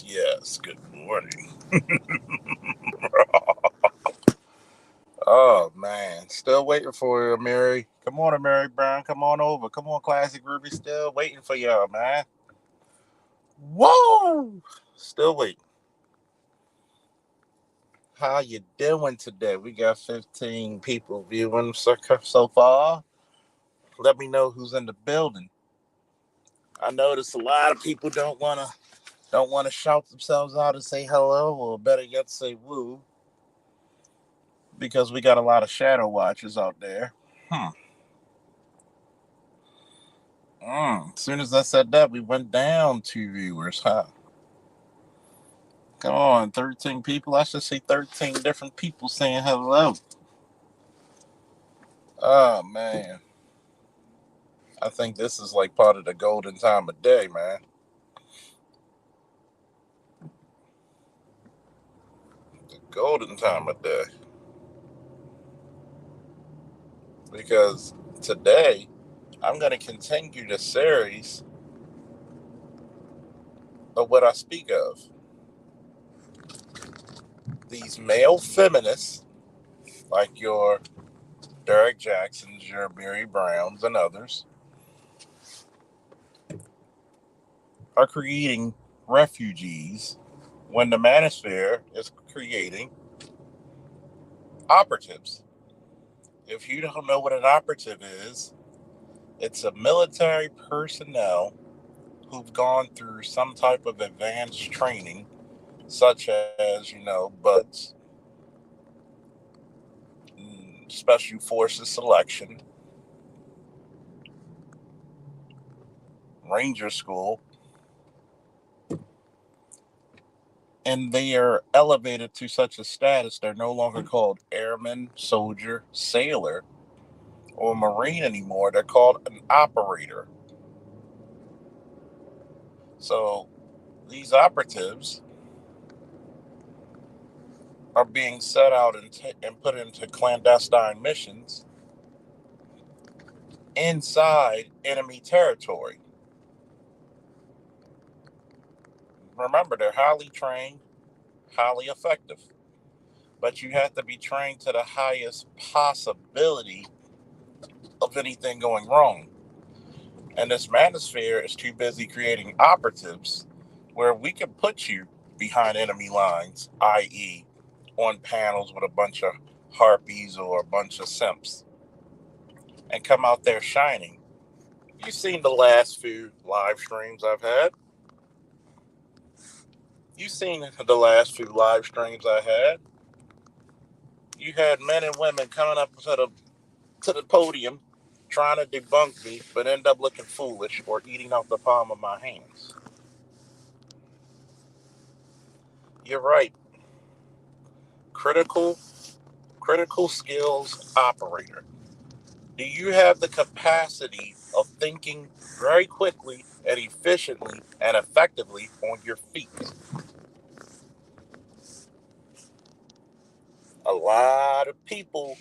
Yes. Good morning. Oh, man. Still waiting for you, Mary. Come on, Mary Brown. Come on over. Come on, Classic Ruby. Still waiting for y'all, man. Whoa! Still waiting. How you doing today? We got 15 people viewing so far. Let me know who's in the building. I notice a lot of people don't wanna shout themselves out and say hello, or better yet, say woo, because we got a lot of shadow watchers out there. As soon as I said that, we went down 2 viewers, huh? Come on, 13 people. I should see 13 different people saying hello. Oh, man. I think this is like part of the golden time of day, man. The golden time of day. Because today, I'm going to continue the series of what I speak of. These male feminists, like your Derek Jacksons, your Mary Browns, and others, are creating refugees when the Manosphere is creating operatives. If you don't know what an operative is, it's a military personnel who've gone through some type of advanced training, such as, BUDS, Special Forces Selection, Ranger School, and they are elevated to such a status they're no longer called airman, soldier, sailor, or marine anymore. They're called an operator. So these operatives are being set out and put into clandestine missions inside enemy territory. Remember, they're highly trained, highly effective, but you have to be trained to the highest possibility of anything going wrong. And this manosphere is too busy creating operatives where we can put you behind enemy lines, i.e., on panels with a bunch of harpies or a bunch of simps, and come out there shining. You've seen the last few live streams I've had. You've seen the last few live streams I had. You had men and women coming up to the podium trying to debunk me, but end up looking foolish or eating out the palm of my hands. You're right. Critical skills operator. Do you have the capacity of thinking very quickly and efficiently and effectively on your feet? A lot of people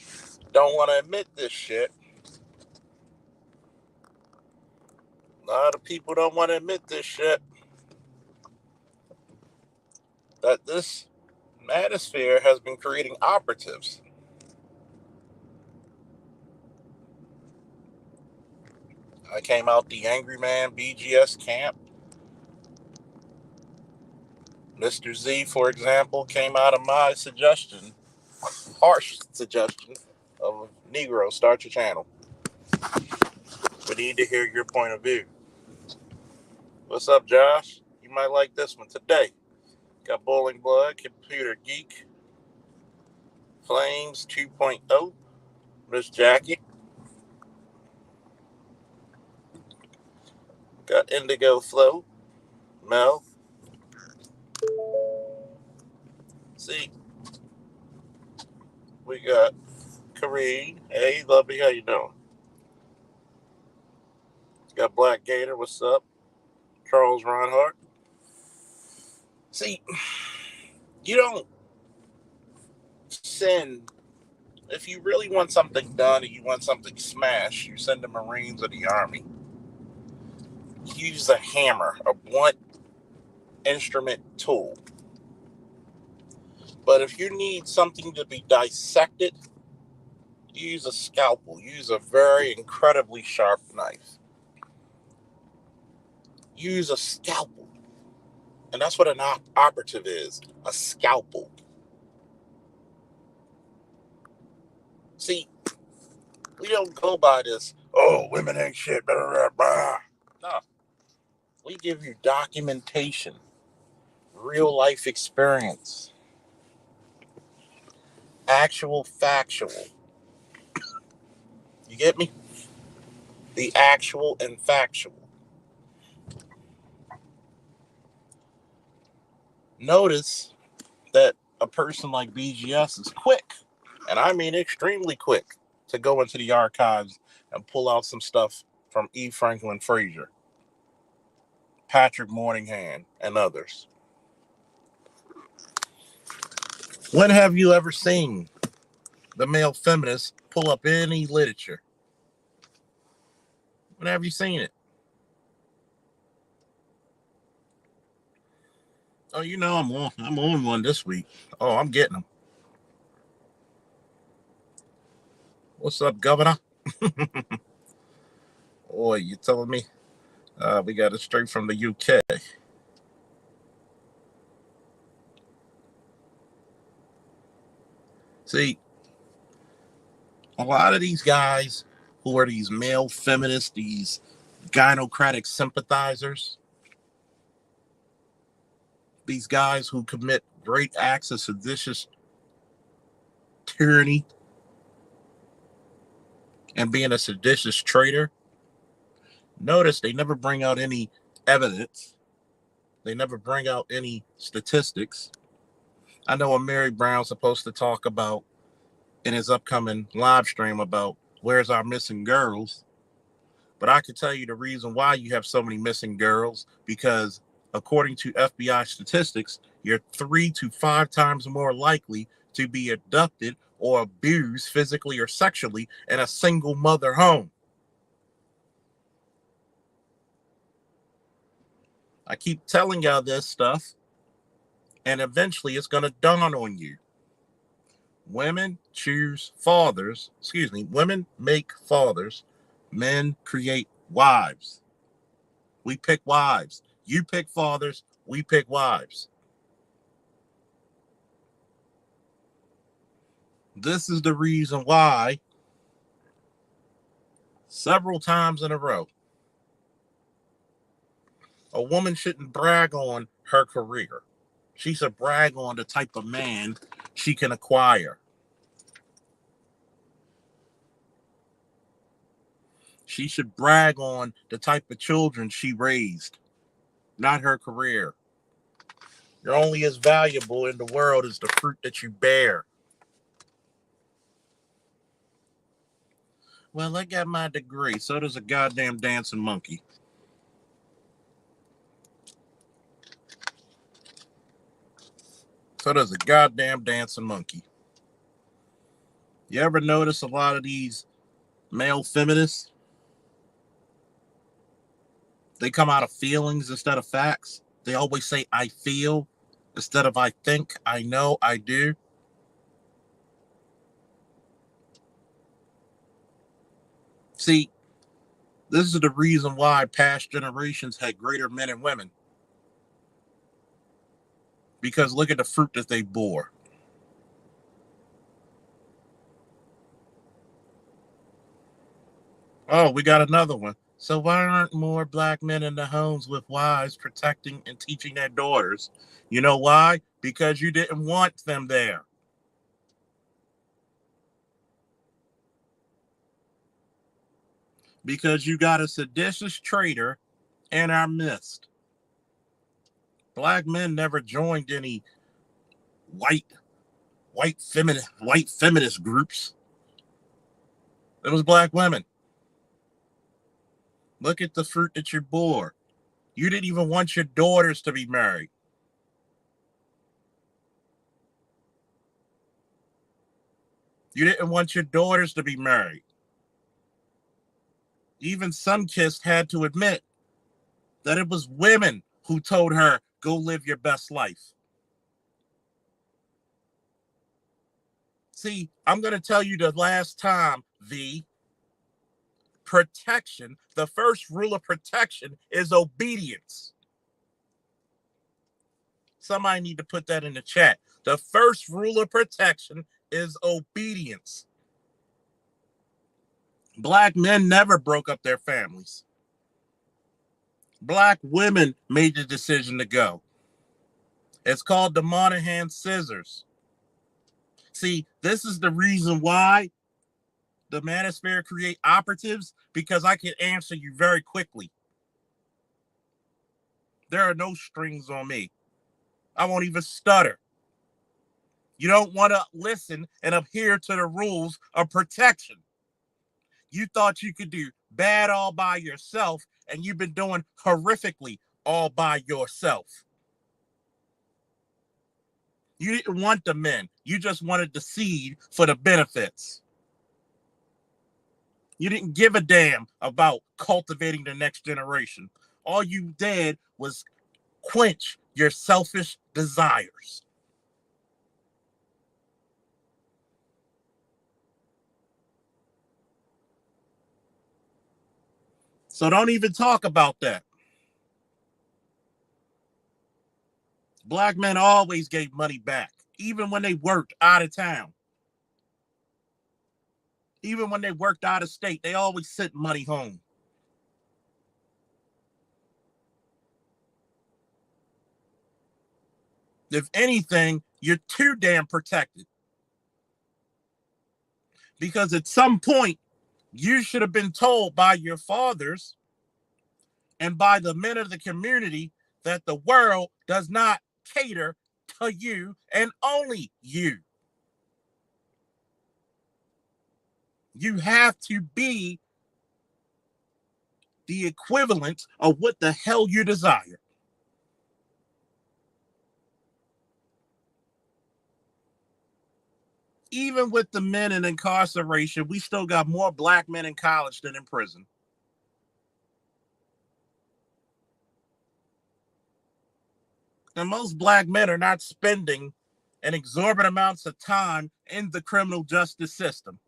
don't want to admit this shit. A lot of people don't want to admit this shit. That this manosphere has been creating operatives. I came out the Angry Man BGS camp. Mr. Z, for example, came out of my suggestion, harsh suggestion, of Negro, start your channel. We need to hear your point of view. What's up, Josh? You might like this one today. Got Bowling Blood, Computer Geek, Flames 2.0, Miss Jackie. Got Indigo Flow, Mel. See, we got Kareem. Hey, lovely, how you doing? Got Black Gator, what's up? Charles Reinhardt. See, you don't send, if you really want something done and you want something smashed, you send the Marines or the Army. You use a hammer, a blunt instrument, tool. But if you need something to be dissected, use a scalpel. Use a very incredibly sharp knife. Use a scalpel. And that's what an operative is, a scalpel. See, we don't go by this, oh, women ain't shit, blah, blah, blah. No. We give you documentation, real life experience, actual factual. You get me? The actual and factual. Notice that a person like BGS is quick, and I mean extremely quick, to go into the archives and pull out some stuff from E. Franklin Frazier, Patrick Morningham, and others. When have you ever seen the male feminists pull up any literature? When have you seen it? Oh, you know I'm on one this week. Oh, I'm getting them. What's up, Governor? Boy, you telling me? We got it straight from the UK. See, a lot of these guys who are these male feminists, these gynocratic sympathizers, these guys who commit great acts of seditious tyranny and being a seditious traitor, notice they never bring out any evidence. They never bring out any statistics. I know what Mary Brown's supposed to talk about in his upcoming live stream about where's our missing girls. But I can tell you the reason why you have so many missing girls, because according to FBI statistics, you're 3 to 5 times more likely to be abducted or abused physically or sexually in a single mother home. I keep telling y'all this stuff, and eventually it's going to dawn on you. Women choose fathers, women make fathers, men create wives. We pick wives. You pick fathers, we pick wives. This is the reason why several times in a row, a woman shouldn't brag on her career. She should brag on the type of man she can acquire. She should brag on the type of children she raised, not her career. You're only as valuable in the world as the fruit that you bear. Well, I got my degree. So does a goddamn dancing monkey. So does a goddamn dancing monkey. You ever notice a lot of these male feminists? They come out of feelings instead of facts. They always say, I feel, instead of I think, I know, I do. See, this is the reason why past generations had greater men and women. Because look at the fruit that they bore. Oh, we got another one. So why aren't more black men in the homes with wives protecting and teaching their daughters? You know why? Because you didn't want them there. Because you got a seditious traitor in our midst. Black men never joined any white feminist groups. It was black women. Look at the fruit that you bore. You didn't even want your daughters to be married. You didn't want your daughters to be married. Even Sunkist had to admit that it was women who told her Go live your best life. See, I'm going to tell you the last time, V. Protection, the first rule of protection is obedience. Somebody need to put that in the chat. The first rule of protection is obedience. Black men never broke up their families. Black women made the decision to go. It's called the Monahan Scissors. See, this is the reason why the Manosphere create operatives, because I can answer you very quickly. There are no strings on me. I won't even stutter. You don't want to listen and adhere to the rules of protection. You thought you could do bad all by yourself, and you've been doing horrifically all by yourself. You didn't want the men. You just wanted the seed for the benefits. You didn't give a damn about cultivating the next generation. All you did was quench your selfish desires. So don't even talk about that. Black men always gave money back, even when they worked out of town. Even when they worked out of state, they always sent money home. If anything, you're too damn protected. Because at some point, you should have been told by your fathers and by the men of the community that the world does not cater to you and only you. You have to be the equivalent of what the hell you desire. Even with the men in incarceration, we still got more black men in college than in prison. And most black men are not spending an exorbitant amounts of time in the criminal justice system.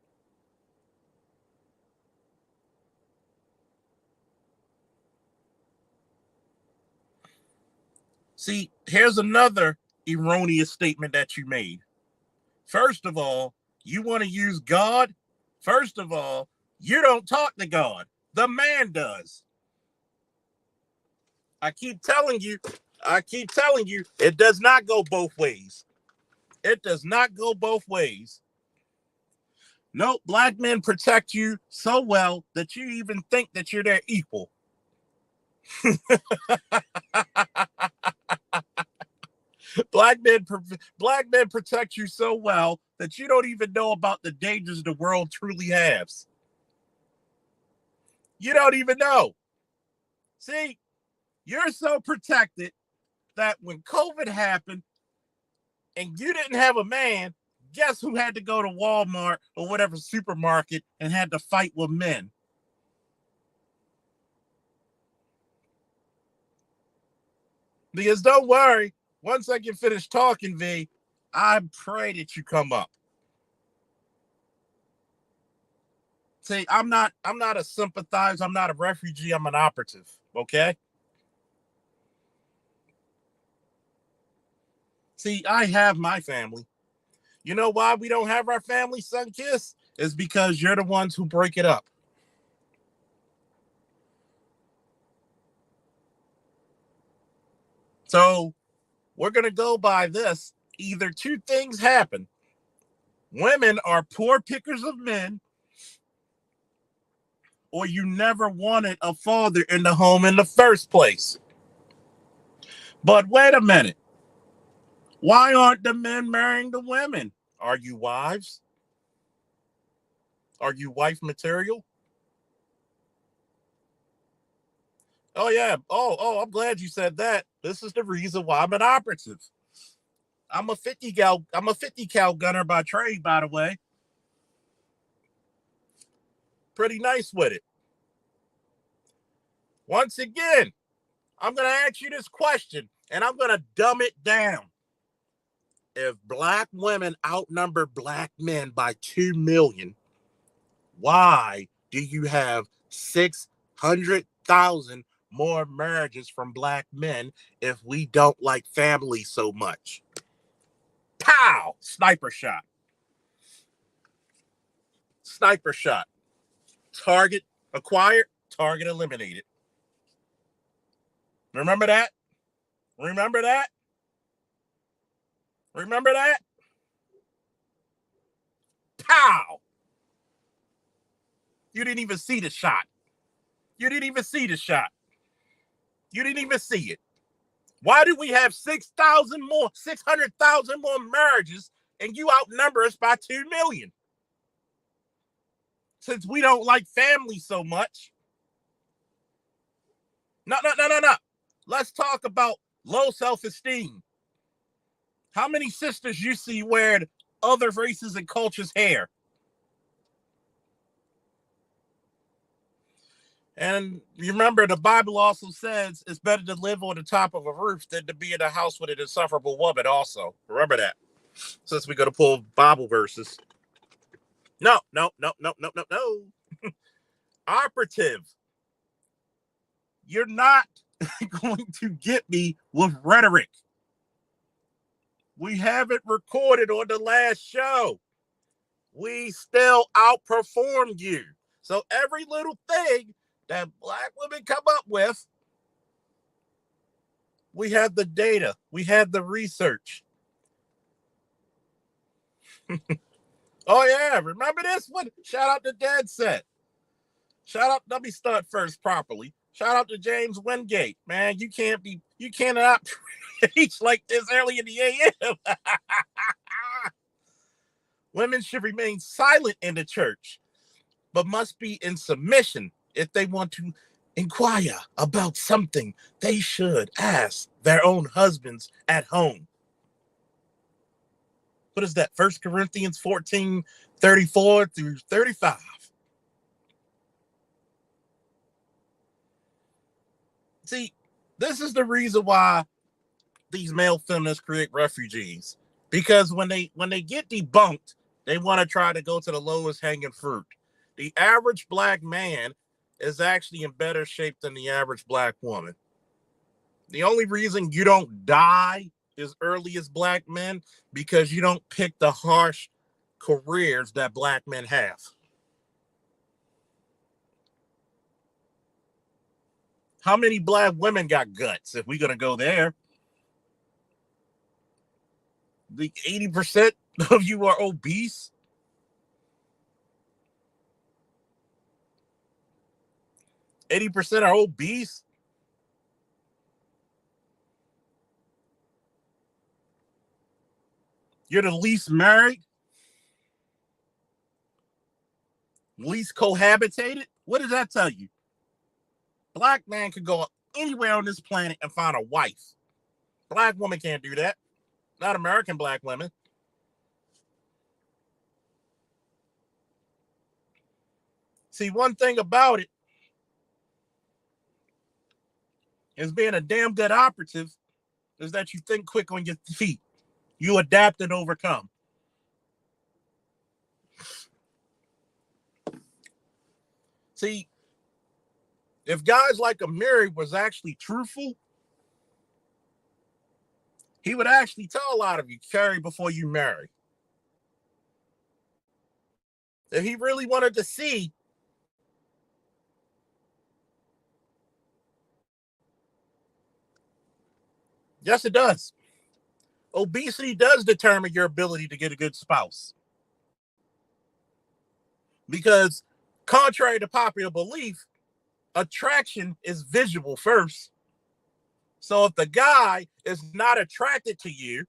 See, here's another erroneous statement that you made. First of all, you want to use God? First of all, you don't talk to God. The man does. I keep telling you, it does not go both ways. It does not go both ways. Nope, black men protect you so well that you even think that you're their equal. Black men protect you so well that you don't even know about the dangers the world truly has. You don't even know. See, you're so protected that when COVID happened and you didn't have a man, guess who had to go to Walmart or whatever supermarket and had to fight with men? Because don't worry, once I get finished talking, V, I pray that you come up. See, I'm not a sympathizer, I'm not a refugee, I'm an operative, okay? See, I have my family. You know why we don't have our family, Sun Kiss? Is because you're the ones who break it up. So we're going to go by this. Either two things happen. Women are poor pickers of men, or you never wanted a father in the home in the first place. But wait a minute. Why aren't the men marrying the women? Are you wives? Are you wife material? Oh, yeah. I'm glad you said that. This is the reason why I'm an operative. I'm a 50 cal gunner by trade, by the way. Pretty nice with it. Once again, I'm going to ask you this question. And I'm going to dumb it down. If black women outnumber black men by 2 million, why do you have 600,000 more marriages from black men if we don't like family so much? Pow! Sniper shot. Sniper shot. Target acquired, target eliminated. Remember that? Remember that? Remember that? Pow! You didn't even see the shot. You didn't even see the shot. You didn't even see it. Why do we have 600,000 more marriages and you outnumber us by 2 million? Since we don't like family so much. No. Let's talk about low self-esteem. How many sisters you see wearing other races and cultures' hair? And you remember the Bible also says it's better to live on the top of a roof than to be in a house with an insufferable woman also. Remember that. Since we're going to pull Bible verses. No. Operative. You're not going to get me with rhetoric. We haven't recorded on the last show. We still outperformed you. So every little thing that black women come up with, we have the data. We have the research. Oh, yeah. Remember this one? Shout out to Dead Set. Shout out. Let me start first properly. Shout out to James Wingate. Man, you cannot preach like this early in the AM. Women should remain silent in the church, but must be in submission. If they want to inquire about something, they should ask their own husbands at home. What is that? 1 Corinthians 14, 34 through 35. See, this is the reason why these male feminists create refugees. Because when they get debunked, they want to try to go to the lowest hanging fruit. The average black man is actually in better shape than the average black woman. The only reason you don't die as early as black men because you don't pick the harsh careers that black men have. How many black women got guts if we're going to go there? The 80% of you are obese. 80% are obese. You're the least married, least cohabitated. What does that tell you? Black man could go anywhere on this planet and find a wife. Black woman can't do that. Not American black women. See, one thing about it is being a damn good operative is that you think quick on your feet. You adapt and overcome. See, if guys like Amiri was actually truthful, he would actually tell a lot of you, carry before you marry. If he really wanted to see, yes, it does. Obesity does determine your ability to get a good spouse. Because contrary to popular belief, attraction is visual first. So if the guy is not attracted to you,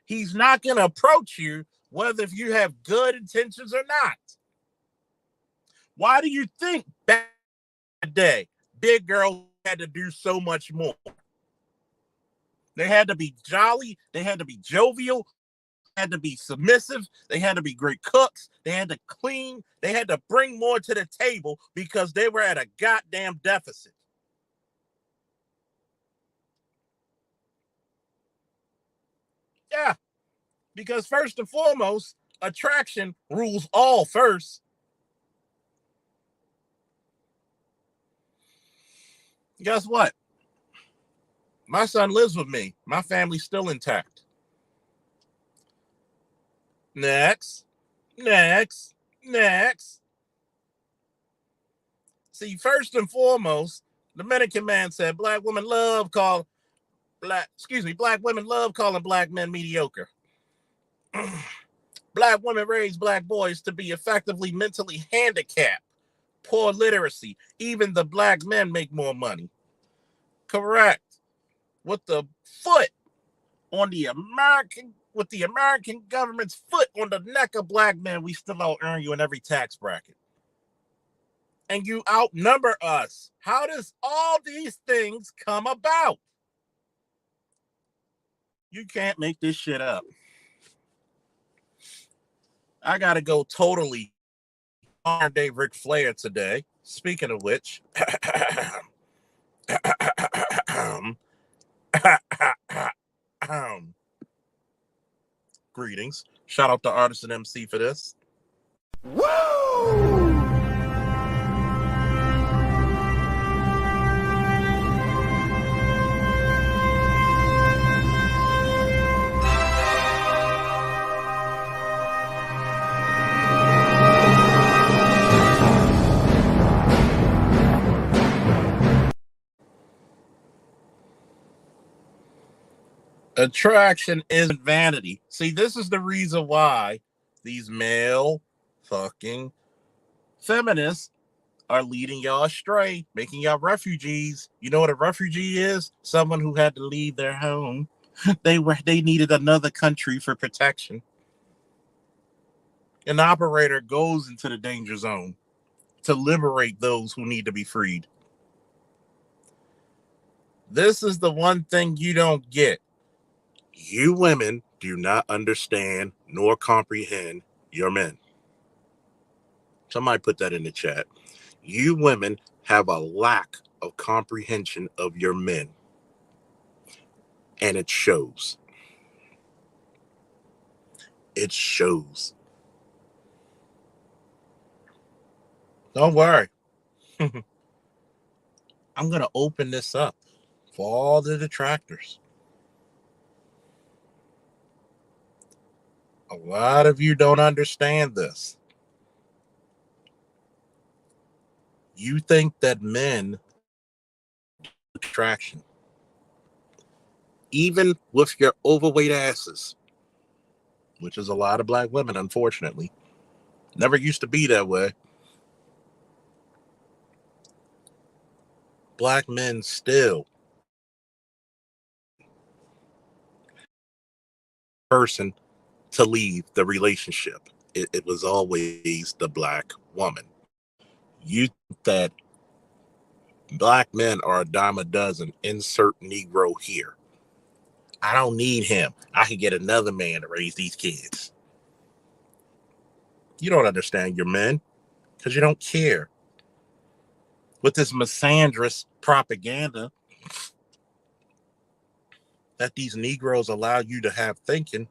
he's not going to approach you whether if you have good intentions or not. Why do you think back in the day, big girls had to do so much more? They had to be jolly. They had to be jovial. They had to be submissive. They had to be great cooks. They had to clean. They had to bring more to the table because they were at a goddamn deficit. Yeah, because first and foremost, attraction rules all first. Guess what? My son lives with me. My family's still intact. Next, next, next. See, first and foremost, the Dominican man said black women love calling black men mediocre. Black women raise black boys to be effectively mentally handicapped, poor literacy. Even the black men make more money. Correct. With the foot on the American government's foot on the neck of black men, we still out earn you in every tax bracket. And you outnumber us. How does all these things come about? You can't make this shit up. I gotta go totally modern day Ric Flair today. Speaking of which, greetings. Shout out to Artist and MC for this. Woo! Attraction isn't vanity. See, this is the reason why these male fucking feminists are leading y'all astray, making y'all refugees. You know what a refugee is? Someone who had to leave their home. They needed another country for protection. An operator goes into the danger zone to liberate those who need to be freed. This is the one thing you don't get. You women do not understand nor comprehend your men. Somebody put that in the chat. You women have a lack of comprehension of your men. And it shows. It shows. Don't worry. I'm going to open this up for all the detractors. A lot of you don't understand this. You think that men attraction, even with your overweight asses, which is a lot of black women, unfortunately. Never used to be that way. Black men still person to leave the relationship. It was always the black woman. You think that black men are a dime a dozen, insert Negro here. I don't need him. I can get another man to raise these kids. You don't understand your men because you don't care. With this misandrous propaganda that these Negroes allow you to have thinking,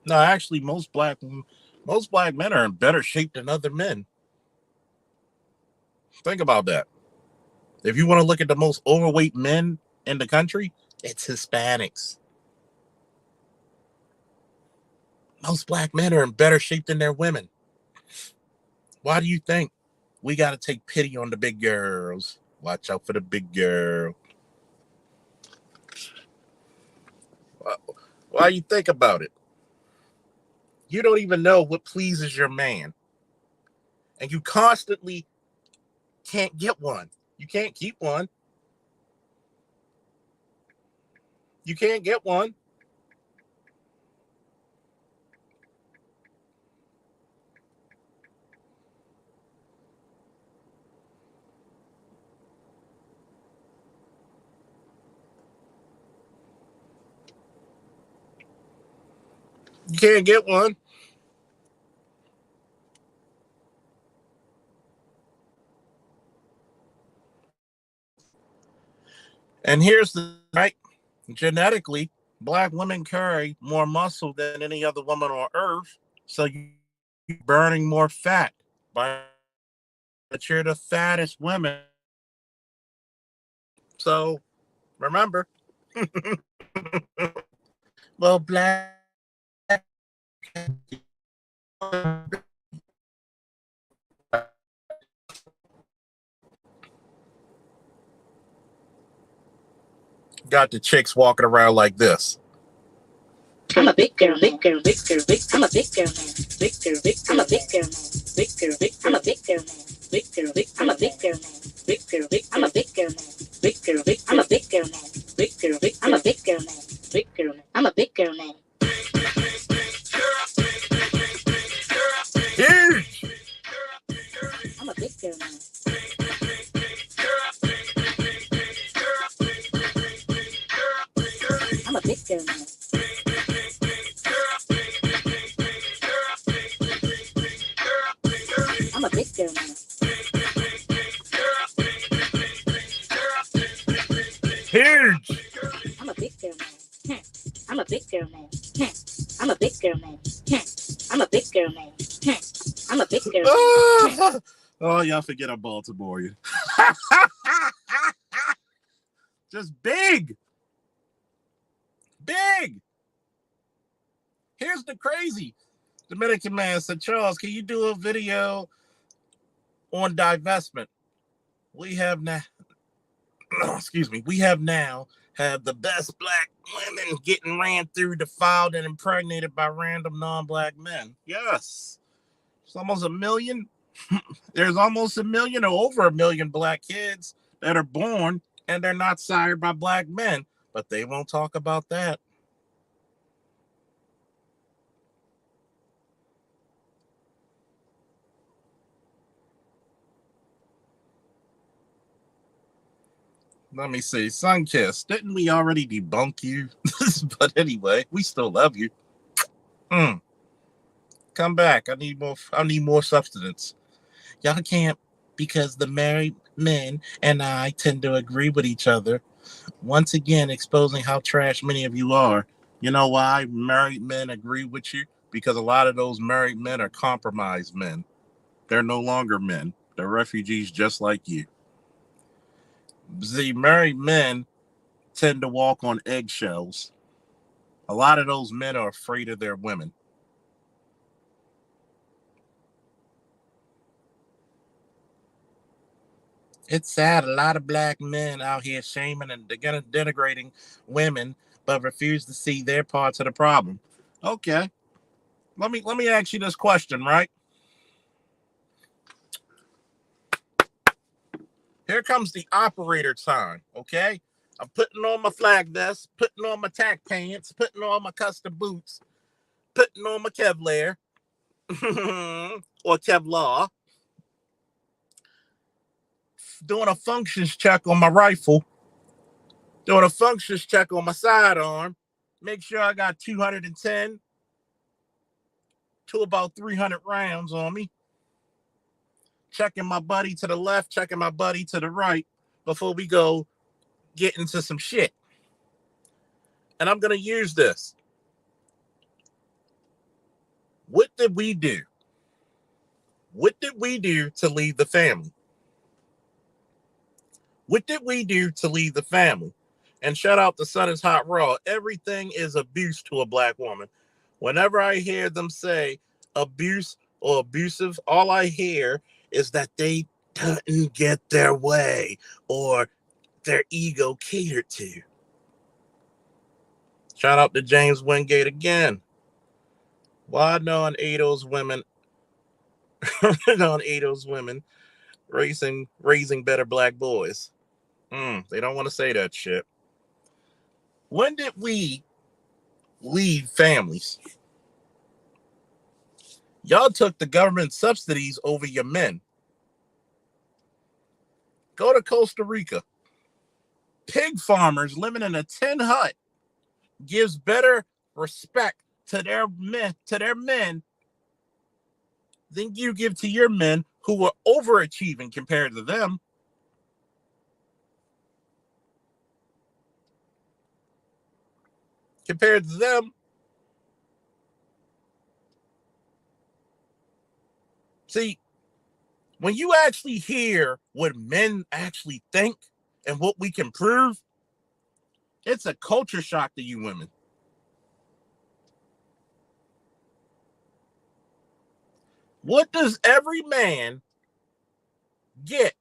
no, actually, most black men are in better shape than other men. Think about that. If you want to look at the most overweight men in the country, it's Hispanics. Most black men are in better shape than their women. Why do you think we got to take pity on the big girls? Watch out for the big girl. Why you think about it? You don't even know what pleases your man. And you constantly can't get one. You can't keep one. You can't get one. You can't get one. And here's the right. Genetically, Black women carry more muscle than any other woman on earth, so you're burning more fat by that you're the fattest women. So remember, well, black got the chicks walking around like this. I'm a big girl, big girl, big girl, big. I'm a big girl man, big girl, big. I'm a big girl man, big girl, big. I'm a big girl man, big girl, big. I'm a big girl man, big girl, big. I'm a big girl man, big girl, big. I'm a big girl man, big girl, big. I'm a big girl man, big girl man. I'm a big girl man. Huge. I'm a big girl man. I'm a big girl man. I'm a big girl man. Huge. I'm a big girl man. I'm a big girl man. I'm a big girl man. I'm a big girl man. I'm a big girl man. Oh, y'all forget I'm Baltimorean. Just big. Big. Here's the crazy. Dominican man said, Charles, can you do a video on divestment? We have now, excuse me, we have now had the best black women getting ran through, defiled, and impregnated by random non-black men. Yes. It's almost 1 million. There's almost 1 million or over 1 million black kids that are born and they're not sired by black men, but they won't talk about that. Let me see. Sunkiss, didn't we already debunk you? But anyway, we still love you. Come back. I need more substance. Y'all can't, because the married men and I tend to agree with each other. Once again, exposing how trash many of you are. You know why married men agree with you? Because a lot of those married men are compromised men. They're no longer men. They're refugees just like you. The married men tend to walk on eggshells. A lot of those men are afraid of their women. It's sad. A lot of black men out here shaming and denigrating women, but refuse to see their parts of the problem. Okay, let me ask you this question, right? Here comes the operator time. Okay, I'm putting on my flag vest, putting on my tack pants, putting on my custom boots, putting on my Kevlar or Kevlar, doing a functions check on my rifle, doing a functions check on my sidearm, make sure I got 210 to about 300 rounds on me, checking my buddy to the left, checking my buddy to the right before we go get into some shit. And I'm going to use this. What did we do? What did we do to leave the family? What did we do to leave the family? And shout out to Sun is Hot Raw. Everything is abuse to a black woman. Whenever I hear them say abuse or abusive, all I hear is that they didn't get their way or their ego catered to. Shout out to James Wingate again. Why non-ADOS women, non-ADOS women raising better black boys? They don't want to say that shit. When did we leave families? Y'all took the government subsidies over your men. Go to Costa Rica. Pig farmers living in a tin hut gives better respect to their men than you give to your men who are overachieving compared to them. compared to them. See, when you actually hear what men actually think and what we can prove, it's a culture shock to you women. What does every man get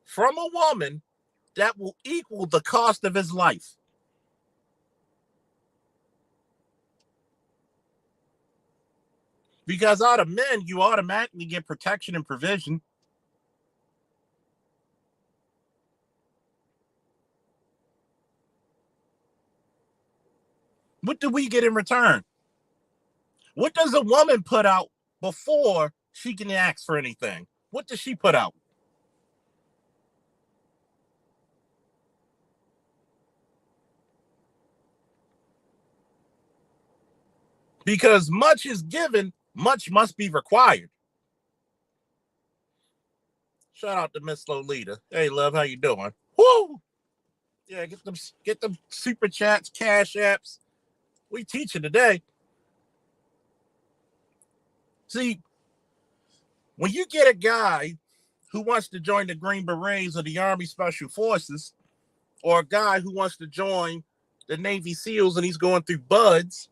from a woman that will equal the cost of his life? Because out of men, you automatically get protection and provision. What do we get in return? What does a woman put out before she can ask for anything? What does she put out? Because much is given, much must be required. Shout out to Miss Lolita. Hey, love, how you doing? Woo! Yeah, get them super chats, cash apps. We teaching today. See, when you get a guy who wants to join the Green Berets or the Army Special Forces, or a guy who wants to join the Navy SEALs and he's going through buds,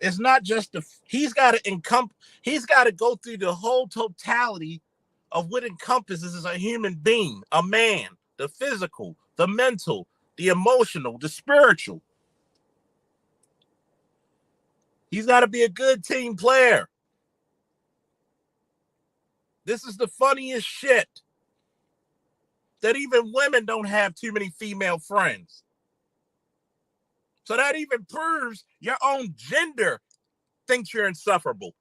it's not just he's got to go through the whole totality of what encompasses as a human being, a man, the physical, the mental, the emotional, the spiritual. He's got to be a good team player. This is the funniest shit, that even women don't have too many female friends. So that even proves your own gender thinks you're insufferable.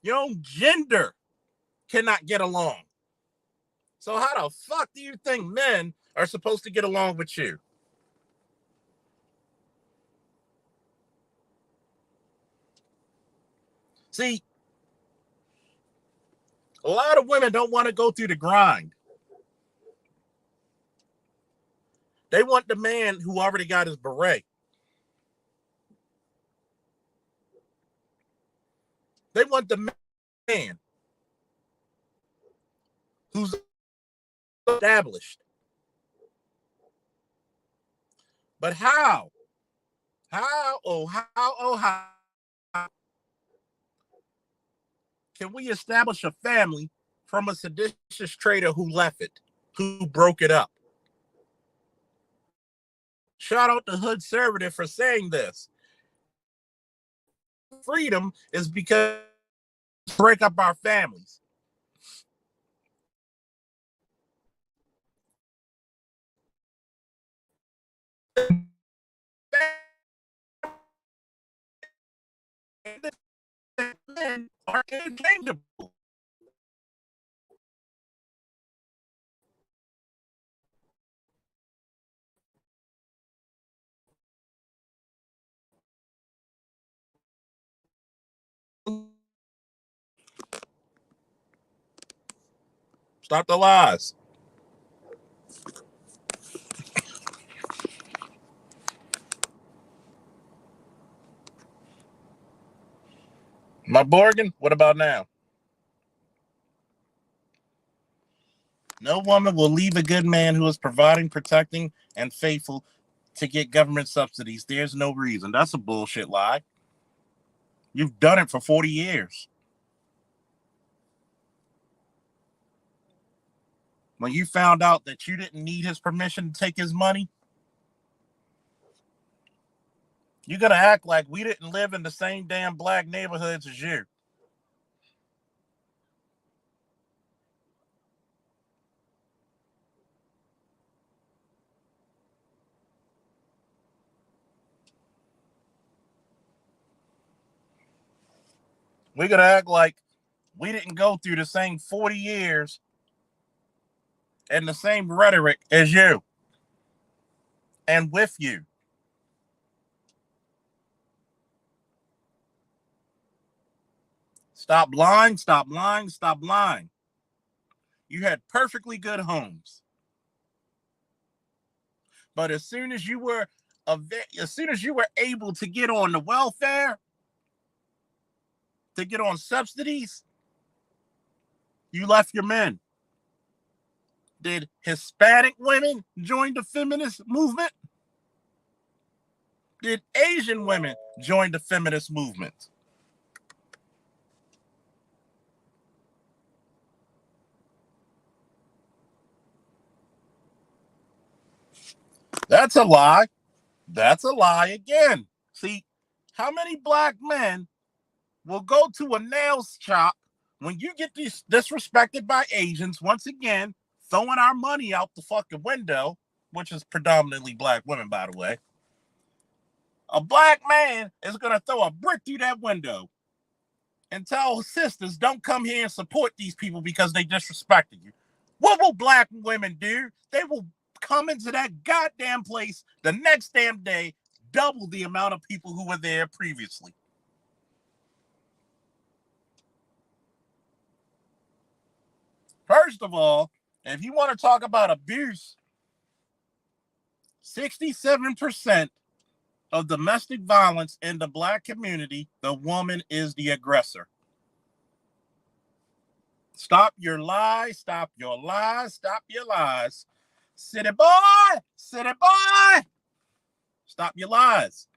Your own gender cannot get along. So how the fuck do you think men are supposed to get along with you? See, a lot of women don't want to go through the grind. They want the man who already got his beret. They want the man who's established. But how? How can we establish a family from a seditious trader who left it, who broke it up? Shout out to Hood Conservative for saying this. Freedom is because we break up our families. Men are interchangeable. Stop the lies. My Borgen, what about now? No woman will leave a good man who is providing, protecting, and faithful to get government subsidies. There's no reason. That's a bullshit lie. You've done it for 40 years. When you found out that you didn't need his permission to take his money, you're going to act like we didn't live in the same damn black neighborhoods as you. We're going to act like we didn't go through the same 40 years and the same rhetoric as you and with you. Stop lying, stop lying, stop lying. You had perfectly good homes. But as soon as you were able to get on the welfare, to get on subsidies, you left your men. Did Hispanic women join the feminist movement? Did Asian women join the feminist movement? That's a lie. That's a lie again. See, how many black men will go to a nail shop when you get disrespected by Asians, once again, throwing our money out the fucking window, which is predominantly black women, by the way. A black man is going to throw a brick through that window and tell sisters, don't come here and support these people because they disrespected you. What will black women do? They will come into that goddamn place the next damn day, double the amount of people who were there previously. First of all, if you want to talk about abuse, 67% of domestic violence in the black community, the woman is the aggressor. Stop your lies, stop your lies, stop your lies. City boy, city boy, stop your lies.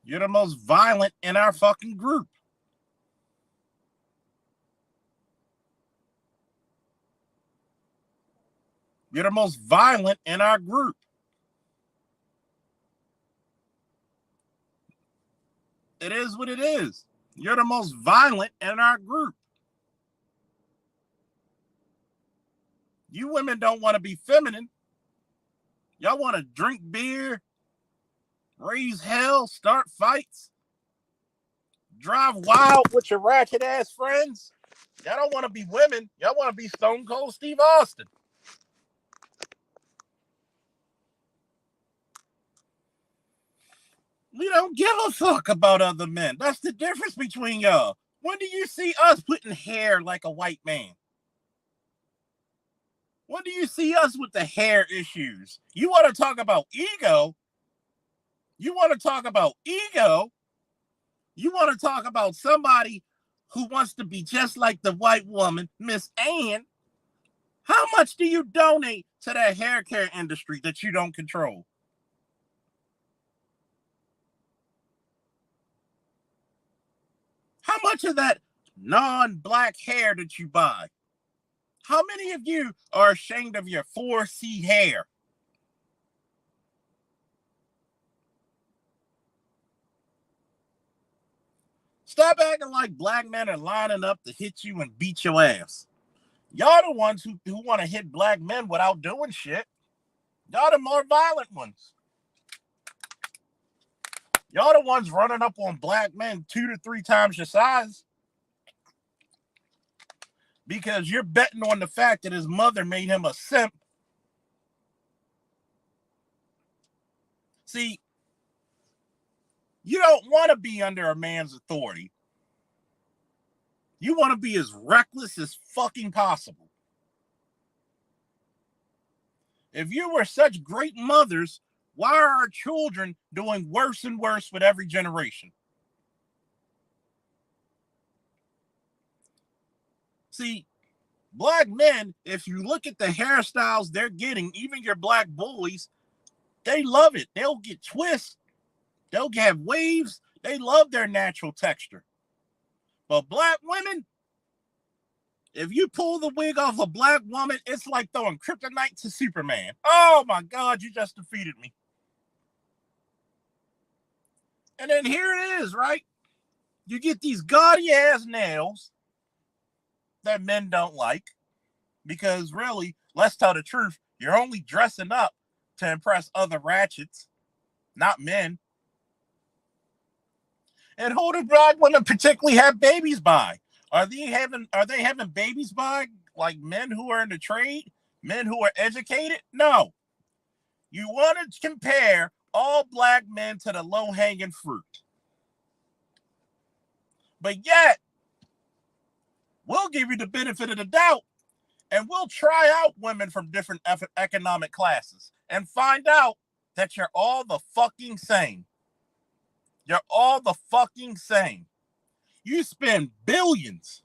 You're the most violent in our fucking group. You're the most violent in our group. It is what it is. You're the most violent in our group. You women don't want to be feminine. Y'all want to drink beer, raise hell, start fights, drive wild with your ratchet ass friends. Y'all don't want to be women. Y'all want to be Stone Cold Steve Austin. We don't give a fuck about other men. That's the difference between y'all. When do you see us putting hair like a white man? When do you see us with the hair issues? You want to talk about ego? You want to talk about ego? You want to talk about somebody who wants to be just like the white woman, Miss Ann? How much do you donate to that hair care industry that you don't control? How much of that non-black hair that you buy? How many of you are ashamed of your 4C hair? Stop acting like black men are lining up to hit you and beat your ass. Y'all the ones who want to hit black men without doing shit. Y'all the more violent ones. Y'all the ones running up on black men 2 to 3 times your size because you're betting on the fact that his mother made him a simp. See, you don't want to be under a man's authority. You want to be as reckless as fucking possible. If you were such great mothers, why are our children doing worse and worse with every generation? See, black men, if you look at the hairstyles they're getting, even your black boys, they love it. They'll get twists. They'll have waves. They love their natural texture. But black women, if you pull the wig off a black woman, it's like throwing kryptonite to Superman. Oh my God, you just defeated me. And then here it is, right? You get these gaudy ass nails that men don't like because really, let's tell the truth, you're only dressing up to impress other ratchets, not men. And who do black women particularly have babies by? Are they having babies by like men who are in the trade, men who are educated? No. You want to compare all black men to the low-hanging fruit. But yet, we'll give you the benefit of the doubt, and we'll try out women from different economic classes and find out that you're all the fucking same. You're all the fucking same. You spend billions.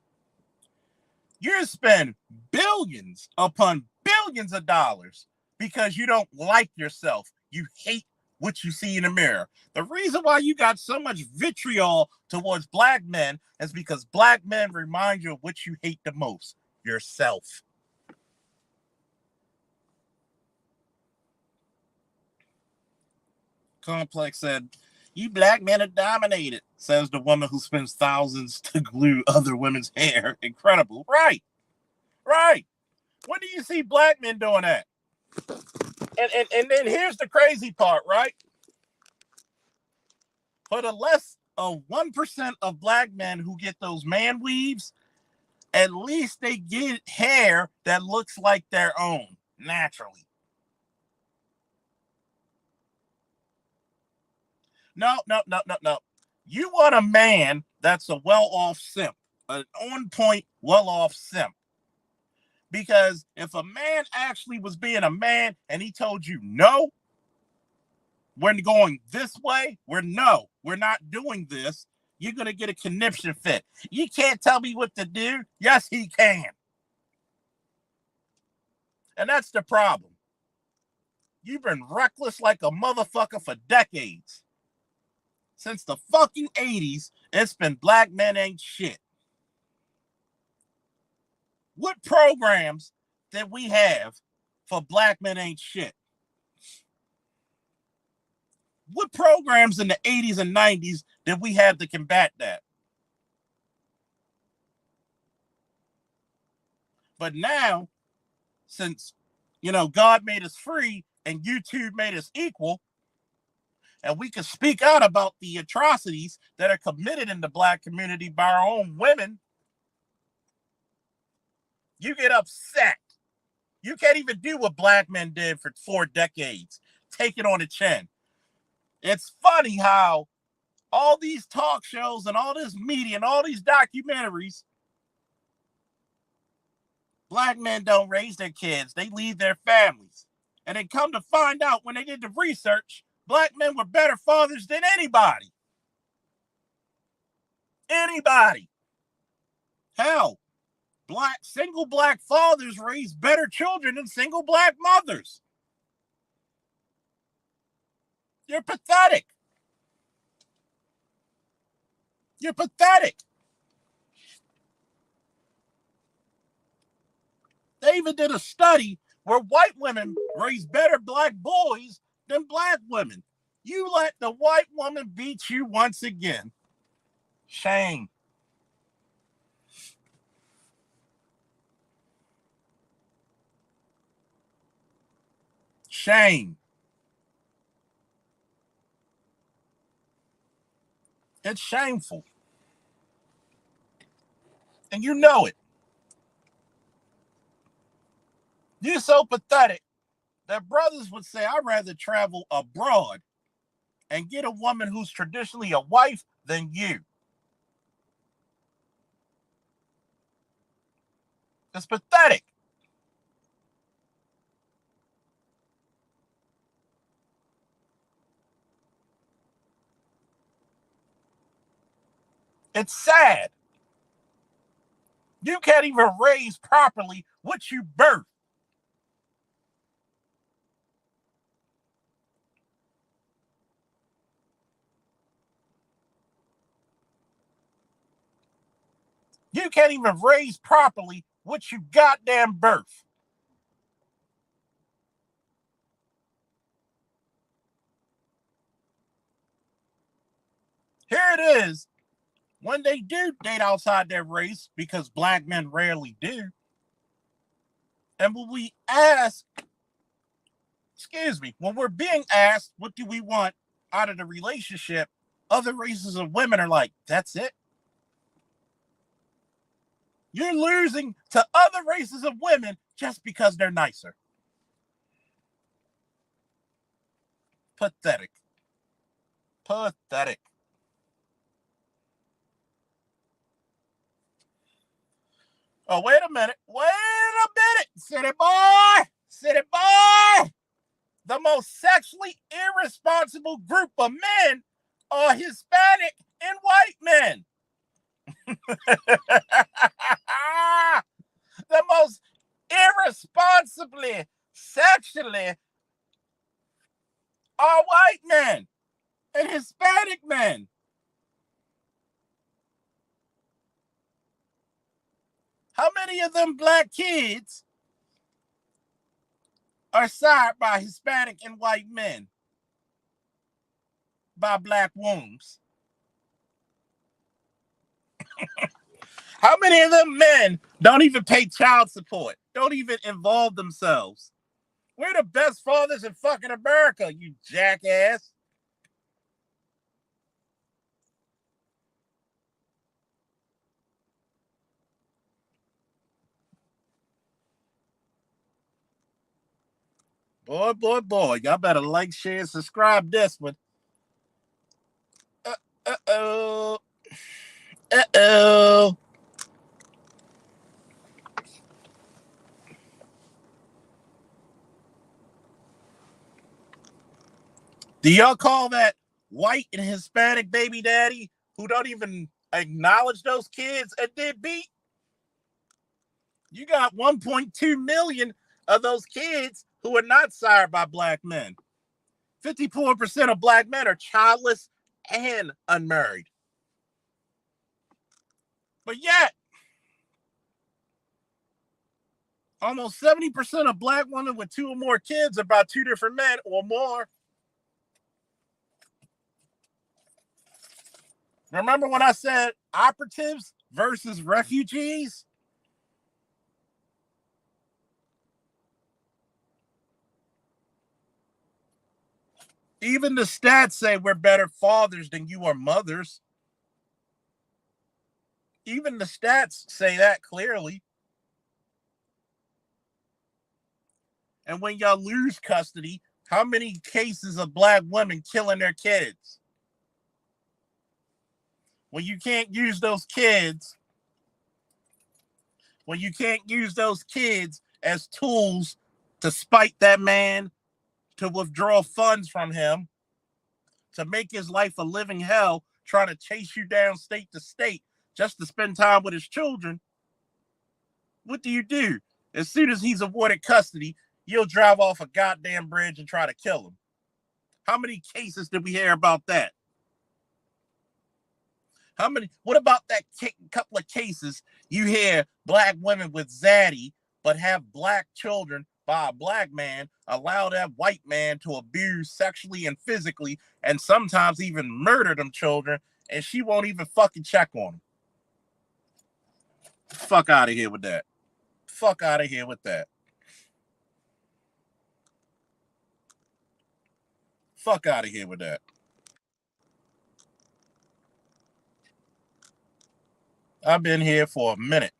You spend billions upon billions of dollars because you don't like yourself. You hate what you see in the mirror. The reason why you got so much vitriol towards black men is because black men remind you of what you hate the most, yourself. Complex said, "You black men are dominated," says the woman who spends thousands to glue other women's hair. Incredible. Right. Right. When do you see black men doing that? And then here's the crazy part, right? For the less of 1% of black men who get those man weaves, at least they get hair that looks like their own naturally. No, no, no, no, no. You want a man that's a well-off simp, an on-point, well-off simp. Because if a man actually was being a man and he told you, no, we're going this way, we're not doing this, you're going to get a conniption fit. You can't tell me what to do. Yes, he can. And that's the problem. You've been reckless like a motherfucker for decades. Since the fucking 80s, it's been black men ain't shit. What programs that we have for black men ain't shit? What programs in the 80s and 90s did we have to combat that? But now, since, God made us free and YouTube made us equal, and we can speak out about the atrocities that are committed in the black community by our own women, you get upset. You can't even do what black men did for 4 decades. Take it on the chin. It's funny how all these talk shows and all this media and all these documentaries, black men don't raise their kids. They leave their families. And they come to find out when they did the research, black men were better fathers than anybody. Anybody. Hell, single black fathers raise better children than single black mothers. You're pathetic. You're pathetic. They even did a study where white women raise better black boys than black women. You let the white woman beat you once again. Shame. Shame. It's shameful. And you know it. You're so pathetic that brothers would say, I'd rather travel abroad and get a woman who's traditionally a wife than you. It's pathetic. It's sad. You can't even raise properly what you birth. You can't even raise properly what you goddamn birth. Here it is. When they do date outside their race, because black men rarely do, and when we ask, when we're being asked, what do we want out of the relationship, other races of women are like, that's it. You're losing to other races of women just because they're nicer. Pathetic. Pathetic. Oh, wait a minute. City boy. City boy. The most sexually irresponsible group of men are Hispanic and white men. The most irresponsibly sexually are white men and Hispanic men. How many of them black kids are sired by Hispanic and white men? By black wombs? How many of them men don't even pay child support? Don't even involve themselves? We're the best fathers in fucking America, you jackass. Boy, boy, boy. Y'all better like, share, and subscribe this one. Uh-oh. Uh-oh. Do y'all call that white and Hispanic baby daddy who don't even acknowledge those kids a deadbeat? You got 1.2 million of those kids who are not sired by black men. 54% of black men are childless and unmarried. But yet, almost 70% of black women with 2 or more kids are by 2 different men or more. Remember when I said operatives versus refugees? Even the stats say we're better fathers than you are mothers. Even the stats say that clearly. And when y'all lose custody, how many cases of black women killing their kids? When you can't use those kids, as tools to spite that man, to withdraw funds from him, to make his life a living hell, trying to chase you down state to state just to spend time with his children, what do? As soon as he's awarded custody, you'll drive off a goddamn bridge and try to kill him. How many cases did we hear about that? How many? What about that couple of cases you hear black women with zaddy, but have black children by a black man, allow that white man to abuse sexually and physically, and sometimes even murder them children, and she won't even fucking check on them? Fuck out of here with that. Fuck out of here with that. Fuck out of here with that. I've been here for a minute.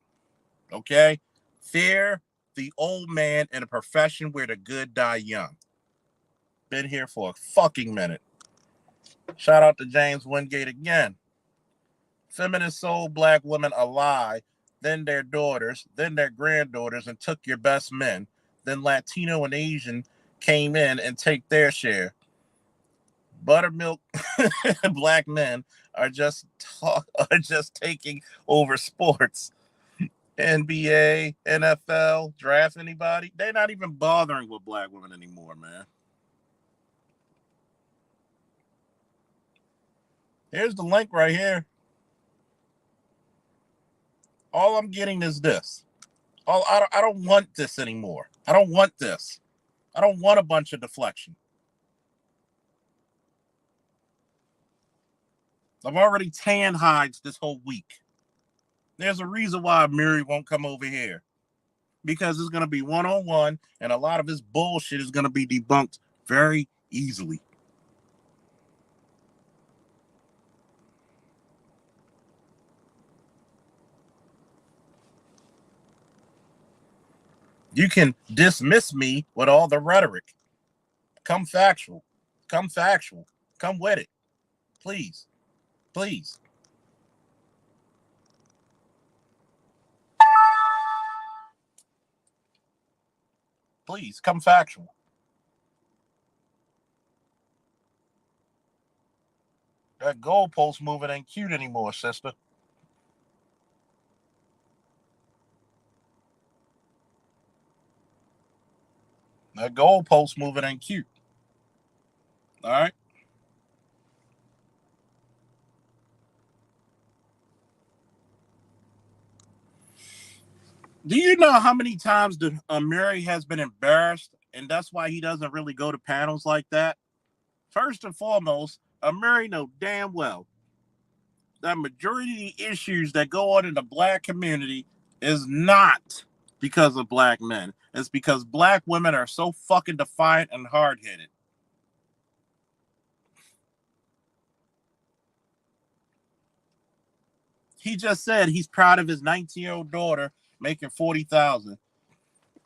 Okay? Fear the old man in a profession where the good die young. Been here for a fucking minute. Shout out to James Wingate again. Feminists sold black women a lie, then their daughters, then their granddaughters, and took your best men. Then Latino and Asian came in and take their share. Buttermilk black men are just taking over sports. NBA, NFL, draft anybody. They're not even bothering with black women anymore, man. Here's the link right here. All I'm getting is this. I don't want this anymore. I don't want this. I don't want a bunch of deflection. I've already tan hides this whole week. There's a reason why Mary won't come over here. Because it's going to be one-on-one, and a lot of his bullshit is going to be debunked very easily. You can dismiss me with all the rhetoric. Come factual. Come factual. Come with it. Please. Please. Please come factual. That goalpost moving ain't cute anymore, sister. That goalpost moving ain't cute. All right. Do you know how many times Mary has been embarrassed, and that's why he doesn't really go to panels like that? First and foremost, Mary know damn well that majority of the issues that go on in the black community is not because of black men. It's because black women are so fucking defiant and hard headed. He just said he's proud of his 19-year-old daughter making 40,000.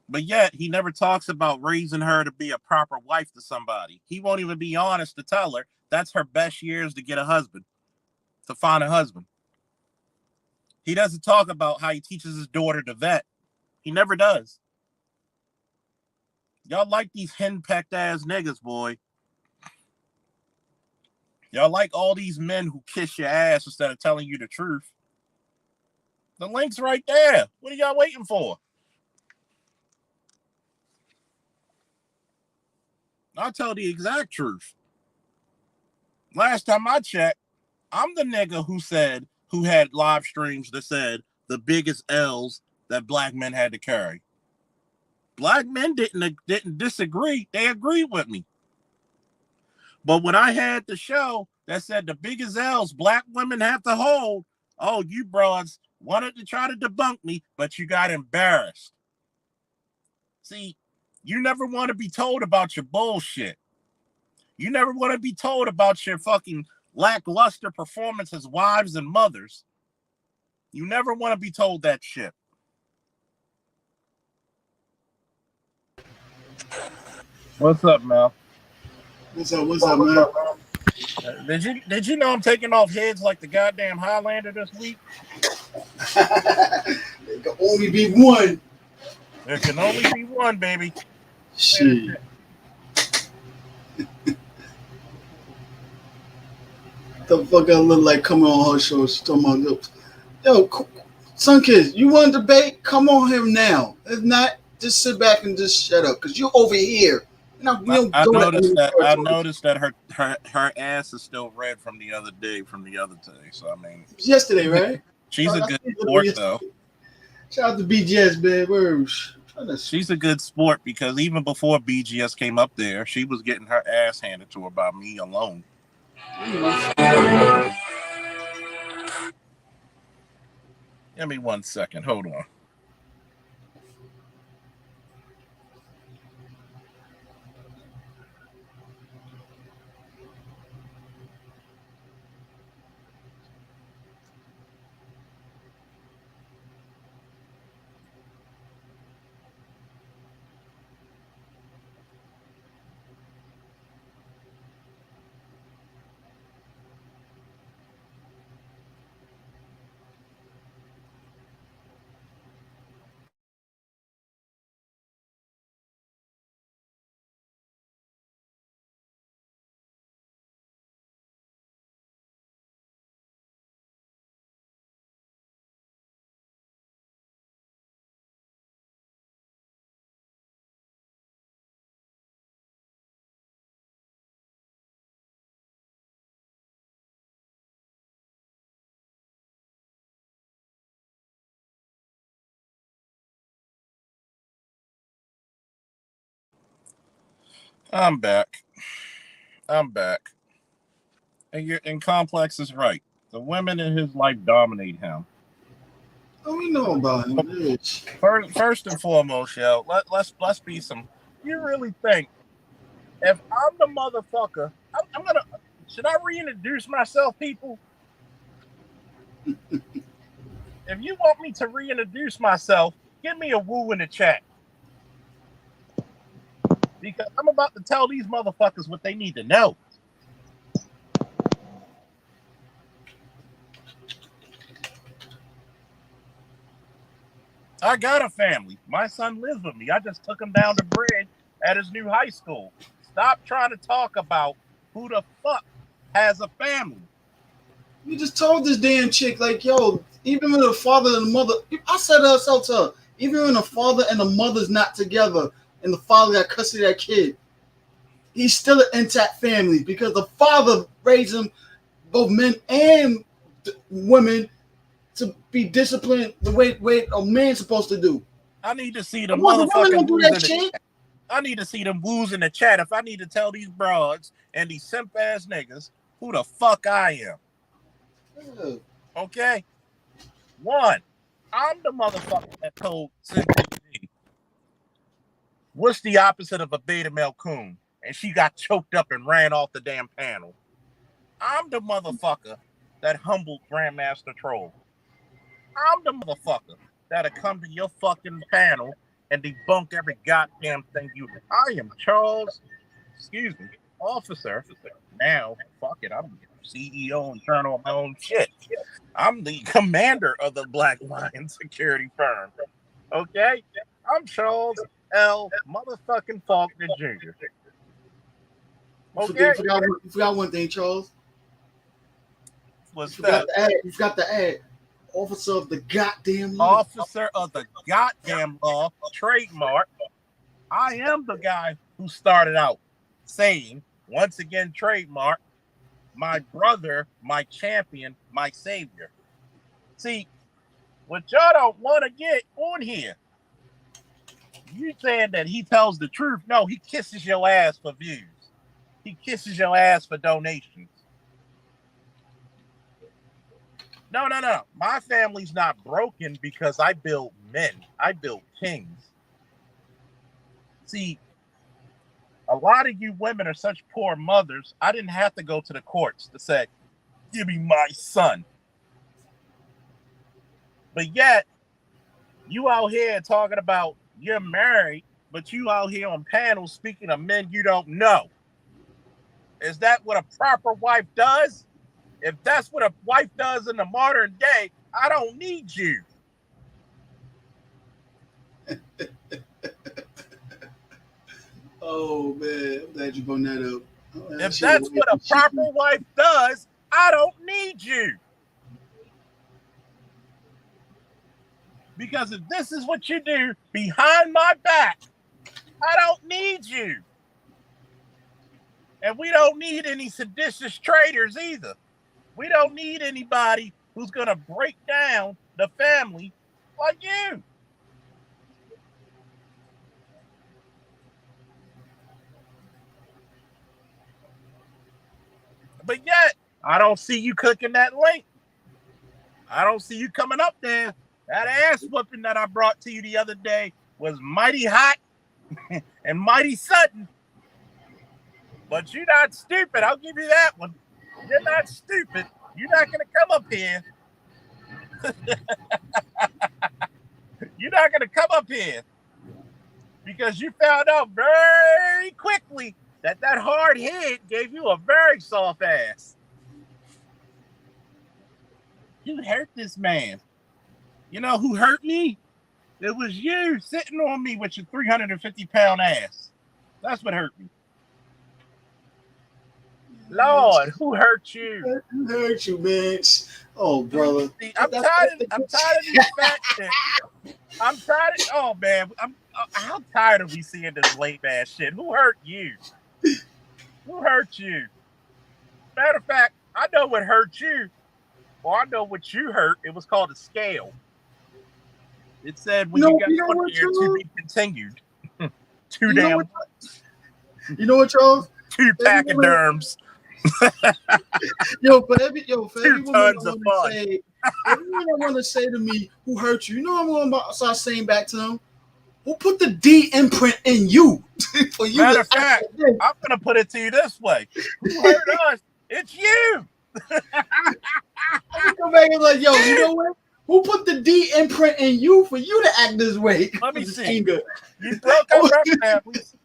But yet he never talks about raising her to be a proper wife to somebody. He won't even be honest to tell her that's her best years to get a husband, to find a husband. He doesn't talk about how he teaches his daughter to vet. He never does. Y'all like these henpecked ass niggas, boy. Y'all like all these men who kiss your ass instead of telling you the truth. The link's right there. What are y'all waiting for? I'll tell the exact truth. Last time I checked, I'm the nigga who had live streams that said the biggest L's that black men had to carry. Black men didn't disagree. They agreed with me. But when I had the show that said the biggest L's black women have to hold, oh, you broads wanted to try to debunk me, but you got embarrassed. See, you never want to be told about your bullshit. You never want to be told about your fucking lackluster performance as wives and mothers. You never want to be told that shit. What's up, Mel? What's up, man? Did you know I'm taking off heads like the goddamn Highlander this week? There can only be one. There can only be one, baby. Shit. The fuck I look like coming on her show? She's talking about, yo, son kids, you want to debate? Come on here now. If not, just sit back and just shut up, cause you're over here. We don't I go to noticed enemy that. I territory. noticed that her ass is still red from the other day, from the other day. So I mean, It was yesterday, right? she's a good sport, though. Shout out to BGS, man. She's a good sport because even before BGS came up there, she was getting her ass handed to her by me alone. Give me 1 second. Hold on. I'm back. I'm back. And Complex is right. The women in his life dominate him. Oh, we know about him. Bitch. First and foremost, yo, let's be some. You really think if I'm the motherfucker, I'm gonna. Should I reintroduce myself, people? If you want me to reintroduce myself, give me a woo in the chat. Because I'm about to tell these motherfuckers what they need to know. I got a family. My son lives with me. I just took him down the bridge at his new high school. Stop trying to talk about who the fuck has a family. You just told this damn chick, like, yo, even when the father and the mother, I said herself to her, even when the father and the mother's not together and the father got custody of that kid, he's still an intact family because the father raised him, both men and women, to be disciplined the way a man's supposed to do. I need to see the The women motherfucking don't do woos that in the shit. chat. I need to see them woos in the chat if I need to tell these broads and these simp ass niggas who the fuck I am. Yeah. Okay? One, I'm the motherfucker that told Cynthia G, what's the opposite of a beta male coon? And she got choked up and ran off the damn panel. I'm the motherfucker that humbled Grandmaster Troll. I'm the motherfucker that'll come to your fucking panel and debunk every goddamn thing you. I am Charles, excuse me, officer. Now, fuck it, I'm CEO and colonel of my own shit. I'm the commander of the Black Lion security firm. Okay? I'm Charles L. motherfucking Faulkner Jr. Okay? You forgot one thing, Charles. What's that? You forgot to add. Officer of the goddamn law. Officer of the goddamn law, trademark. I am the guy who started out saying, once again, trademark, my brother, my champion, my savior. See, what y'all don't want to get on here, you saying that he tells the truth. No, he kisses your ass for views. He kisses your ass for donations. No. My family's not broken because I built men. I built kings. See, a lot of you women are such poor mothers. I didn't have to go to the courts to say, give me my son. But yet, you out here talking about you're married, but you out here on panels speaking of men you don't know. Is that what a proper wife does? If that's what a wife does in the modern day, I don't need you. Oh man, I'm glad you brought that up. If that's what a proper wife does, I don't need you. Because if this is what you do behind my back, I don't need you. And we don't need any seditious traitors either. We don't need anybody who's going to break down the family like you. But yet, I don't see you clicking that link. I don't see you coming up there. That ass whooping that I brought to you the other day was mighty hot and mighty sudden. But you're not stupid. I'll give you that one. You're not stupid. You're not going to come up here. You're not going to come up here because you found out very quickly that hard head gave you a very soft ass. You hurt this man. You know who hurt me? It was you sitting on me with your 350-pound ass. That's what hurt me. Lord, who hurt you? Who hurt you, bitch? Oh, brother. See, I'm tired of these fat shit. I'm tired of, oh man, how tired of we seeing this lame ass shit? Who hurt you? Who hurt you? Matter of fact, I know what hurt you, or I know what you hurt. It was called a scale. It said when you got on here to be continued. Too damn. You know what, Charles? 2 pachyderms. For every woman I want to say to me who hurt you, I'm going to start saying back to them, who put the D imprint in you for you? Matter of fact, I'm going to put it to you this way: who hurt us? It's you. I come back and like, yo, you know what? Who put the D imprint in you for you to act this way? Let me see. Anger. You broke up our families.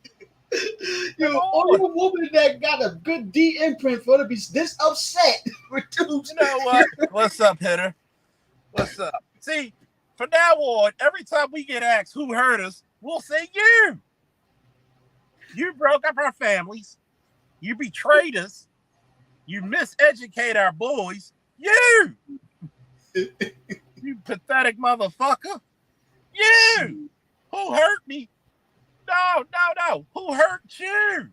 Only a woman that got a good D imprint for her to be this upset with dudes. You know what? What's up, hitter? What's up? See, From now on, every time we get asked who hurt us, we'll say you. You broke up our families. You betrayed us. You miseducate our boys. You. You pathetic motherfucker. You. Who hurt me? No. Who hurt you?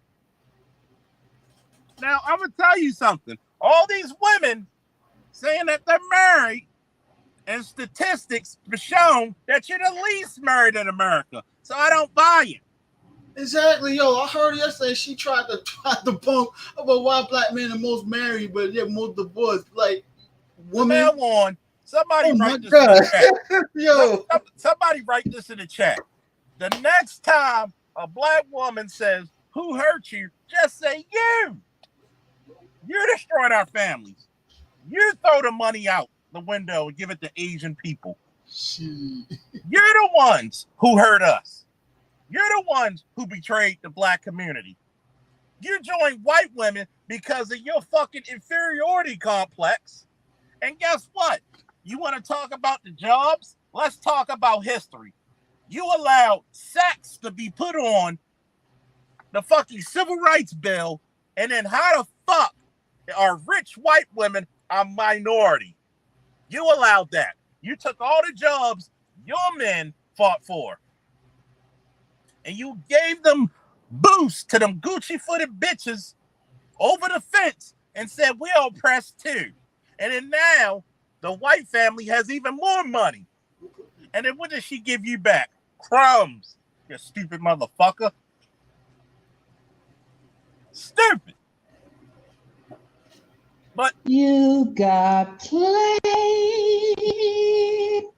Now, I'm going to tell you something. All these women saying that they're married, and statistics have shown that you're the least married in America. So I don't buy it. Exactly, yo. I heard yesterday she tried to bunk about why black men are most married, but they're most divorced. Like, woman. From now on, somebody write this God. in the chat. Yo. Somebody write this in the chat. The next time a black woman says, who hurt you? Just say you. You destroyed our families. You throw the money out the window and give it to Asian people. You're the ones who hurt us. You're the ones who betrayed the black community. You joined white women because of your fucking inferiority complex. And guess what? You want to talk about the jobs? Let's talk about history. You allowed sex to be put on the fucking civil rights bill, and then how the fuck are rich white women a minority? You allowed that. You took all the jobs your men fought for, and you gave them boosts to them Gucci-footed bitches over the fence and said, we're oppressed too. And then now, the white family has even more money. And then what does she give you back? Crumbs, you stupid motherfucker. Stupid. But you got played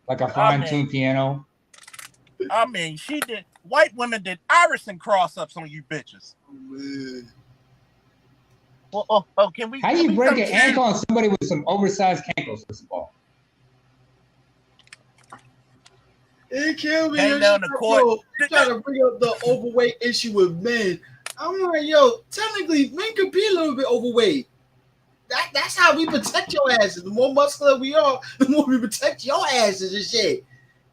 like a fine-tuned piano. I mean, she did. White women did Iverson cross-ups on you bitches. Well, can we? How do you break an ankle on somebody with some oversized ankles? First of all, it killed me. Hang down the court. Trying to bring up the overweight issue with men. I'm like, yo, technically, men could be a little bit overweight. That's how we protect your asses. The more muscular we are, the more we protect your asses and shit.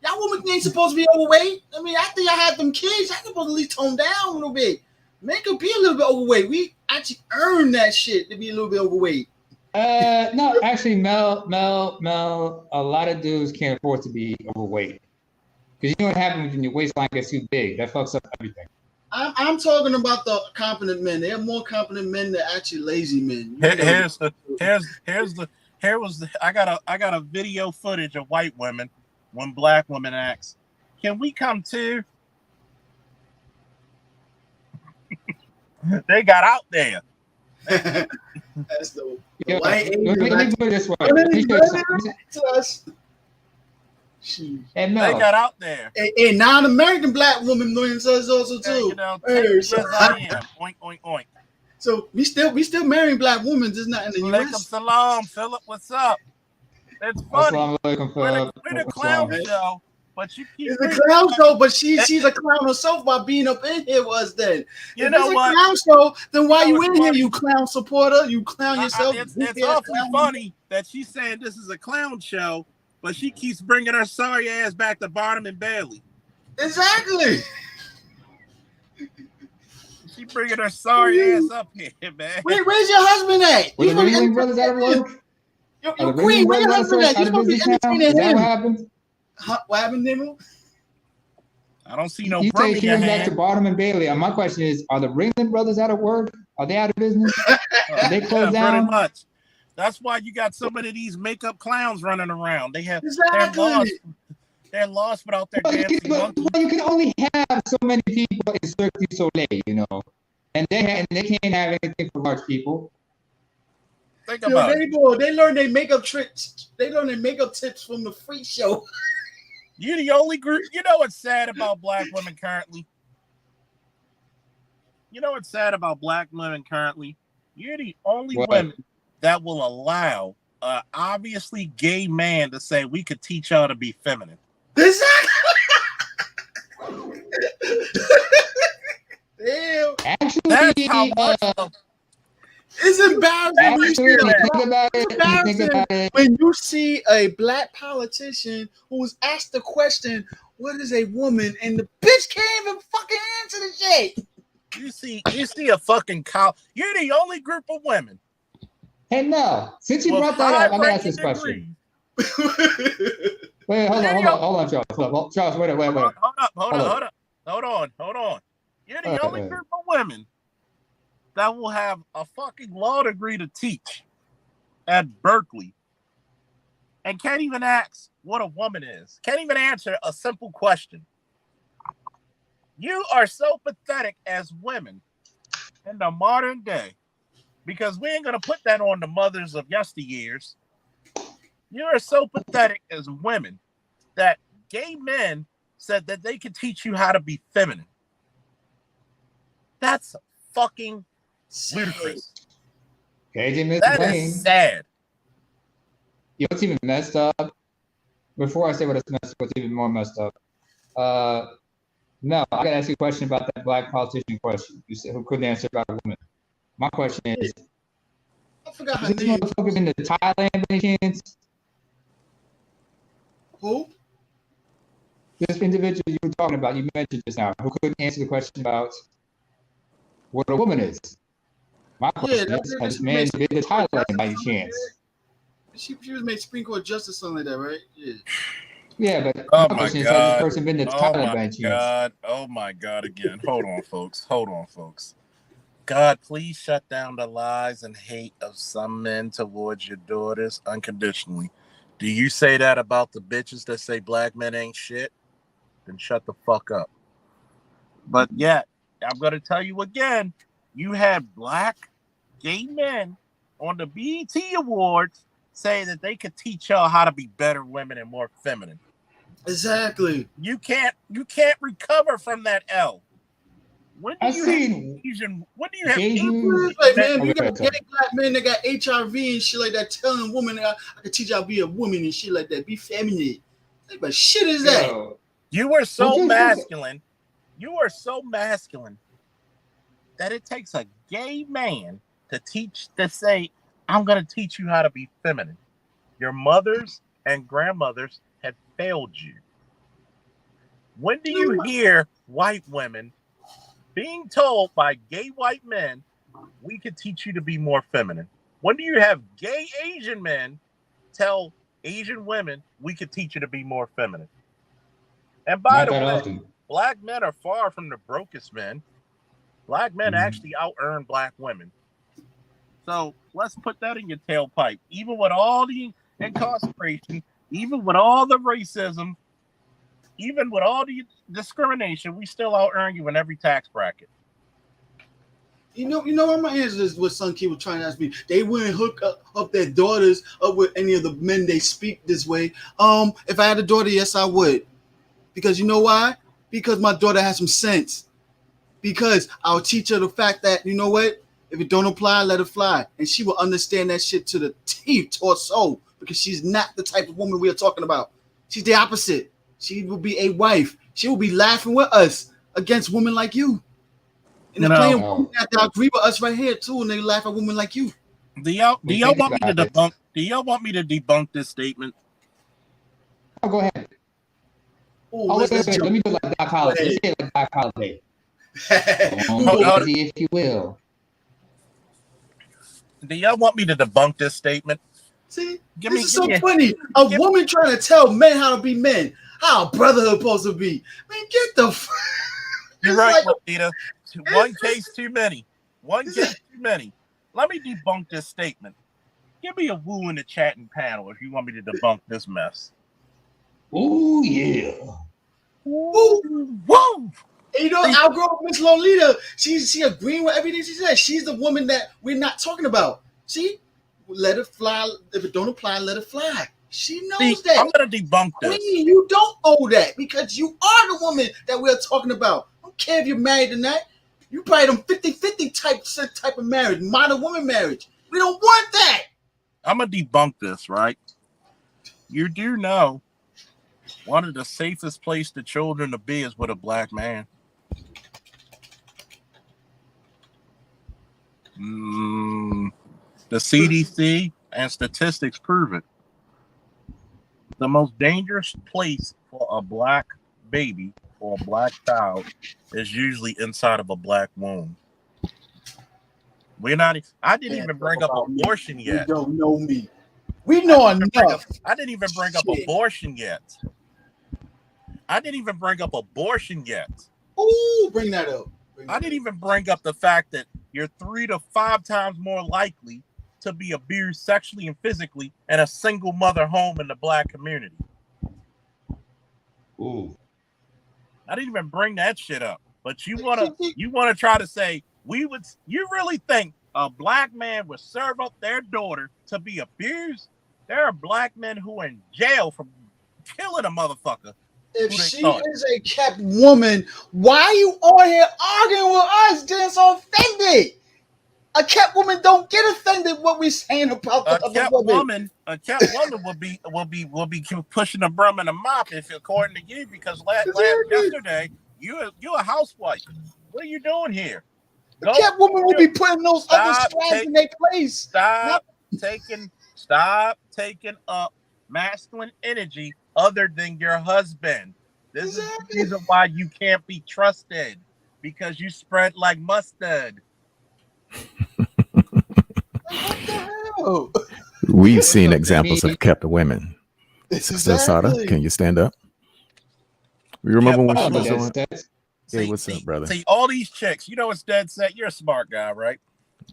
Y'all women ain't supposed to be overweight. I mean, after y'all had them kids, y'all supposed to at least tone down a little bit. Men could be a little bit overweight. We actually earn that shit to be a little bit overweight. No, actually, Mel, a lot of dudes can't afford to be overweight. Because you know what happens when your waistline gets too big? That fucks up everything. I'm talking about the competent men. There are more competent men than actually lazy men. I got a video footage of white women when black women ask, can we come too? They got out there. That's the white let me put it this way. They got out there. A non-American black woman says also too. You know, yes, I am. Oink, oink, oink. So we still marrying black women, just not in the U.S. U.S. Salam, Philip, what's up? It's funny. We're the clown show, but you keep. It's a clown show, but she's a clown herself by being up in here with us. Then you know what? Clown show. Then why you in here? You clown supporter. You clown yourself. It's awfully funny that she's saying this is a clown show, but she keeps bringing her sorry ass back to Barnum and Bailey. Exactly. She bringing her sorry ass up here, man. Wait, where's your husband at? Were the Ringling Brothers out of work? Your queen, where your husband at? You're supposed to be entertaining him. What happened? What happened, Nemo? I don't see no. You say she went back to Barnum and Bailey. My question is: are the Ringling Brothers out of work? Are they out of business? Are they closed down? Pretty much. That's why you got so many of these makeup clowns running around. They're lost without their dancing monkey. You can only have so many people in Cirque du Soleil, you know, and they can't have anything for large people. Think about it. They learn their makeup tricks. They learn their makeup tips from the freak show. You're the only group. You know what's sad about black women currently? You're the only women that will allow an obviously gay man to say we could teach y'all to be feminine. Exactly. Damn. Actually, that's how much It's embarrassing when you see Actually, a think about it's it. Think embarrassing about it. when you see a black politician who was asked the question, "What is a woman?" and the bitch can't even fucking answer the shit. You see a fucking cow. You're the only group of women Hey, Mel, since you with brought that up, I'm gonna ask high-ranking this question. degrees. Wait, hold You're on, the hold on, hold on, Charles. Charles, wait, hold hold on. You're the only up. group of women that will have a fucking law degree to teach at Berkeley and can't even ask what a woman is. Can't even answer a simple question. You are so pathetic as women in the modern day because we ain't gonna put that on the mothers of yesteryears. You are so pathetic as women that gay men said that they could teach you how to be feminine. That's fucking ludicrous. KJ missed the That is plane. sad. You know what's even messed up? Before I say what's even more messed up, no, I gotta ask you a question about that black politician question. You said who couldn't answer about a woman. My question is, I forgot her is this name. motherfucker been to Thailand by any chance? Who? This individual you were talking about, you mentioned just now, who couldn't answer the question about what a woman is. My Yeah, question is, has this man been to Thailand by any chance? She was made Supreme Court justice, something like that, right? Yeah. Yeah, but Oh my my question is, has this God. person been to Oh Thailand my by any chance? God. Oh my God again. Hold on, folks. God, please shut down the lies and hate of some men towards your daughters unconditionally. Do you say that about the bitches that say black men ain't shit? Then shut the fuck up. But yet, I'm going to tell you again, you had black gay men on the BET Awards say that they could teach y'all how to be better women and more feminine. Exactly. You can't recover from that L. When do you have Asian Asian. Like, men? man, you Okay, got gay black men that got HIV and shit like that, telling women I can teach y'all to be a woman and shit like that, be feminine. Like, what shit is that? Yo, You were so Well, masculine. You are so masculine that it takes a gay man to say, I'm going to teach you how to be feminine. Your mothers and grandmothers had failed you. When do you hear white women being told by gay white men, we could teach you to be more feminine? When do you have gay Asian men tell Asian women, we could teach you to be more feminine? And by not the that way, often. black men are far from the brokest men. Black men actually out-earn black women. So let's put that in your tailpipe. Even with all the incarceration, even with all the racism, even with all the discrimination, we still out-earn you in every tax bracket. You know what my answer is what some kid was trying to ask me. They wouldn't hook up their daughters up with any of the men they speak this way. If I had a daughter, yes, I would. Because you know why? Because my daughter has some sense. Because I'll teach her the fact that, you know what? If it don't apply, let it fly. And she will understand that shit to the teeth or soul. Because she's not the type of woman we are talking about. She's the opposite. She will be a wife. She will be laughing with us against women like you. And there's plenty of women that agree with us right here too, and they laugh at women like you. Do y'all want me to debunk? Do y'all want me to debunk this statement? Oh, go ahead. Wait. Let me do like Doc Holliday. Let's say like Doc Holliday. If you will. Do y'all want me to debunk this statement? See, this is so funny. A woman trying to tell men how to be men, how brotherhood supposed to be. Man, get the. You're right, Marita. One case too many. One case too many. Let me debunk this statement. Give me a woo in the chatting panel if you want me to debunk this mess. Ooh, yeah. Woo! Woo! And you know, our girl, Miss Lolita, she agreeing with everything she said. She's the woman that we're not talking about. See? Let it fly. If it don't apply, let it fly. She knows that. I'm going to debunk this. Queen, you don't owe that because you are the woman that we're talking about. I don't care if you're married or not. You probably them 50-50 type of marriage, modern woman marriage. We don't want that. I'm going to debunk this, right? You do know one of the safest places for children to be is with a black man. The CDC and statistics prove it. The most dangerous place for a black baby or a black child is usually inside of a black womb. We're not. I didn't Can't even talk bring up about me. abortion You yet. don't know me. We know enough. I didn't even bring up Shit. abortion yet. I didn't even bring up abortion yet. Ooh, bring that up. I didn't even bring up the fact that you're 3 to 5 times more likely to be abused sexually and physically in a single mother home in the black community. Ooh. I didn't even bring that shit up. But you wanna try to say you really think a black man would serve up their daughter to be abused? There are black men who are in jail for killing a motherfucker. If she is a kept woman, why are you on here arguing with us, getting so offended? A kept woman don't get offended what we're saying about the other woman. A kept woman will be pushing a broom and a mop if according to you, because yesterday you a housewife. What are you doing here? A kept woman will be putting those other strands in their place. Stop taking up masculine energy other than your husband. This is the reason why you can't be trusted, because you spread like mustard. What the hell? We've seen examples of kept women. Sister Asada, can you stand up? You remember when she was on? Hey, what's up, brother? See, all these chicks, you know what's dead set? You're a smart guy, right?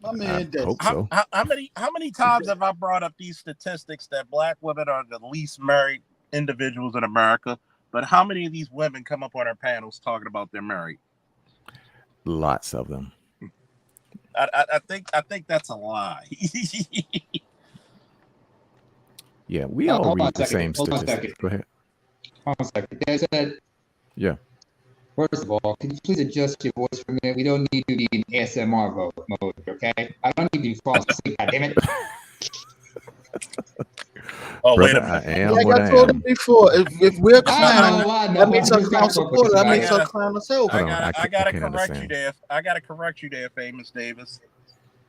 My man, hope so. How many times have I brought up these statistics that black women are the least married individuals in America? But how many of these women come up on our panels talking about they're married? Lots of them. I think that's a lie. Yeah, we all read the same statistics. Go ahead. Hold on a second. Yeah. First of all, can you please adjust your voice for a minute? We don't need to be in ASMR mode, okay? I don't need to be falling asleep, goddammit. Oh, brother, wait a minute. I am like what I told him before, if we're clown, that means our clown supporter. That means our clown herself. I gotta correct you there. I gotta correct you there, Famous Davis.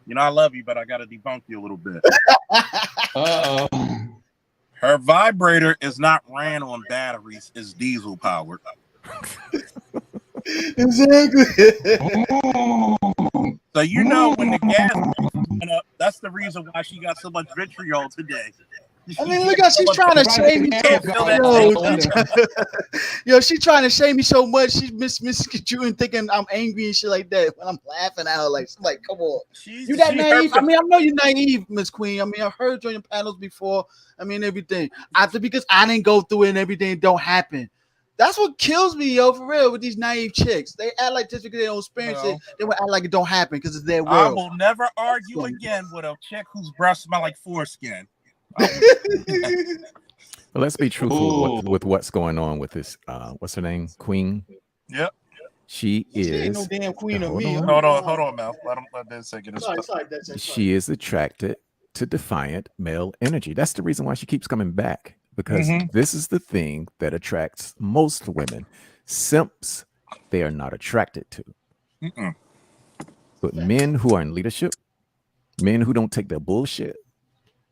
You know I love you, but I gotta debunk you a little bit. Uh-oh. Her vibrator is not ran on batteries; it's diesel powered. Exactly. So you know when the gas went up, that's the reason why she got so much vitriol today. I mean, look how she's trying to shame me so. She's trying to shame me so much. She's misconstruing, thinking I'm angry and shit like that. When I'm laughing at her, like, come on, you that naive? I mean, I know you're naive, Miss Queen. I mean, I've heard you on your panels before. I mean, everything. Because I didn't go through it and everything don't happen. That's what kills me, yo, for real, with these naive chicks. They act like just because they don't experience it, they will act like it don't happen because it's their world. I will never argue again with a chick whose breasts smell like foreskin. Well, let's be truthful with what's going on with this. What's her name? Queen. Yep. She ain't no damn queen of me. Hold on, Mel. Let that second. She is attracted to defiant male energy. That's the reason why she keeps coming back. Because this is the thing that attracts most women. Simps, they are not attracted to. But men who are in leadership, men who don't take their bullshit,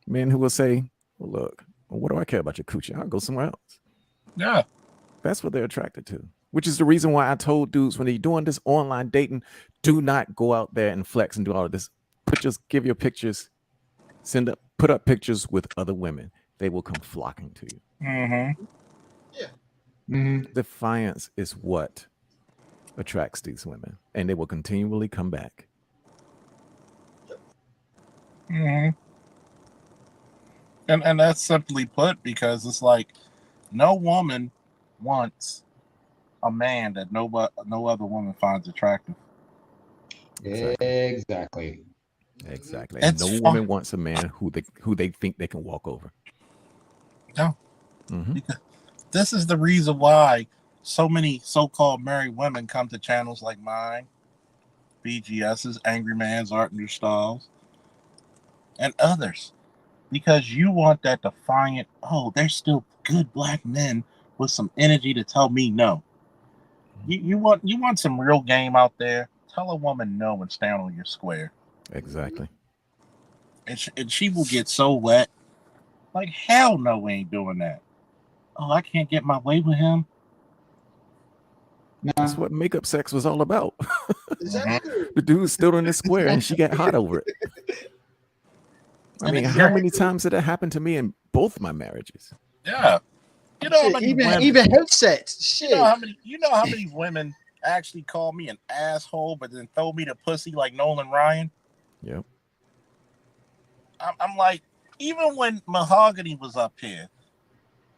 men who will say, well, look, what do I care about your coochie? I'll go somewhere else. Yeah. That's what they're attracted to. Which is the reason why I told dudes when they're doing this online dating, do not go out there and flex and do all of this. Give your pictures, put up pictures with other women. They will come flocking to you. Defiance is what attracts these women, and they will continually come back. And that's simply put because it's like no woman wants a man that no other woman finds attractive. Exactly. And no woman wants a man who they think they can walk over. No. Because this is the reason why so many so-called married women come to channels like mine, BGS's, Angry Man's Art and New Styles, and others. Because you want that defiant, there's still good black men with some energy to tell me no. You want some real game out there? Tell a woman no and stand on your square. Exactly. and she will get so wet. Like, hell no, we ain't doing that. Oh, I can't get my way with him. That's what makeup sex was all about. Exactly. The dude stood in the square and she got hot over it. I mean, how many times did that happen to me in both my marriages? Yeah. You know how many women, even headsets. Shit. You know how many women actually call me an asshole, but then throw me the pussy like Nolan Ryan? Yep. I'm like, even when Mahogany was up here,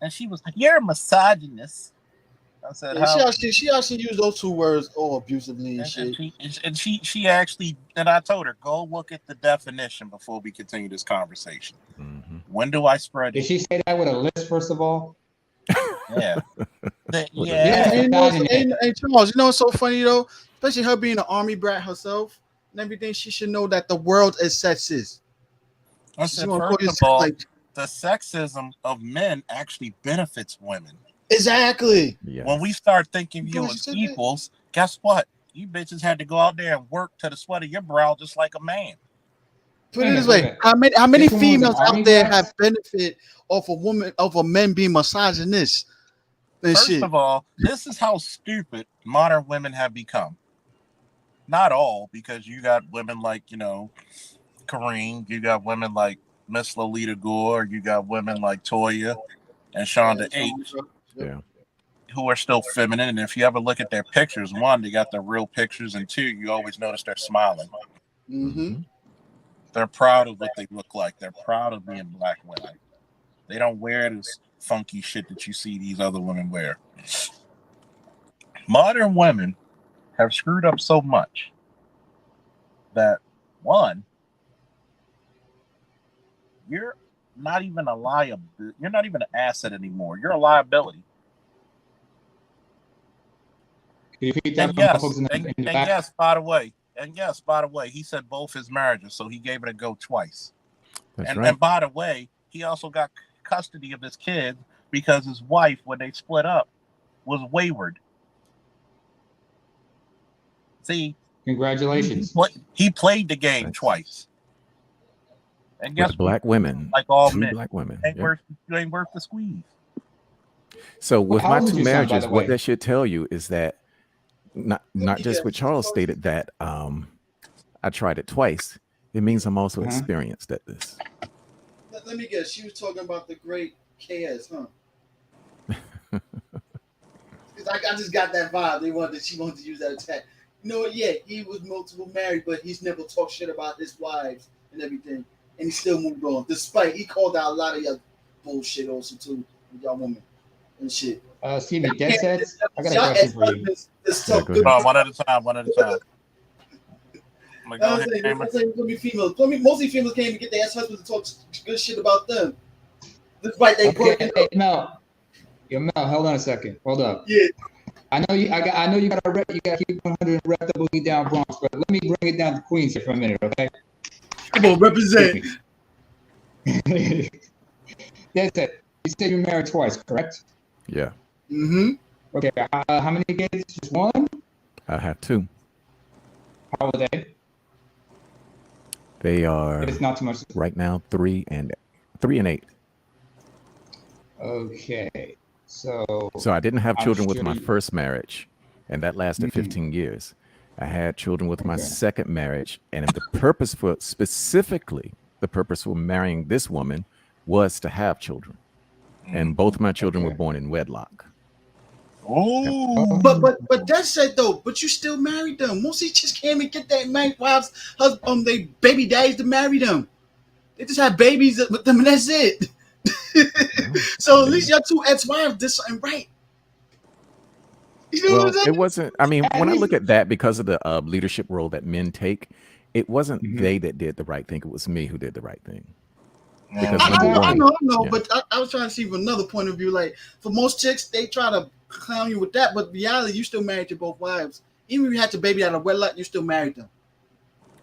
and she was like, "You're a misogynist." I said, yeah, she actually used those two words all abusively and shit. She actually, and I told her, go look at the definition before we continue this conversation. Mm-hmm. When do I spread Did it? she say that with a list, first of all? Yeah. And Charles, you know what's so funny though? Especially her being an army brat herself and everything, she should know that the world is sexist. I said, first of all, the sexism of men actually benefits women. Exactly. Yes. When we start thinking you as equals, guess what? You bitches had to go out there and work to the sweat of your brow just like a man. Put it this way: how many females out there have benefit of a men being misogynist? First of all, this is how stupid modern women have become. Not all, because you got women like, Kareem, you got women like Miss Lolita Gore, you got women like Toya and Shonda H. Yeah. Who are still feminine. And if you ever look at their pictures, one, they got their real pictures, and two, you always notice they're smiling. Mm-hmm. They're proud of what they look like. They're proud of being black women. They don't wear this funky shit that you see these other women wear. Modern women have screwed up so much that, one, you're not even a liability. You're not even an asset anymore. You're a liability. And yes, by the way, he said both his marriages, so he gave it a go twice. And by the way, he also got custody of his kid because his wife, when they split up, was wayward. See, congratulations. He played the game twice. And guess what? Black women, like all two men, black women, you ain't worth the squeeze. So with my two marriages, what that should tell you is that not just what Charles stated that I tried it twice. It means I'm also experienced at this. Let me guess. She was talking about the great KS, huh? Because I just got that vibe. She wanted to use that attack. You know what? Yeah, he was multiple married, but he's never talked shit about his wives and everything, and he still moved on. Despite he called out a lot of your bullshit also too, with y'all women and shit. Stevie, Dead Sets, I got a question for you. One at a time. I'm saying gonna be females. Mostly females can't even get their ex-husbands to talk good shit about them. Despite they broken up. Mel, hold on a second. Hold up. Yeah. I know you gotta keep 100 and rep the boogie down Bronx, but let me bring it down to Queens here for a minute, okay? Come on, represent. That's it. You said you're married twice, correct? Yeah. Mm-hmm. Okay. How many kids? Just one? I have two. How old are they? They are. It's not too much. Right now, 3 and 8. Okay. So I didn't have children with my first marriage, and that lasted 15 years. I had children with my second marriage, and the purpose for marrying this woman was to have children. And both my children were born in wedlock. Oh, but that said though, but you still married them. Most of these chicks can't even get their wives, they baby daddies to marry them. They just have babies with them, and that's it. So at least your two ex-wives did something right. You know what I'm saying? It wasn't. I mean, when I look at that, because of the leadership role that men take, it wasn't they that did the right thing. It was me who did the right thing. Because I know, but I was trying to see from another point of view. Like for most chicks, they try to clown you with that, but in reality, you still married to both wives. Even if you had your baby out of wedlock, you still married them.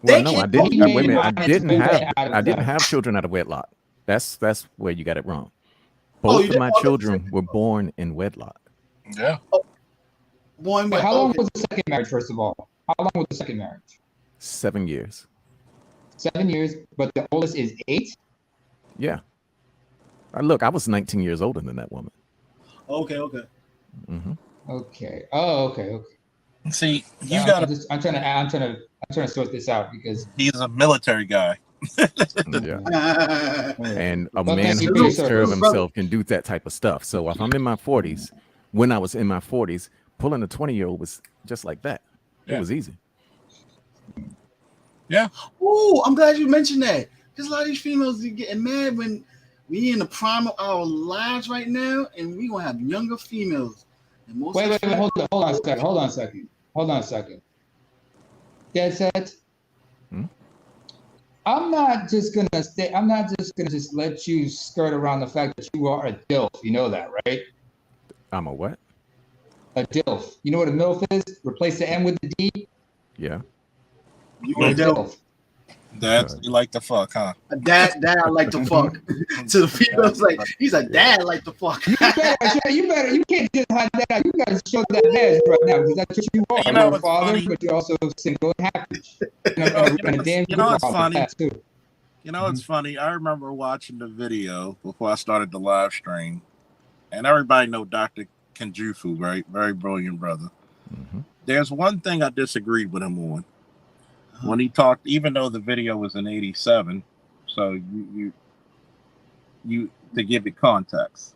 Well, no, I didn't. Wait a minute, I didn't have children out of wedlock. That's where you got it wrong. Both of my children were born in wedlock. Yeah. How long was the second marriage? First of all, how long was the second marriage? 7 years. 7 years, but the oldest is 8? Yeah. Look, I was 19 years older than that woman. Okay. Mm-hmm. Okay. Oh, okay. See, you I'm got trying to sort this out because he's a military guy. Yeah. Right. And a Well, man thank you who for your takes care of service. himself can do that type of stuff. So if I'm in my 40s, when I was in my 40s, pulling a 20-year-old was just like that. It Yeah. was easy. Yeah. Ooh, I'm glad you mentioned that. Because a lot of these females are getting mad when we in the prime of our lives right now, and we gonna have younger females. And most Wait, of the hold on a second. Dead set. Hmm? I'm not just gonna just let you skirt around the fact that you are a DILF. You know that, right? I'm a what? A DILF. You know what a MILF is? Replace the M with the D. Yeah. you You're a a devil. DILF. That's you like to fuck, huh? A dad I like to fuck. To the females, like he's a dad like to fuck. You can't just hide that out. You gotta show that badge right now because that's what you are. You know You're a what's father, funny? but you're also single and happy. And a damn You know good what's father funny? at that, too. You know what's funny? I remember watching the video before I started the live stream, and everybody know Dr. Kenjufu, right? Very brilliant brother. Mm-hmm. There's one thing I disagreed with him on. When he talked, even though the video was in '87, so you to give it context.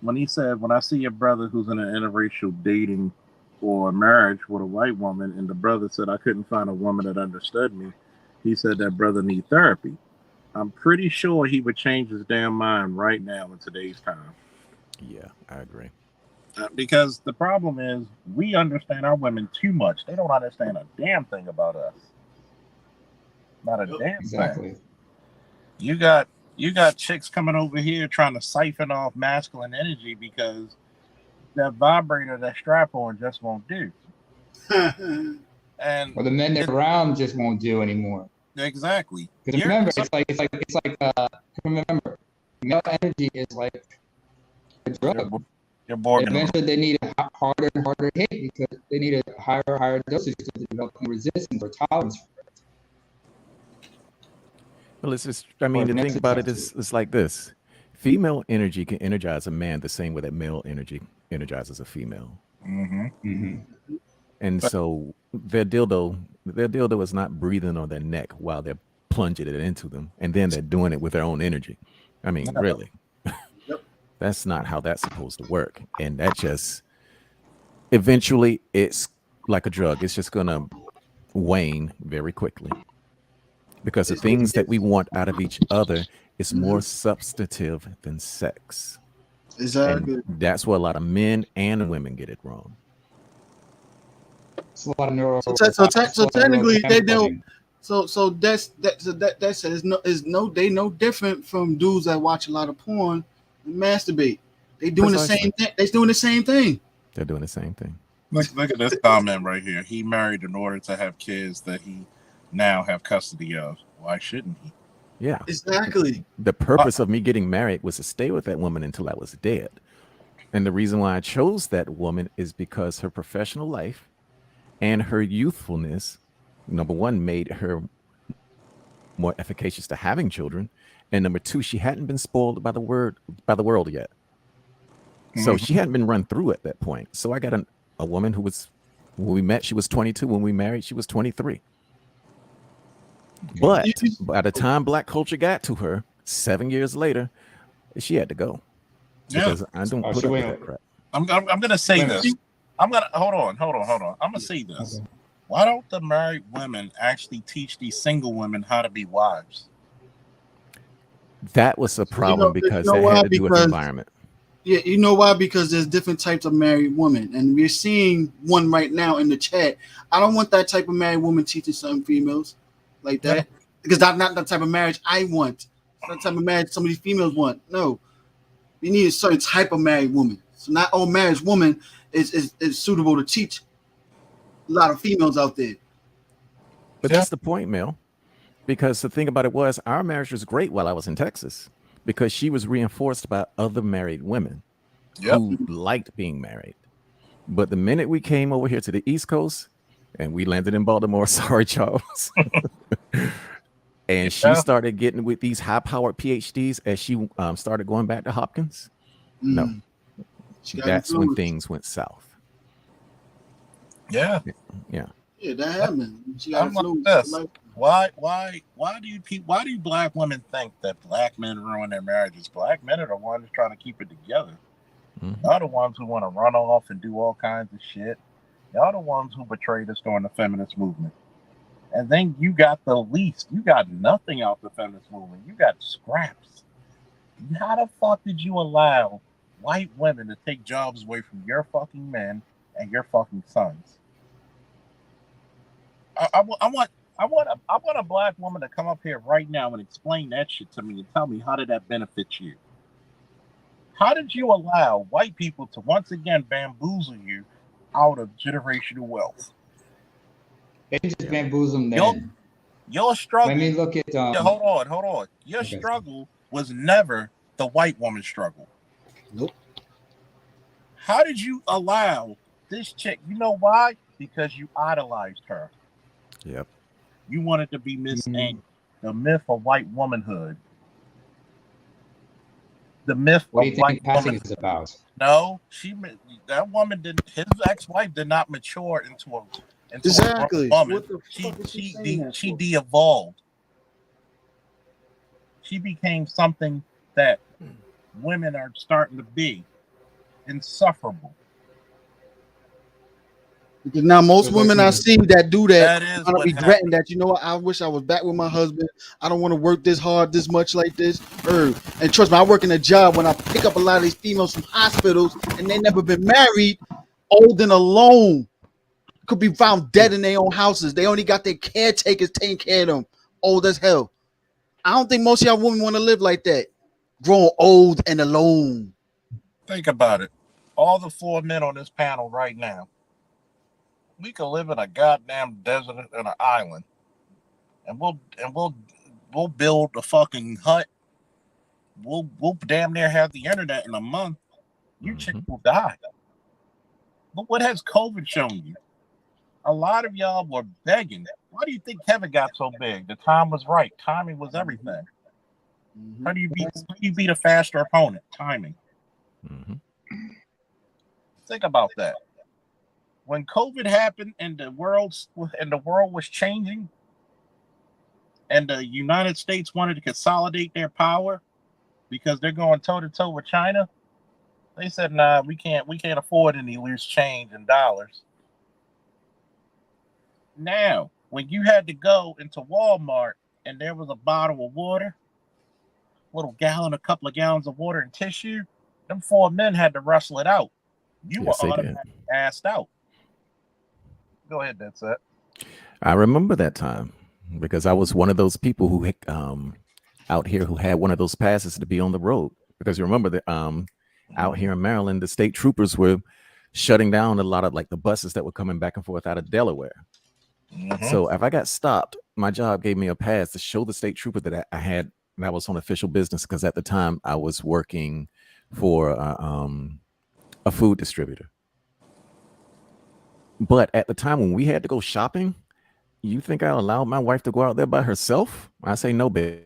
When he said, "When I see a brother who's in an interracial dating or marriage with a white woman," and the brother said, "I couldn't find a woman that understood me," he said that brother need therapy. I'm pretty sure he would change his damn mind right now in today's time. Yeah, I agree. Because the problem is we understand our women too much. They don't understand a damn thing about us. Not a damn Exactly. thing. You got chicks coming over here trying to siphon off masculine energy because that vibrator, that strap on just won't do. And Or the men that around just won't do anymore. exactly. Because remember, remember, male energy is like a drug. You're born. Eventually, they need a harder and harder hit because they need a higher dosage to develop resistance or tolerance for it. Well, it's just, I mean, the thing about it is, it's like this. Female energy can energize a man the same way that male energy energizes a female. Mm-hmm. Mm-hmm. And so their dildo is not breathing on their neck while they're plunging it into them. And then they're doing it with their own energy. I mean, really, that's not how that's supposed to work. And that just, eventually, it's like a drug. It's just going to wane very quickly. Because the things that we want out of each other is more substantive than sex. Exactly. And that's where a lot of men and women get it wrong. It's a lot of neuro. So technically, they don't. So that's no different from dudes that watch a lot of porn and masturbate. They doing Precisely. the same thing. They're doing the same thing. They're doing the same thing. Look at this comment right here. He married in order to have kids that he now have custody of. Why shouldn't he? Yeah. Exactly. The purpose of me getting married was to stay with that woman until I was dead. And the reason why I chose that woman is because her professional life and her youthfulness, number one, made her more efficacious to having children. And number two, she hadn't been spoiled by the world yet. So she hadn't been run through at that point. So I got a woman who was, when we met, she was 22. When we married, she was 23. But by the time black culture got to her, 7 years later, she had to go. Because I don't put up with that crap. I'm gonna say this. I'm gonna hold on. I'm gonna say this. Okay. Why don't the married women actually teach these single women how to be wives? That was a problem because that had to do with environment. Yeah, you know why? Because there's different types of married women, and we're seeing one right now in the chat. I don't want that type of married woman teaching some females like that, because that's not the type of marriage I want. It's not the type of marriage some of these females want. No, we need a certain type of married woman. So not all married woman is suitable to teach a lot of females out there. But that's the point, Mel. Because the thing about it was, our marriage was great while I was in Texas, because she was reinforced by other married women who liked being married. But the minute we came over here to the East Coast, and we landed in Baltimore. Sorry, Charles. And she Yeah. started getting with these high-powered PhDs as she started going back to Hopkins. No, She got that's when influence. things went south. Yeah. Yeah. Yeah, that happened. She got I'm like influence. this. Why do black women think that black men ruin their marriages? Black men are the ones trying to keep it together. Y'all the ones who want to run off and do all kinds of shit. Y'all the ones who betrayed us during the feminist movement. And then you got the least. You got nothing out the feminist movement. You got scraps. How the fuck did you allow white women to take jobs away from your fucking men and your fucking sons? I want a black woman to come up here right now and explain that shit to me and tell me how did that benefit you? How did you allow white people to once again bamboozle you out of generational wealth? They just bamboozle them then. Your struggle. Let me look at. Hold on. Your struggle was never the white woman's struggle. Nope. How did you allow this chick? You know why? Because you idolized her. Yep. You wanted to be Miss Ink, the myth of white womanhood. The myth what do of you white think passing womanhood. is about? No, that woman didn't. His ex-wife did not mature into a Exactly. woman. What the fuck is she saying that She for? de-evolved. She became something that women are starting to be, insufferable. Because now most women I see that do that is are what regretting happened. that. You know what? I wish I was back with my husband. I don't want to work this hard, this much like this. And trust me, I work in a job when I pick up a lot of these females from hospitals and they never been married, old and alone. Could be found dead in their own houses. They only got their caretakers taking care of them, old as hell. I don't think most of y'all women want to live like that, growing old and alone. Think about it. All the 4 men on this panel right now, we could live in a goddamn desert and an island, and we'll build a fucking hut. We'll damn near have the internet in a month. You chicks will die. But what has COVID shown you? A lot of y'all were begging. Why do you think Kevin got so big? The time was right. Timing was everything. How do you beat a faster opponent? Timing. Think about that. When COVID happened and the world was changing, and the United States wanted to consolidate their power because they're going toe to toe with China, they said, "Nah, we can't afford any loose change in dollars." Now, when you had to go into Walmart and there was a bottle of water, a couple of gallons of water and tissue, them 4 men had to wrestle it out. You were automatically asked out. Go ahead, that's it. I remember that time because I was one of those people who out here who had one of those passes to be on the road. Because you remember that out here in Maryland, the state troopers were shutting down a lot of like the buses that were coming back and forth out of Delaware. So if I got stopped, my job gave me a pass to show the state trooper that I had, and I was on official business because at the time I was working for a food distributor. But at the time when we had to go shopping, you think I allowed my wife to go out there by herself? I say, no, baby,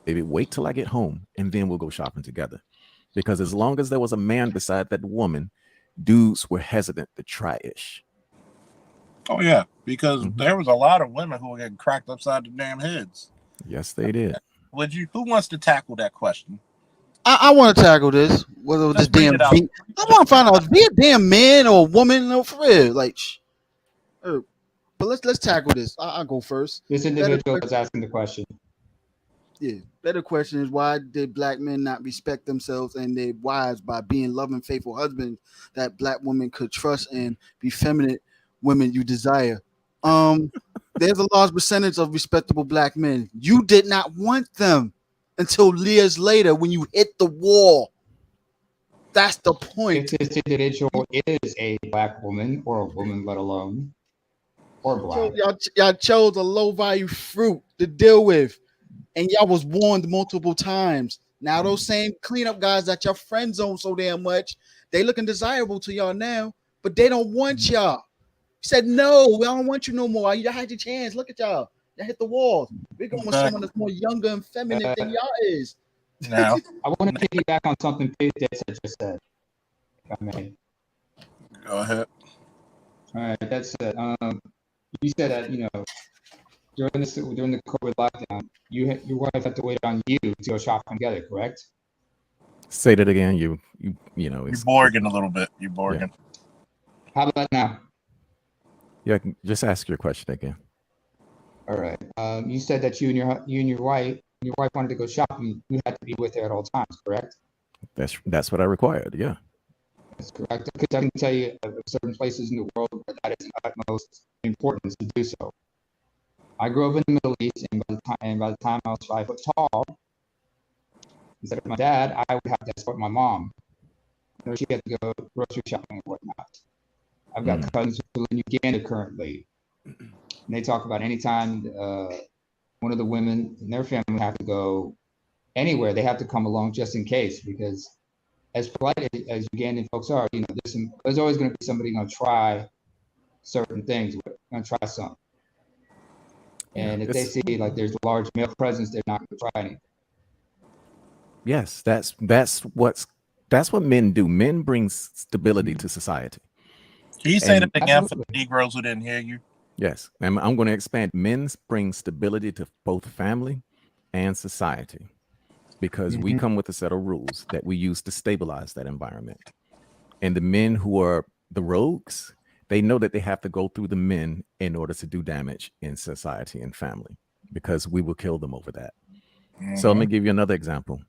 wait till I get home and then we'll go shopping together. Because as long as there was a man beside that woman, dudes were hesitant to try-ish. Oh, yeah, because there was a lot of women who were getting cracked upside the damn heads. Yes, they did. Who wants to tackle that question? I want to tackle this. Whether this damn I want to find out, be a damn man or a woman, no, for real. Like, but let's tackle this. I'll go first. This individual is asking the question. Yeah, better question is, why did black men not respect themselves and their wives by being loving, faithful husbands that black women could trust and be feminine women you desire? There's a large percentage of respectable black men. You did not want them until years later when you hit the wall. That's the point. If this individual is a black woman or a woman, let alone, or black. Y'all chose a low value fruit to deal with, and y'all was warned multiple times. Now those same cleanup guys that your friend zone so damn much, they looking desirable to y'all now, but they don't want y'all. said, no, we don't want you no more. You had your chance. Look at y'all. Y'all hit the walls. We're going with someone that's more younger and feminine than y'all is. Now, I want to piggyback on something Pete just said. If I may. go ahead. All right, that's it. You said that during the COVID lockdown, your wife had to wait on you to go shopping together, correct? Say that again. You know, You're Borging a little bit. You're Borging. Yeah. How about now? Yeah, just ask your question again. All right. You said that you and your wife wanted to go shopping. You had to be with her at all times, correct? That's what I required. Yeah. That's correct. Because I can tell you of certain places in the world where that is of utmost importance to do so. I grew up in the Middle East, and by the time I was 5 foot tall, instead of my dad, I would have to escort my mom. She had to go grocery shopping and whatnot. I've got cousins who live in Uganda currently, and they talk about anytime one of the women in their family have to go anywhere, they have to come along just in case, because as polite as Ugandan folks are, there's always going to be somebody going to try certain things, going to try something. And if they see like there's a large male presence, they're not going to try anything. Yes, that's what men do. Men bring stability to society. Can you say that again for the Negroes who didn't hear you? Yes, and I'm going to expand. Men bring stability to both family and society because we come with a set of rules that we use to stabilize that environment. And the men who are the rogues, they know that they have to go through the men in order to do damage in society and family because we will kill them over that. So let me give you another example.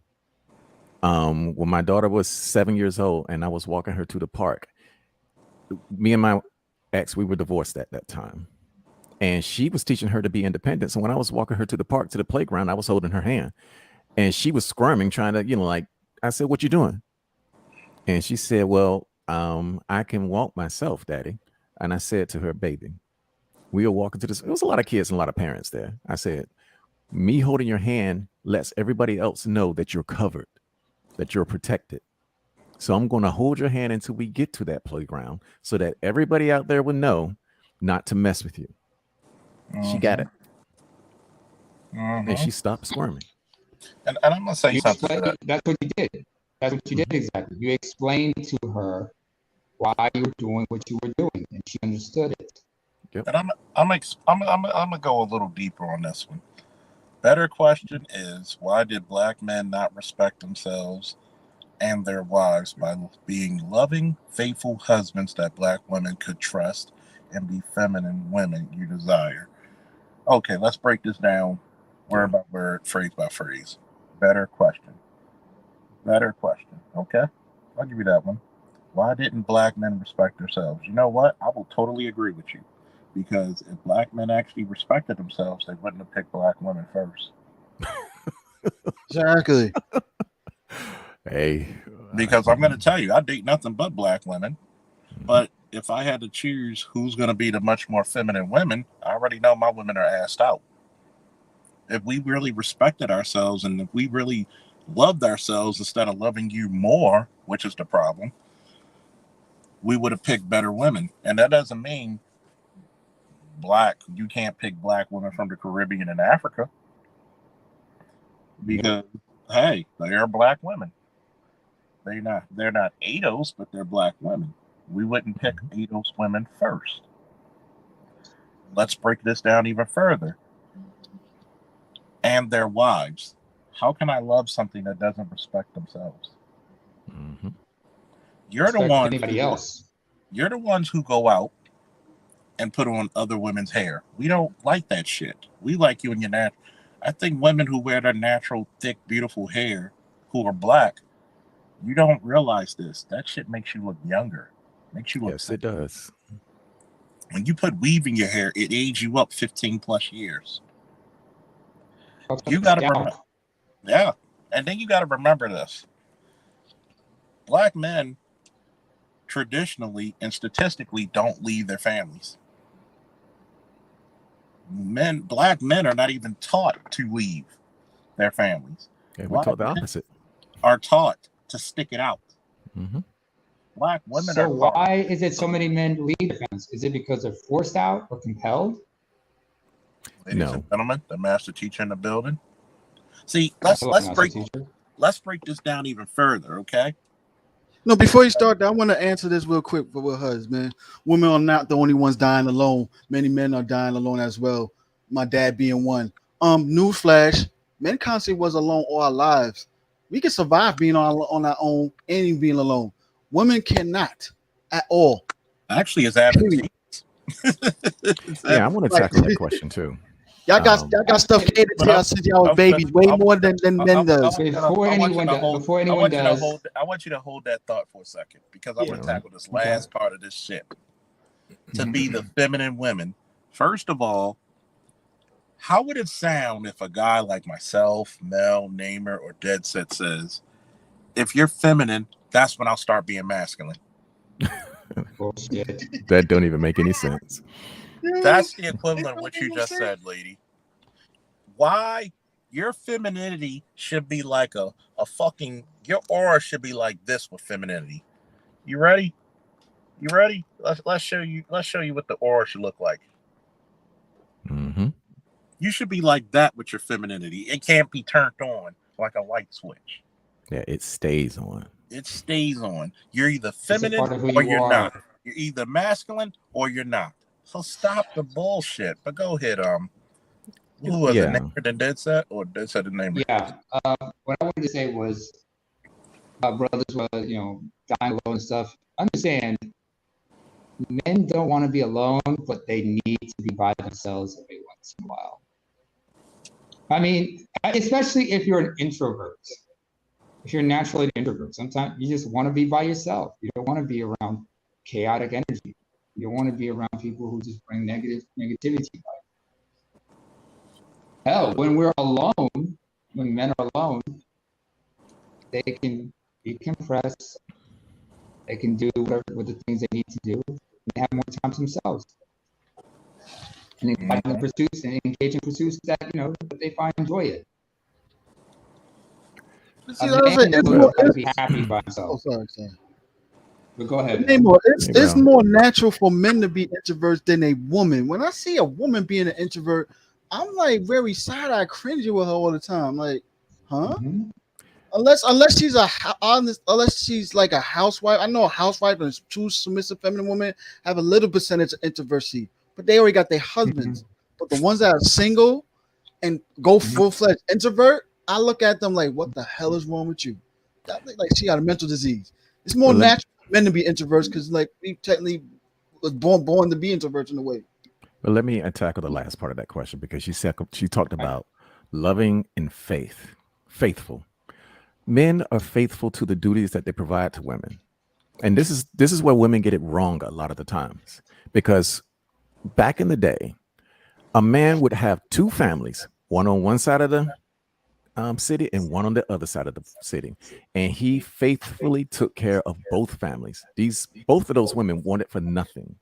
When my daughter was 7 years old and I was walking her to the park, me and my ex, we were divorced at that time. And she was teaching her to be independent. So when I was walking her to the park, to the playground, I was holding her hand. And she was squirming, trying to, I said, "What you doing?" And she said, "Well, I can walk myself, Daddy." And I said to her, "Baby, we were walking to this." It was a lot of kids and a lot of parents there. I said, "Me holding your hand lets everybody else know that you're covered, that you're protected. So I'm going to hold your hand until we get to that playground so that everybody out there will know not to mess with you." She got it. And she stopped squirming. And I'm going to say something to that. That's what you did. That's what you did exactly. You explained to her why you were doing what you were doing, and she understood it. Yep. And I'm gonna go a little deeper on this one. Better question is, why did black men not respect themselves and their wives by being loving, faithful husbands that black women could trust and be feminine women you desire? Okay, let's break this down word by word, phrase by phrase. Better question. Okay, I'll give you that one. Why didn't black men respect themselves? You know what? I will totally agree with you. Because if black men actually respected themselves, they wouldn't have picked black women first. Exactly. Hey. Because I'm going to tell you, I date nothing but black women. But if I had to choose who's going to be the much more feminine women, I already know my women are assed out. If we really respected ourselves and if we really loved ourselves instead of loving you more, which is the problem, we would have picked better women. And that doesn't mean you can't pick black women from the Caribbean and Africa. Because, hey, they are black women. They're not ADOS, but they're black women. We wouldn't pick ADOS women first. Let's break this down even further. And their wives. How can I love something that doesn't respect themselves? You're the ones who go out and put on other women's hair. We don't like that shit. We like you in your natural. I think women who wear their natural, thick, beautiful hair, who are black, you don't realize this. That shit makes you look younger. Makes you look. Yes, it does. When you put weave in your hair, it ages you up 15 plus years. You got to remember. Yeah. And then you got to remember this. Black men traditionally and statistically don't leave their families. Black men are not even taught to leave their families. Yeah, we're taught the opposite. Are taught to stick it out. Black women So are called. why is it so many men leave their families? Is it because they're forced out or compelled? Ladies and No. gentlemen, the master teacher in the building. See, Hello, let's master break teacher. this down even further, okay? No, before you start, I want to answer this real quick for Huz, man. Women are not the only ones dying alone. Many men are dying alone as well. My dad being one. Newsflash: men constantly was alone all our lives. We can survive being on our own and being alone. Women cannot at all. Actually, it's Period. advantageous. Yeah, I want to Right. tackle that question too. Y'all got stuff catered But to y'all since y'all was babies, way more than men does. Before anyone does, I want you to hold that thought for a second because I'm Yeah. going to All right. tackle this last part of this shit. To be the feminine women, first of all, how would it sound if a guy like myself, Mel, Namer, or Dead Set says, if you're feminine, that's when I'll start being masculine? bullshit. That don't even make any sense. That's the equivalent of what you just said, lady. Why? Your femininity should be like a fucking, your aura should be like this with femininity. You ready? You ready? Let's show you what the aura should look like. Mm-hmm. You should be like that with your femininity. It can't be turned on like a light switch. Yeah, it stays on. It stays on. You're either It's a feminine part of who or you you're are. not. You're either masculine or you're not. So stop the bullshit. But go ahead. Who was it? Yeah. Namer than Dead Set or Dead Set and Namer? Yeah. What I wanted to say was, brothers were, dying alone and stuff. Understand, men don't want to be alone, but they need to be by themselves every once in a while. I mean, especially if you're an introvert. If you're naturally an introvert, sometimes you just want to be by yourself. You don't want to be around chaotic energy. You don't want to be around people who just bring negativity. Hell, when we're alone, when men are alone, they can decompress. They can do whatever with the things they need to do. And they have more time to themselves. And they find the pursuits and engage in pursuits that that they find joy in. See, A man knows how to be happy by oh, himself. sorry. But go ahead. It's more natural for men to be introverts than a woman. When I see a woman being an introvert, I'm like very side-eye cringy with her all the time. Like, huh? Mm-hmm. Unless she's unless she's like a housewife. I know a housewife and a true submissive feminine woman have a little percentage of introversy, but they already got their husbands. But the ones that are single and go full-fledged introvert, I look at them like, what the hell is wrong with you? I think like she got a mental disease. It's more natural for men to be introverts because like we technically was born to be introverts in a way. But let me tackle the last part of that question because she talked about loving and faithful. Men are faithful to the duties that they provide to women. And this is where women get it wrong a lot of the times. Because back in the day, a man would have two families, one on one side of the city and one on the other side of the city. And he faithfully took care of both families. Both of those women wanted for nothing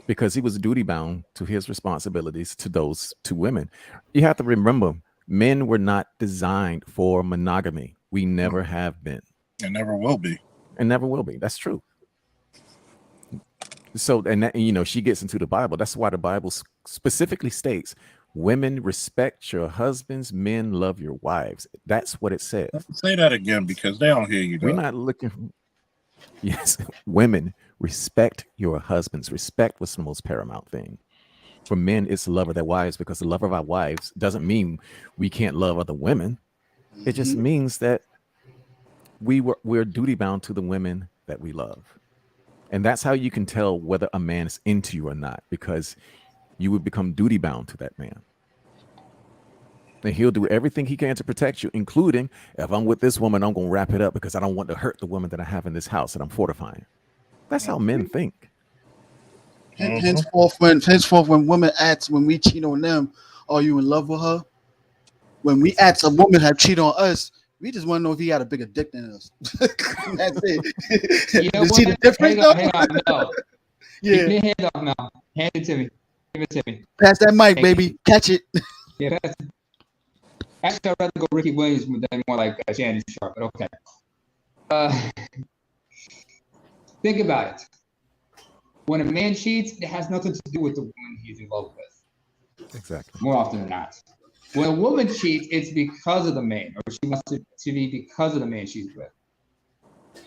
because he was duty bound to his responsibilities to those two women. You have to remember, men were not designed for monogamy. We never have been. And never will be. And never will be. That's true. So, and that, she gets into the Bible. That's why the Bible specifically states, women respect your husbands, men love your wives. That's what it says. Say that again because they don't hear you. We're not looking. Yes, women respect your husbands. Respect was the most paramount thing. For men, it's the love of their wives, because the love of our wives doesn't mean we can't love other women. It just means that we're duty bound to the women that we love. And that's how you can tell whether a man is into you or not, because you would become duty bound to that man. And he'll do everything he can to protect you, including if I'm with this woman, I'm going to wrap it up because I don't want to hurt the woman that I have in this house that I'm fortifying. That's how men think. Henceforth, when women ask, when we cheat on them, are you in love with her? When we ask a woman have cheated on us, we just want to know if he got a bigger dick than us. That's it. You see the difference, though? Hang on, Mel. Yeah. Give me your hand off, Mel. Hand it to me. Give it to me. Pass that mic, baby. Catch it. Yeah, actually, I'd rather go Ricky Williams than more like Shannon Sharp, but okay. Think about it. When a man cheats, it has nothing to do with the woman he's in love with. Exactly. More often than not. When a woman cheats, it's because of the man, or she wants to be because of the man she's with.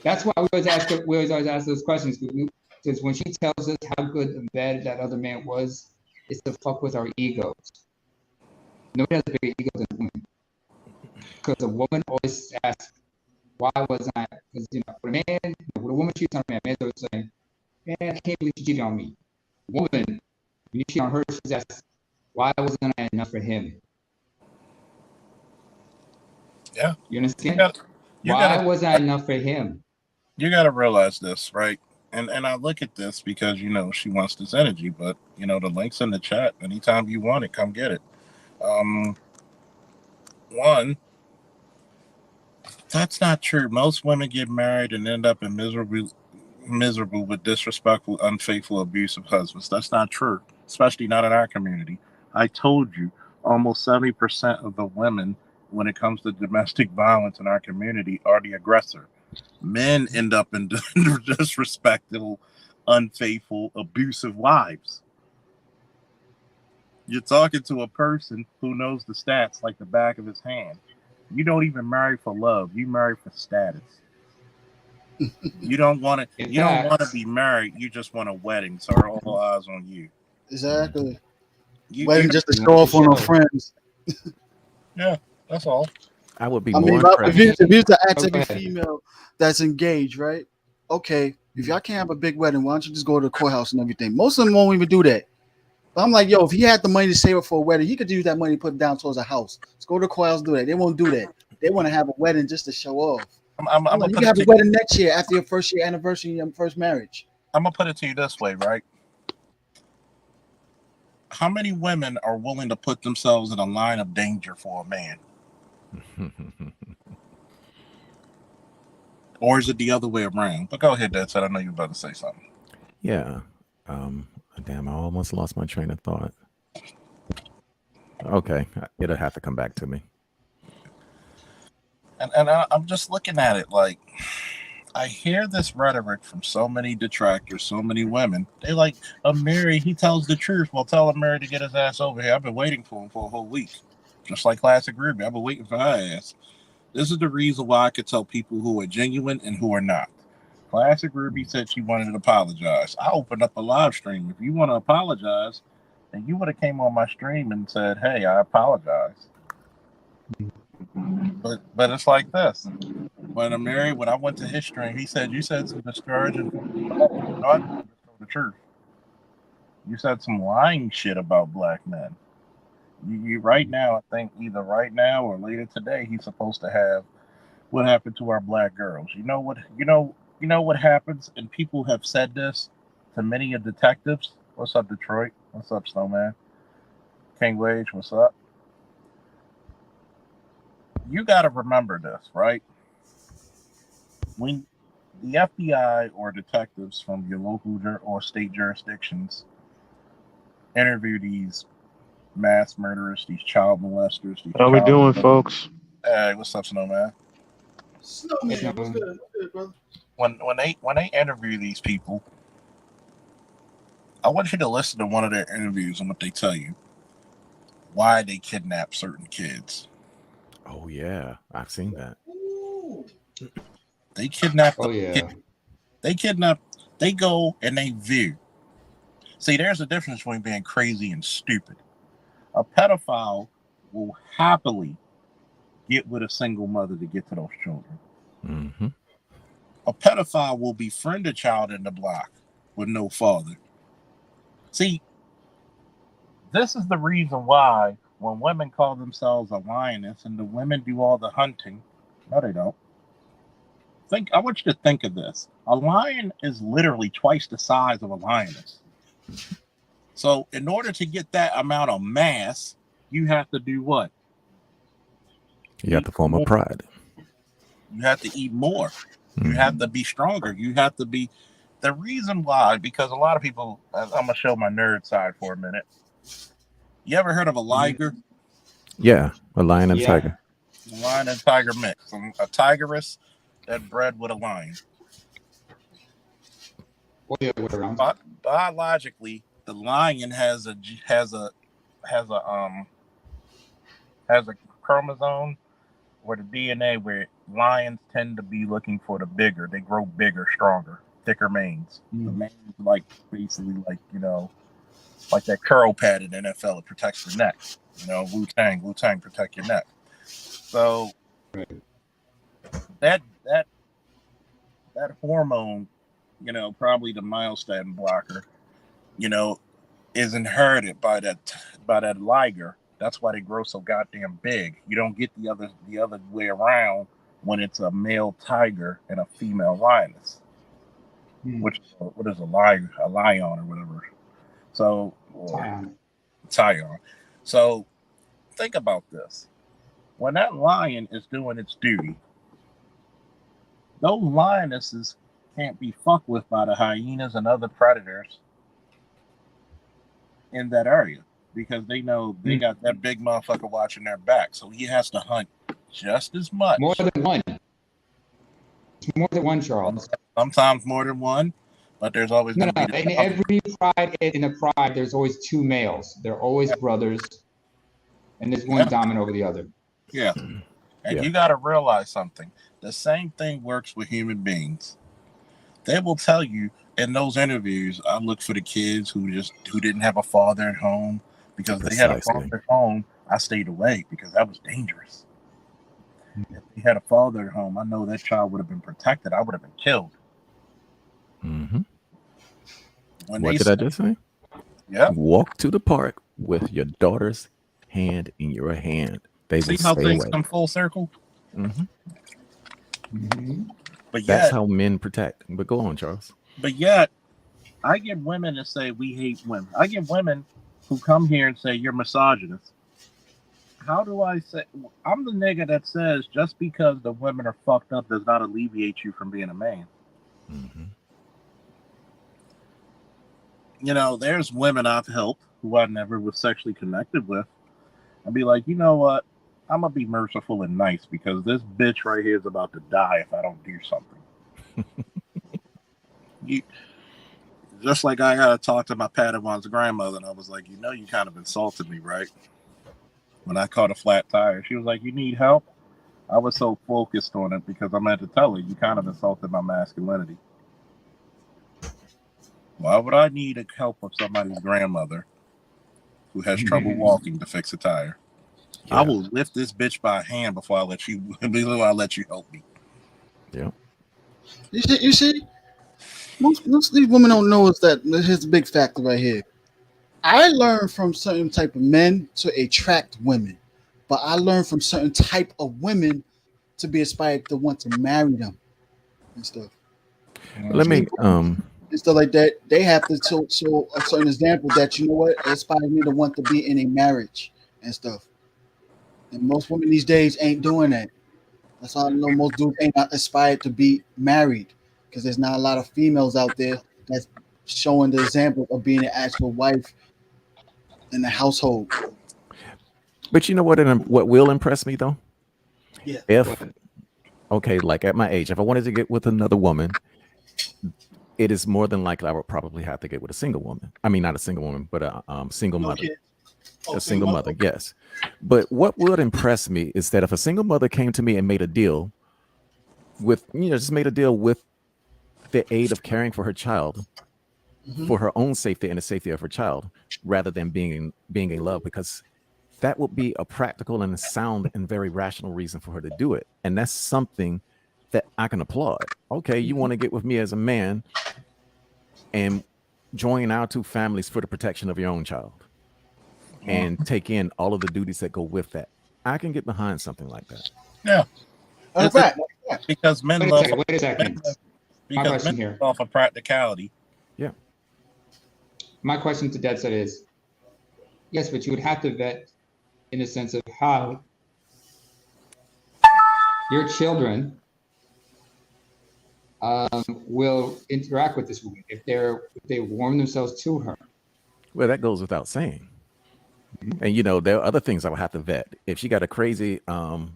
That's why we always ask those questions, because when she tells us how good and bad that other man was, it's to fuck with our egos. Nobody has a bigger ego than a woman. Because a woman always asks, why was I? Because when a woman cheats on a man, man's always saying, man, I can't believe she cheated on me. Woman, when you cheat on her, she's asking, why wasn't I enough for him? Yeah. You understand? Why wasn't I enough for him? You got to realize this, right? And I look at this because she wants this energy, but the link's in the chat. Anytime you want it, come get it. One, that's not true. Most women get married and end up in miserable with disrespectful, unfaithful, abusive husbands. That's not true, especially not in our community. I told you, almost 70% of the women, when it comes to domestic violence in our community, are the aggressor. Men end up in disrespectful, unfaithful, abusive wives. You're talking to a person who knows the stats like the back of his hand. You don't even marry for love. You marry for status. You don't want to. You don't want to be married. You just want a wedding, so all eyes on you. Exactly. You Wedding just to show off on our friends. Yeah, that's all. I would be I more mean, impressed. if you to ask a female that's engaged, right? Okay, if y'all can't have a big wedding, why don't you just go to the courthouse and everything? Most of them won't even do that. But I'm like, yo, if he had the money to save up for a wedding, he could use that money to put it down towards a house. Let's go to the courthouse and do that. They won't do that. They want to have a wedding just to show off. I'm like, you can have a wedding next year after your first year anniversary of your first marriage. I'm gonna put it to you this way, right? How many women are willing to put themselves in a line of danger for a man? Or is it the other way around? But go ahead, Dad. I know you're about to say something. Yeah. Damn, I almost lost my train of thought. Okay, it'll have to come back to me. And I'm just looking at it like, I hear this rhetoric from so many detractors, so many women. They like, Mary, he tells the truth. Well, tell Mary to get his ass over here. I've been waiting for him for a whole week. Just like Classic Ruby. I've been waiting for her ass. This is the reason why I could tell people who are genuine and who are not. Classic Ruby said she wanted to apologize. I opened up a live stream. If you want to apologize, then you would have came on my stream and said, hey, I apologize. But it's like this. When I went to his stream, he said, you said some discouraging the truth. You said some lying shit about black men. You right now, I think either right now or later today, he's supposed to have what happened to our black girls. You know what happens, and people have said this to many of detectives. What's up, Detroit? What's up, Snowman? King Wage, what's up? You got to remember this, right? When the FBI or detectives from your local or state jurisdictions interview these mass murderers, these child molesters, How we doing, folks? Hey, what's up, Snowman? Snowman, what's good? What's good, brother? When they interview these people, I want you to listen to one of their interviews and what they tell you. Why they kidnap certain kids. Oh yeah, I've seen that. They kidnap. Oh yeah. They kidnap. They go and they view. See, there's a difference between being crazy and stupid. A pedophile will happily get with a single mother to get to those children. Mm-hmm. A pedophile will befriend a child in the block with no father. See, this is the reason why when women call themselves a lioness and the women do all the hunting, no, they don't. I want you to think of this. A lion is literally twice the size of a lioness. So in order to get that amount of mass, you have to do what? You have to form a pride. You have to eat more. You have to be stronger. You have to be. The reason why, because a lot of people, I'm going to show my nerd side for a minute. You ever heard of a liger? Yeah, a lion and tiger. A lion and tiger mix. A tigress that bred with a lion. Or the other way around. Biologically, the lion has a chromosome or the DNA where lions tend to be looking for the bigger. They grow bigger, stronger, thicker manes. The manes like basically like that curl pad in the NFL. It protects the neck. Wu Tang protect your neck. So that hormone, probably the myostatin blocker, is inherited by that liger. That's why they grow so goddamn big. You don't get the other way around when it's a male tiger and a female lioness, which what is a lion or whatever. So Tyon. So think about this. When that lion is doing its duty, those lionesses can't be fucked with by the hyenas and other predators in that area because they know they got that big motherfucker watching their back. So he has to hunt just as much. More than one. More than one, Charles. Sometimes more than one, but there's always in every pride. In a pride, there's always two males. They're always brothers, and there's one dominant over the other. Yeah, and you got to realize something. The same thing works with human beings. They will tell you in those interviews, I look for the kids who didn't have a father at home because they had a father at home. I stayed away because that was dangerous. If they had a father at home, I know that child would have been protected. I would have been killed. Mm-hmm. What did I just say? Yeah. Walk to the park with your daughter's hand in your hand. They see how things come full circle. Mm-hmm. Mm-hmm. But that's how men protect. But go on, Charles. But yet, I get women to say we hate women. I get women who come here and say you're misogynist. How do I say? I'm the nigga that says just because the women are fucked up does not alleviate you from being a man. Mm-hmm. There's women I've helped who I never was sexually connected with. I'd be like, you know what? I'm going to be merciful and nice because this bitch right here is about to die if I don't do something. Just like I got to talk to my Padawan's grandmother, and I was like, you kind of insulted me, right? When I caught a flat tire. She was like, you need help? I was so focused on it because I meant to tell her, you kind of insulted my masculinity. Why would I need help of somebody's grandmother who has trouble walking to fix a tire? Yeah. I will lift this bitch by hand before I let you help me. Yeah. You see? Most of these women don't know is that here's a big factor right here. I learned from certain type of men to attract women, but I learned from certain type of women to be inspired to want to marry them and stuff. Let me and stuff like that. They have to show a certain example that it inspires me to want to be in a marriage and stuff. And most women these days ain't doing that. That's how I know most dudes ain't not inspired to be married because there's not a lot of females out there that's showing the example of being an actual wife in the household. But you know what will impress me though? Yeah. Like at my age, if I wanted to get with another woman, it is more than likely I would probably have to get with a single woman. I mean, not a single woman, but a single mother. A single mother, yes. But what would impress me is that if a single mother came to me and made a deal with, just made a deal with the aid of caring for her child, for her own safety and the safety of her child, rather than being in love, because that would be a practical and a sound and very rational reason for her to do it. And that's something that I can applaud. Okay, you want to get with me as a man and join our two families for the protection of your own child and take in all of the duties that go with that. I can get behind something like that. Yeah. That's right. Because men wait love a second. Because men here. Love for practicality. Yeah. My question to Dad said is, yes, but you would have to vet in the sense of how your children will interact with this woman if they warm themselves to her. Well, that goes without saying. And there are other things I would have to vet. If she got a crazy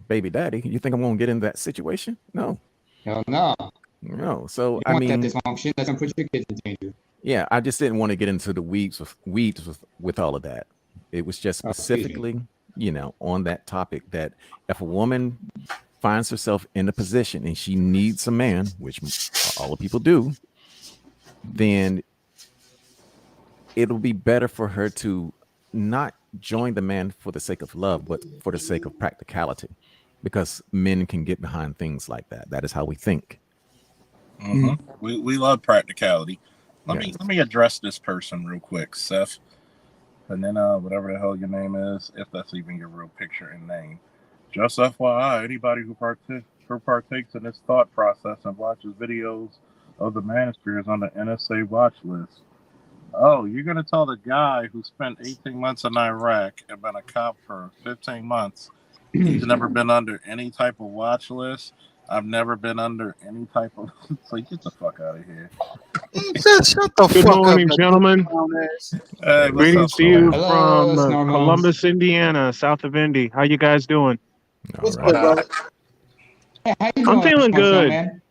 baby daddy, you think I'm gonna get in that situation? No. Hell no. No, so You I want that mean, dysfunction that's gonna put your kids in danger. yeah, I just didn't want to get into the weeds with all of that. It was just Excuse me. specifically, on that topic that if a woman finds herself in a position and she needs a man, which all the people do, then it'll be better for her to not join the man for the sake of love, but for the sake of practicality, because men can get behind things like that. That is how we think. We love practicality. Let Yeah. me address this person real quick, Seth, and then whatever the hell your name is, if that's even your real picture and name. Just FYI, anybody who partakes in this thought process and watches videos of the Manospeare is on the NSA watch list. Oh, you're gonna tell the guy who spent 18 months in Iraq and been a cop for 15 months he's never been under any type of watch list? I've never been under any type of. So get the fuck out of here. Just shut the Good fuck up, morning, you gentlemen. clown ass. Hey, Hey, what's what's up, up, Greetings to Storm? you Storm? Hello, from Snormos. Columbus, Indiana, south of Indy. How you guys doing? All What's What good, right. brother? up? Hey, how you I'm doing, feeling Strong good. Man?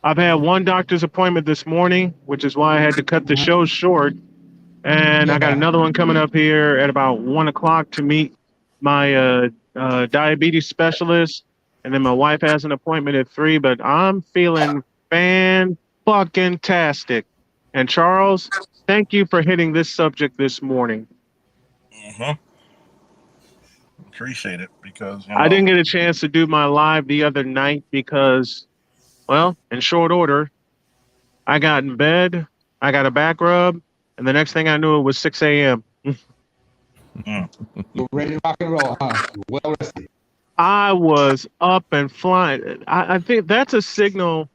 I've had one doctor's appointment this morning, which is why I had to cut the show short. And I got Yeah. another one coming up here at about 1 o'clock to meet my diabetes specialist. And then my wife has an appointment at 3, but I'm feeling fan-fucking-tastic. And Charles, thank you for hitting this subject this morning. Appreciate it because I didn't get a chance to do my live the other night because, well, in short order, I got in bed, I got a back rub, and the next thing I knew it was 6 a.m. You're ready to rock and roll, huh? You're well rested. I was up and flying. I think that's a signal,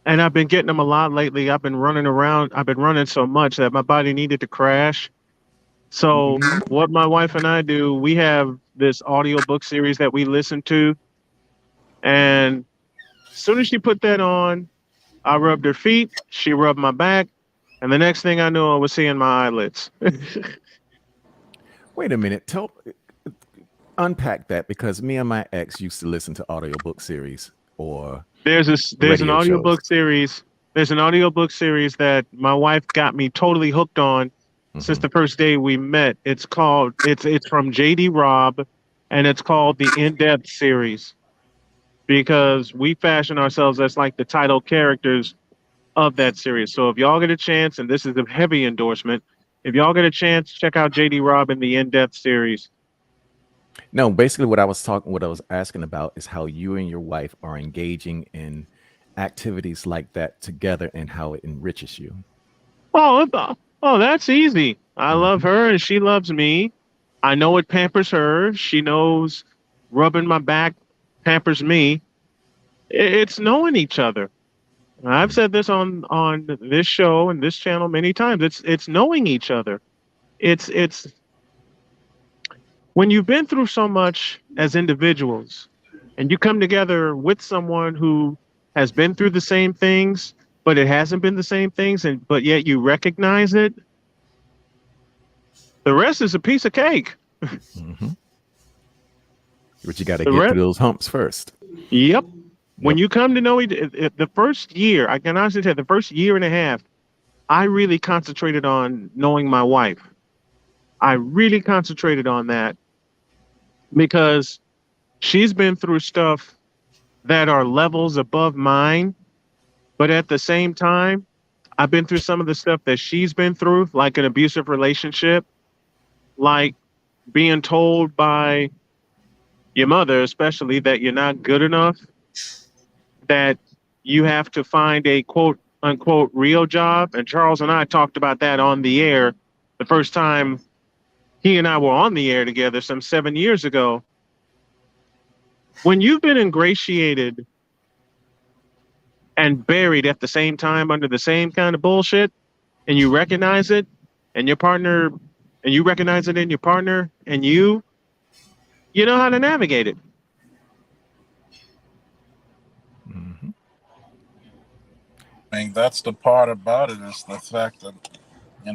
and I've been getting them a lot lately. I've been running around. I've been running so much that my body needed to crash. So, what my wife and I do, we have this audiobook series that we listen to. And as soon as she put that on, I rubbed her feet, she rubbed my back, and the next thing I knew, I was seeing my eyelids. Wait a minute. Unpack that, because me and my ex used to listen to audiobook series or There's an radio audiobook shows. series. There's an audiobook series that my wife got me totally hooked on since Hmm. the first day we met. It's from JD Robb, and it's called the In-Depth series because we fashion ourselves as like the title characters of that series. So if y'all get a chance, and this is a heavy endorsement, if y'all get a chance, check out JD Robb in the In-Depth series. No, basically what I was asking about is how you and your wife are engaging in activities like that together and how it enriches you. Oh, that's easy. I love Hmm. her and she loves me. I know it pampers her. She knows rubbing my back pampers me. It's knowing each other. I've said this on this show and this channel many times. It's knowing each other. It's when you've been through so much as individuals and you come together with someone who has been through the same things, but it hasn't been the same things, and but yet you recognize it. The rest is a piece of cake. Hmm. But you got to The get rest, through those humps first. yep. When Yep. you come to know the first year, I can honestly say the first year and a half, I really concentrated on knowing my wife. I really concentrated on that because she's been through stuff that are levels above mine. But at the same time, I've been through some of the stuff that she's been through, like an abusive relationship, like being told by your mother, especially, that you're not good enough, that you have to find a quote unquote real job. And Charles and I talked about that on the air the first time he and I were on the air together some 7 years ago. When you've been ingratiated and buried at the same time under the same kind of bullshit, and you recognize it, and your partner, and you recognize it in your partner, and you know how to navigate it. Hmm. I mean, that's the part about it is the fact that you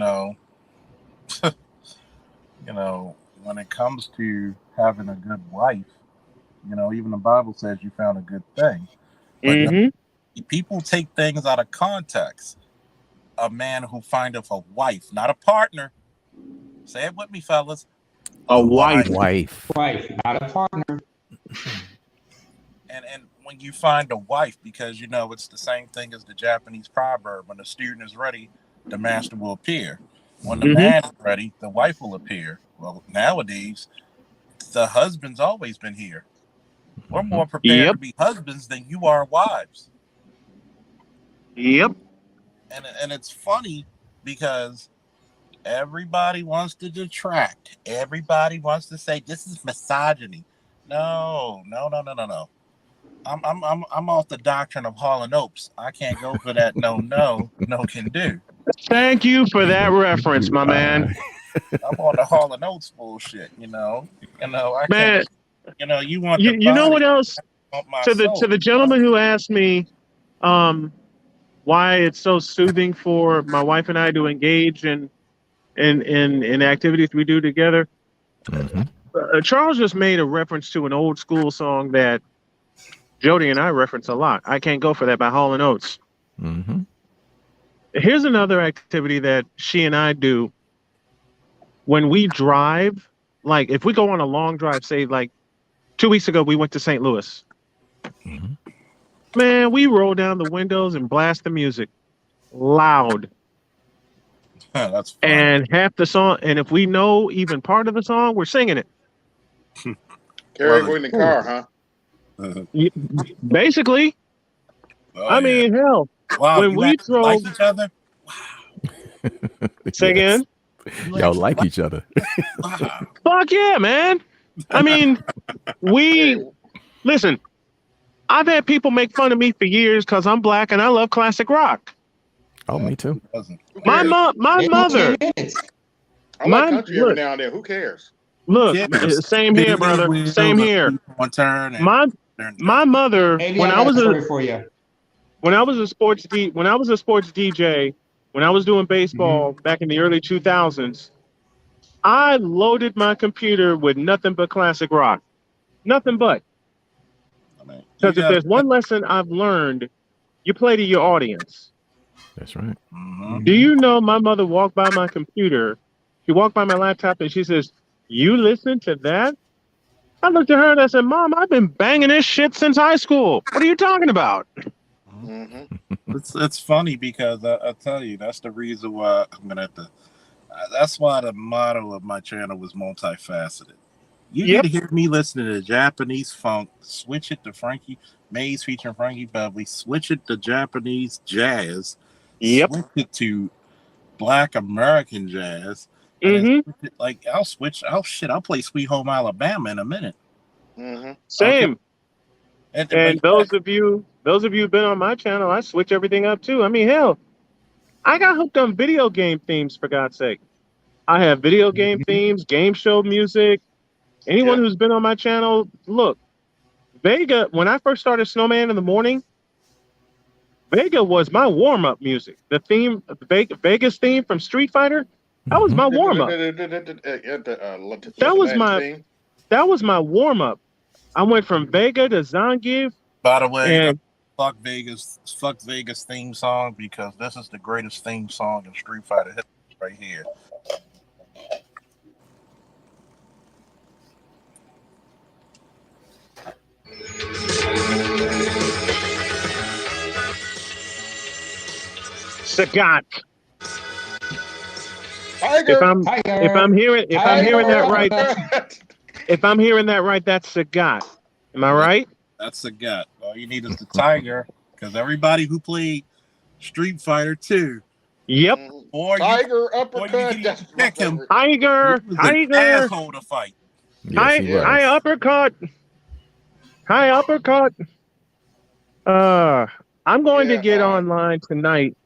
know, when it comes to having a good wife, even the Bible says you found a good thing. But Mm-hmm. People take things out of context. A man who findeth a wife, not a partner. Say it with me, fellas. A wife. Wife, not a partner. And when you find a wife, because it's the same thing as the Japanese proverb: when the student is ready, the master will appear. When the man is ready, the wife will appear. Well, nowadays, the husband's always been here. We're more prepared to be husbands than you are wives. Yep. And it's funny because everybody wants to detract. Everybody wants to say this is misogyny. No. I'm off the doctrine of Hall and Oates. I can't go for that. No can do. Thank you for that reference, my man. I'm on the Hall and Oates bullshit. I man, can't. You want you know what else? To soul. the gentleman who asked me, why it's so soothing for my wife and I to engage in activities we do together. Charles just made a reference to an old school song that Jody and I reference a lot. I Can't Go For That by Hall and Oates. Here's another activity that she and I do when we drive. Like if we go on a long drive, say like 2 weeks ago, we went to St. Louis. Man, we roll down the windows and blast the music loud. That's fun. And half the song, and if we know even part of the song, we're singing it. Carry in the car, huh? Basically. I mean, hell. Wow, when we drove, like each other. Wow. Say again. Y'all like each other. Wow. Fuck yeah, man. I mean, listen. I've had people make fun of me for years because I'm black and I love classic rock. Oh, me too. My mother. I like country every now and then. Who cares? Look, same here, brother. Same here. My mother, when I was a sports DJ, when I was doing baseball back in the early 2000s, I loaded my computer with nothing but classic rock. Nothing but. Because if there's one lesson I've learned, you play to your audience. That's right. Do you know my mother walked by my computer? She walked by my laptop and she says, "You listen to that?" I looked at her and I said, "Mom, I've been banging this shit since high school. What are you talking about?" It's funny because I tell you, that's the reason why I'm gonna have to. That's why the motto of my channel was multifaceted. You get to hear me listening to Japanese funk, switch it to Frankie Mays featuring Frankie Beverly, switch it to Japanese jazz, switch it to Black American jazz, and I'll play Sweet Home Alabama in a minute. Same. Okay. And those of you who've been on my channel, I switch everything up too. I mean, hell, I got hooked on video game themes, for God's sake. I have video game themes, game show music. Anyone who's been on my channel, look, Vega, when I first started Snowman in the Morning, Vega was my warm-up music. The theme, Vega's theme from Street Fighter, that was my warm-up. That was my warm-up. I went from Vega to Zangief. By the way, fuck Vega's theme song because this is the greatest theme song in Street Fighter history right here. Sagat. If I'm hearing that right, that's Sagat. Am I right? That's Sagat. All you need is the tiger, because everybody who played Street Fighter 2. Yep. Tiger uppercut. Pick him. Tiger. Asshole to fight. High uppercut. I'm going to get online tonight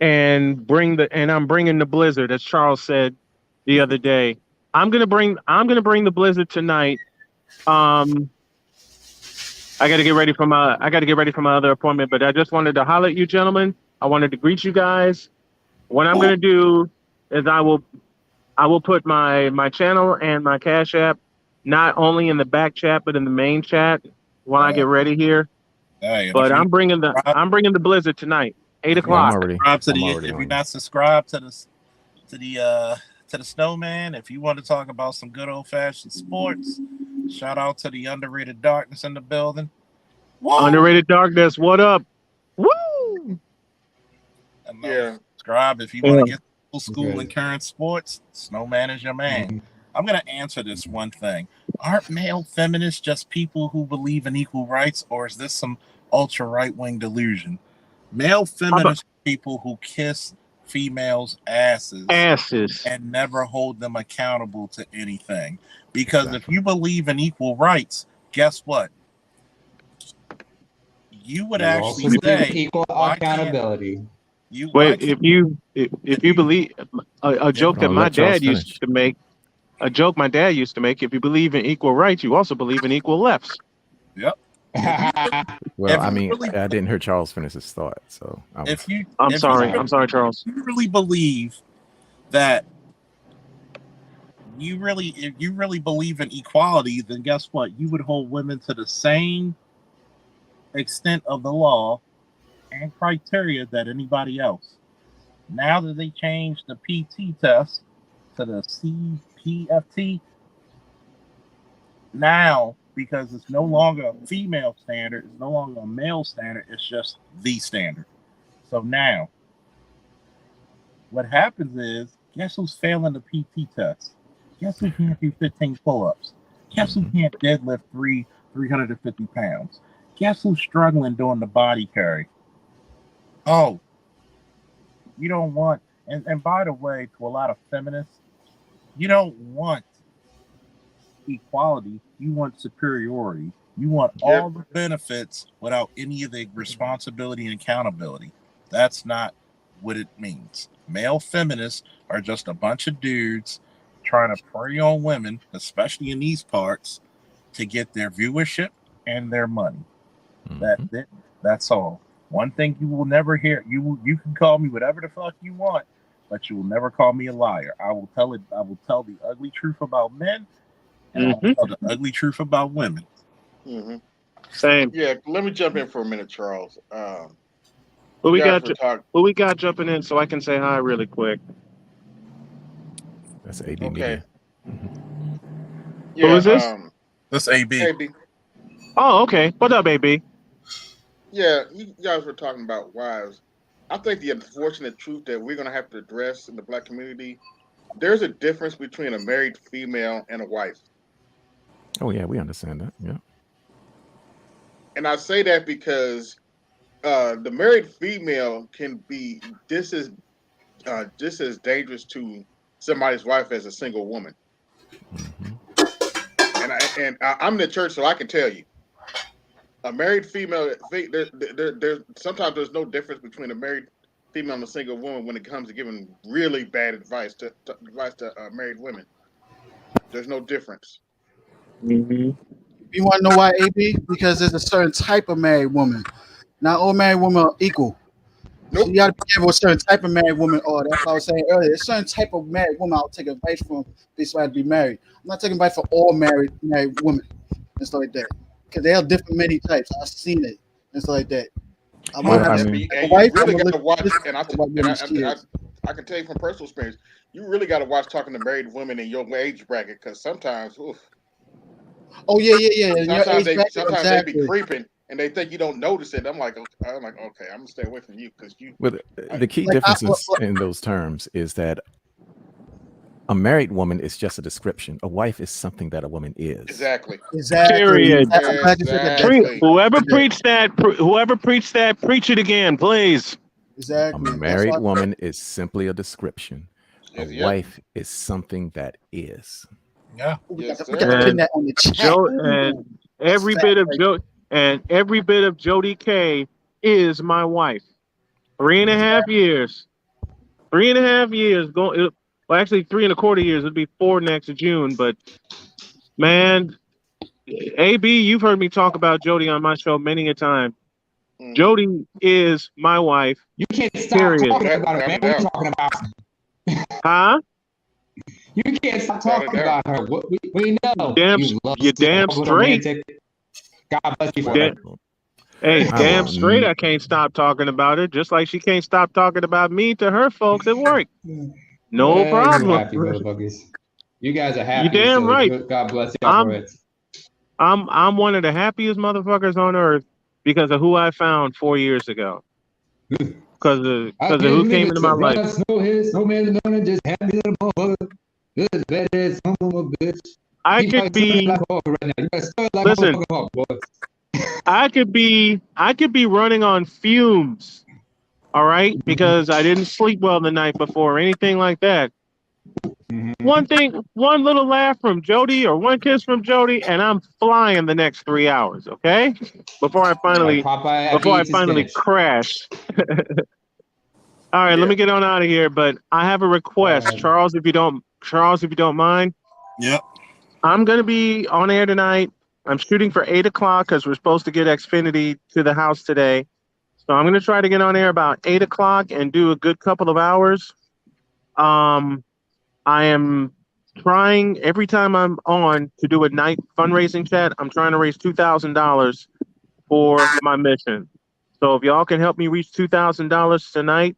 and I'm bringing the Blizzard, as Charles said the other day. I'm gonna bring the Blizzard tonight. I got to get ready for my other appointment, but I just wanted to holler at you gentlemen. I wanted to greet you guys. What I'm gonna do is I will put my channel and my Cash App not only in the back chat but in the main chat while I get ready here. Hey, and if But you're I'm bringing the Blizzard tonight, 8 o'clock. If you're not subscribed to the Snowman, if you want to talk about some good old fashioned sports, shout out to the underrated darkness in the building. Whoa. Underrated darkness, what up? Woo! Yeah. Subscribe if you want to get old school and current sports. Snowman is your man. I'm going to answer this one thing. Aren't male feminists just people who believe in equal rights, or is this some ultra right wing delusion? Male feminists are people who kiss females' asses and never hold them accountable to anything. Because if you believe in equal rights, guess what? You would actually say equal accountability. If you believe a joke that my dad used to make, if you believe in equal rights, you also believe in equal lefts. Yep. Well, I mean, I didn't hear Charles finish his thought, so I'm sorry, Charles. You really believe that if you really believe in equality, then guess what? You would hold women to the same extent of the law and criteria that anybody else. Now that they changed the PT test to the CPFT, now because it's no longer a female standard, it's no longer a male standard, it's just the standard. So now, what happens is, guess who's failing the PT test? Guess who can't do 15 pull-ups? Guess who can't deadlift 350 pounds? Guess who's struggling doing the body carry? Oh, you don't want, and by the way, to a lot of feminists, you don't want equality, you want superiority. You want all the benefits without any of the responsibility and accountability. That's not what it means. Male feminists are just a bunch of dudes trying to prey on women, especially in these parts, to get their viewership and their money. That's it. That's all. One thing you will never hear, you can call me whatever the fuck you want, but you will never call me a liar. I will tell the ugly truth about men, and I will tell the ugly truth about women. Same. Yeah, let me jump in for a minute, Charles. Who we got jumping in so I can say hi really quick? That's AB okay. Yeah, who is this? That's AB. AB. Oh, okay. What up, AB? Yeah, you guys were talking about wives. I think the unfortunate truth that we're going to have to address in the Black community, there's a difference between a married female and a wife. Oh, yeah, we understand that. Yeah. And I say that because the married female can be just as dangerous to somebody's wife as a single woman. And I'm in the church, so I can tell you, a married female. Sometimes there's no difference between a married female and a single woman when it comes to giving really bad advice to married women. There's no difference. You want to know why, AB? Because there's a certain type of married woman. Not all married women are equal. Nope. So you got to be careful with a certain type of married woman. Oh, that's what I was saying earlier. There's a certain type of married woman I'll take advice from if I to be married. I'm not taking advice for all married women and stuff like that. Because they have different many types. I've seen it and stuff like that. I really got to watch, and I can tell you from personal experience, you really got to watch talking to married women in your age bracket, because sometimes, oh yeah. Sometimes they be creeping, and they think you don't notice it. I'm like, okay, I'm gonna stay away from you because you. But the key differences in those terms is that a married woman is just a description. A wife is something that a woman is. Exactly. Period. Whoever preached that, preach it again, please. Exactly. A married woman is simply a description. A wife is something that is. Yeah. Yes, and every bit of Jody K is my wife. 3.5 years. 3.5 years. Well, actually 3.25 years. It'll be 4 next June. But man, AB, you've heard me talk about Jody on my show many a time. Jody is my wife. You can't stop talking about her, man. What are you talking about? Huh? You can't stop talking about her. We know. You're damn straight. God bless you for that. Hey, I damn will. straight I can't stop talking about it, just like she can't stop talking about me to her folks at work. No You problem. happy motherfuckers. You guys are You happy, damn so right. God bless y'all for it. I'm one of the happiest motherfuckers on earth because of who I found 4 years ago. Because of who came into my life. Snowman, just happy little motherfucker. Good, badass, humble bitch. I could be. Listen, I could be running on fumes. All right, because I didn't sleep well the night before or anything like that. One little laugh from Jody or one kiss from Jody, and I'm flying the next 3 hours. Okay, before I finally crash. All right, let me get on out of here. But I have a request, Charles. If you don't mind. Yep. I'm gonna be on air tonight. I'm shooting for 8 o'clock because we're supposed to get Xfinity to the house today. So I'm gonna try to get on air about 8 o'clock and do a good couple of hours. I am trying every time I'm on to do a night fundraising chat. I'm trying to raise $2,000 for my mission. So if y'all can help me reach $2,000 tonight,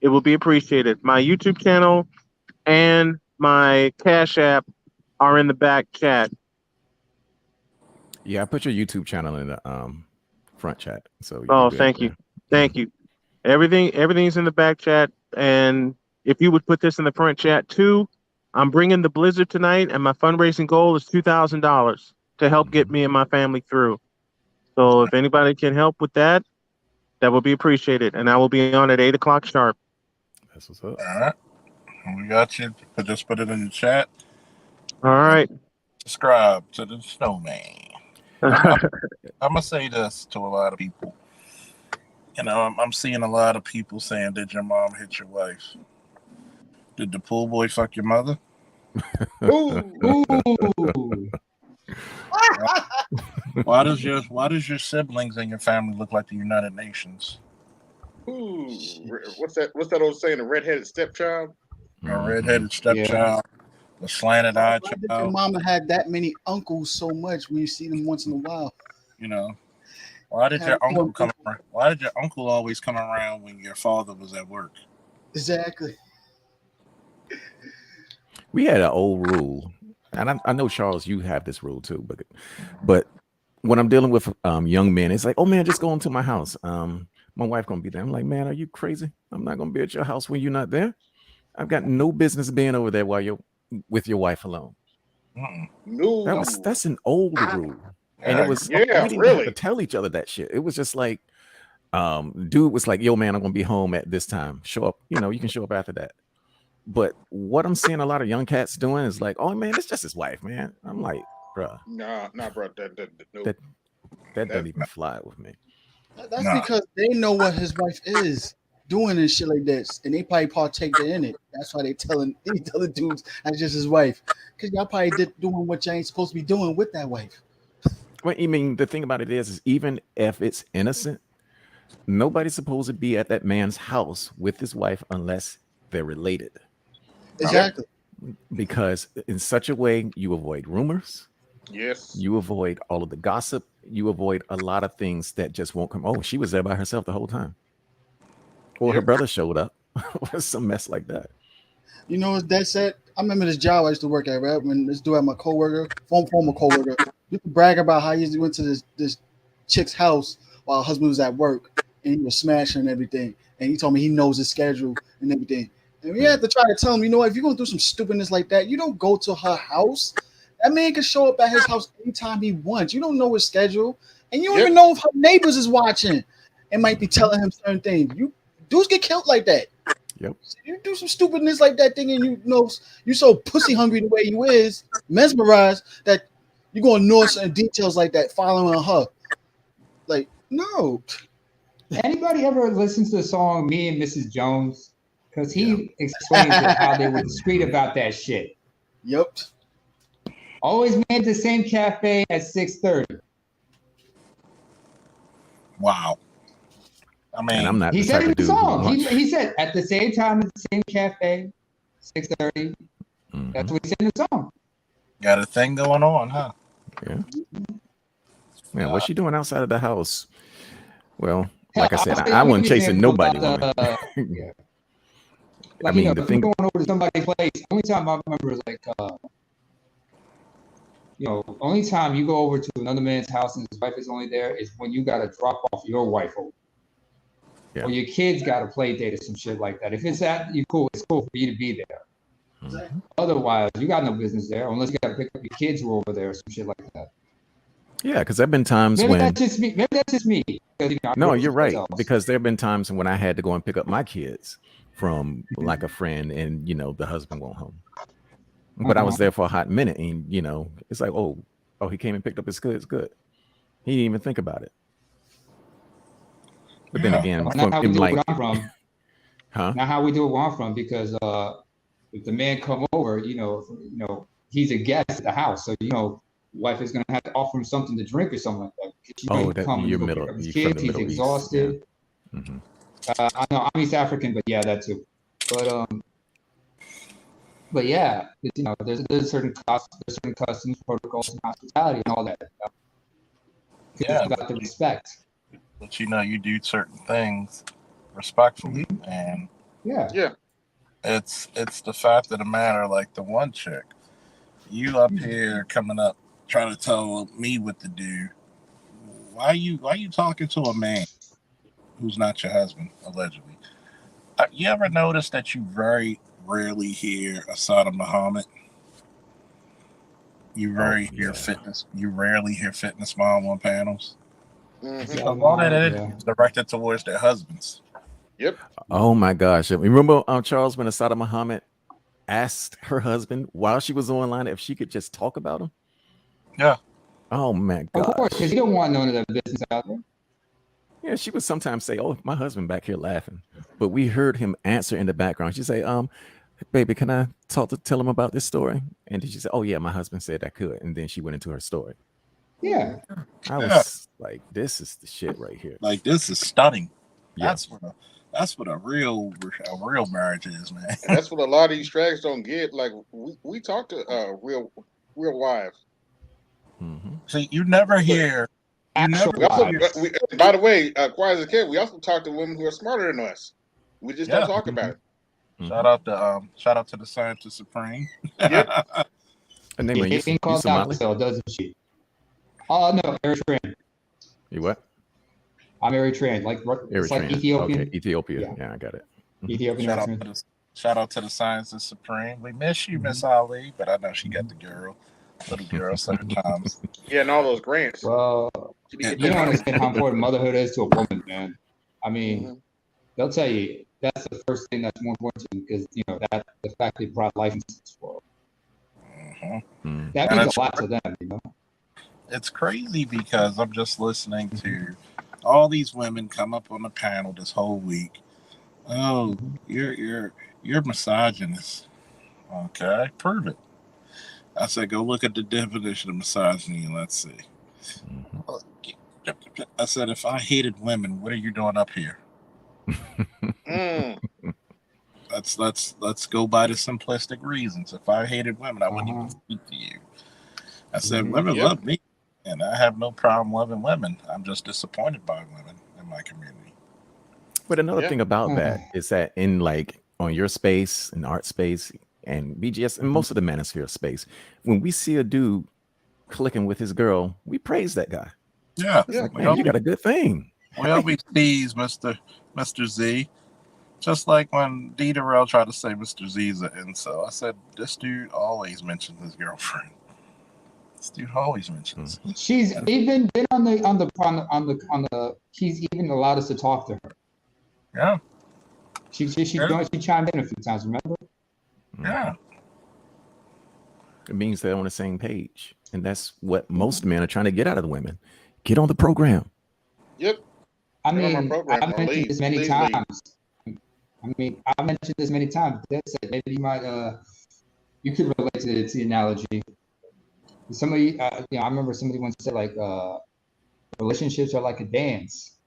it will be appreciated. My YouTube channel and my Cash App are in the back chat. Yeah, I put your YouTube channel in the front chat. So Thank you. Thank you. Everything's in the back chat. And if you would put this in the front chat too, I'm bringing the blizzard tonight, and my fundraising goal is $2,000 to help get me and my family through. So if anybody can help with that, that would be appreciated. And I will be on at 8 o'clock sharp. That's what's up. All right. We got you. Just put it in the chat. All right. Subscribe to the Snowman. I'm gonna say this to a lot of people. You know, I'm seeing a lot of people saying, "Did your mom hit your wife? Did the pool boy fuck your mother?" Ooh. Why does your siblings and your family look like the United Nations? Ooh, what's that old saying? A redheaded stepchild. A redheaded stepchild, a slanted-eyed child. Why did your mama had that many uncles so much when you see them once in a while? You know, why did your uncle come around? Why did your uncle always come around when your father was at work? Exactly. We had an old rule, and I know, Charles, you have this rule too, but when I'm dealing with young men, it's like, oh man, just go into my house. My wife gonna be there. I'm like, man, are you crazy? I'm not gonna be at your house when you're not there. I've got no business being over there while you're with your wife alone. No, that's an old rule, and it was we didn't have to tell each other that shit. It was just like, dude was like, yo man, I'm gonna be home at this time. Show up, you can show up after that. But what I'm seeing a lot of young cats doing is like, oh man, it's just his wife, man. I'm like, bruh. Nah, bro. That doesn't even fly with me. That's because they know what his wife is doing and shit like this, and they probably partake in it. That's why they telling dudes that's just his wife, because y'all probably doing what y'all ain't supposed to be doing with that wife. Well, I mean, the thing about it is even if it's innocent, nobody's supposed to be at that man's house with his wife unless they're related. Exactly. Because in such a way, you avoid rumors. Yes. You avoid all of the gossip. You avoid a lot of things that just won't come. Oh, she was there by herself the whole time. Or her brother showed up. Or some mess like that. You know what that said? I remember this job I used to work at, right? When this dude had my former coworker, used to brag about how he went to this chick's house while her husband was at work, and he was smashing and everything. And he told me he knows his schedule and everything. And we had to try to tell him, if you're gonna do some stupidness like that, you don't go to her house. That man can show up at his house anytime he wants. You don't know his schedule, and you don't even know if her neighbors is watching and might be telling him certain things. Dudes get killed like that. Yep. So you do some stupidness like that thing, and you so pussy hungry the way you is, mesmerized that you're gonna ignore certain details like that, following her. Like, no. Anybody ever listen to the song "Me and Mrs. Jones"? Because he explains how they were discreet about that shit. Yep. Always made the same cafe at 6:30. Wow. I mean, and I'm not. He said in the song. He said at the same time at the same cafe, 6:30. That's what he said in the song. Got a thing going on, huh? Yeah. Man, what's she doing outside of the house? Well, Hell, like I said, I'll I give wasn't you an chasing example nobody about woman. yeah. I Like, mean, the if you're thing. going over to somebody's place, only time I remember is like, only time you go over to another man's house and his wife is only there is when you got to drop off your wife over. Yeah. Or your kids got a play date or some shit like that. If it's that, you cool. It's cool for you to be there. Mm-hmm. Otherwise, you got no business there unless you got to pick up your kids who are over there or some shit like that. Yeah, because there've been times Maybe when. that's just me. Maybe that's just me. Because, No, you're right. Because there have been times when I had to go and pick up my kids from like a friend, and the husband won't home. But I was there for a hot minute, and it's like, oh, he came and picked up his goods. Good. He didn't even think about it. But then again, not how we do like, it where I'm from. huh? Not how we do it where I'm from, because if the man come over, he's a guest at the house, so wife is gonna have to offer him something to drink or something like that. Oh, He come and go pick up his you're from kids. the He's Middle East. exhausted. Yeah. Mm-hmm. I know I'm East African, but yeah, that too. But yeah, there's certain customs, protocols, and hospitality, and all that. Yeah, You got the respect. But you do certain things respectfully, and Yeah. it's the fact of the matter. Like the one chick, you up here coming up trying to tell me what to do. Why you talking to a man who's not your husband allegedly? You ever notice that you very rarely hear Assad Muhammad? You rarely hear fitness. You rarely hear fitness mom on panels. Mm-hmm. All that is directed towards their husbands. Yep. Oh my gosh! Remember, Charles, when Assad Muhammad asked her husband while she was online if she could just talk about him? Yeah. Oh my gosh! Of course, because you don't want none of that business out there. Yeah, she would sometimes say, "Oh, my husband back here laughing," but we heard him answer in the background. She'd say, baby, can I tell him about this story?" And then she said, "Oh yeah, my husband said I could," and then she went into her story. Yeah. I was like, "This is the shit right here." Like this is stunning. Yeah. That's what a real marriage is, man. And that's what a lot of these strategists don't get. Like we talk to real wives. Mm-hmm. See, you never hear. By the way, quiet as a kid, we also talk to women who are smarter than us. We just don't talk about it. Shout out to the Scientist Supreme. Yep. And name you Somali? Doesn't she? Oh no, Eritrean. You what? I'm Eritrean, like Ethiopian. Okay, Ethiopia. Yeah, I got it. Ethiopian. Shout out to the Scientist Supreme. We miss you, Miss Ali, but I know she got the little girl sometimes. Yeah, and all those grants. Well, you don't understand how important motherhood is to a woman, man. I mean, they'll tell you that's the first thing that's more important to you, because that the fact they brought life into this world. That means a lot to them, It's crazy because I'm just listening to all these women come up on the panel this whole week. Oh, you're misogynist. Okay, prove it. I said, go look at the definition of misogyny and let's see. I said, if I hated women, what are you doing up here? Let's go by the simplistic reasons. If I hated women, I wouldn't even speak to you. I said, women love me, and I have no problem loving women. I'm just disappointed by women in my community. But another thing about that is that in on your space, in art space, and BGS, and most of the manosphere space, when we see a dude clicking with his girl, we praise that guy. Yeah, like, man, you got a good thing. We always tease Mr. Z. Just like when D. Darrell tried to say Mr. Z's an incel, I said this dude always mentions his girlfriend. This dude always mentions. She's even been on the. He's even allowed us to talk to her. Yeah. She chimed in a few times. Remember? Yeah. It means they're on the same page, and that's what most men are trying to get out of the women. Get on the program. Yep. I mean, I've mentioned this many times. I've mentioned this many times. Maybe you might, you could relate to the analogy. Somebody, I remember somebody once said relationships are like a dance.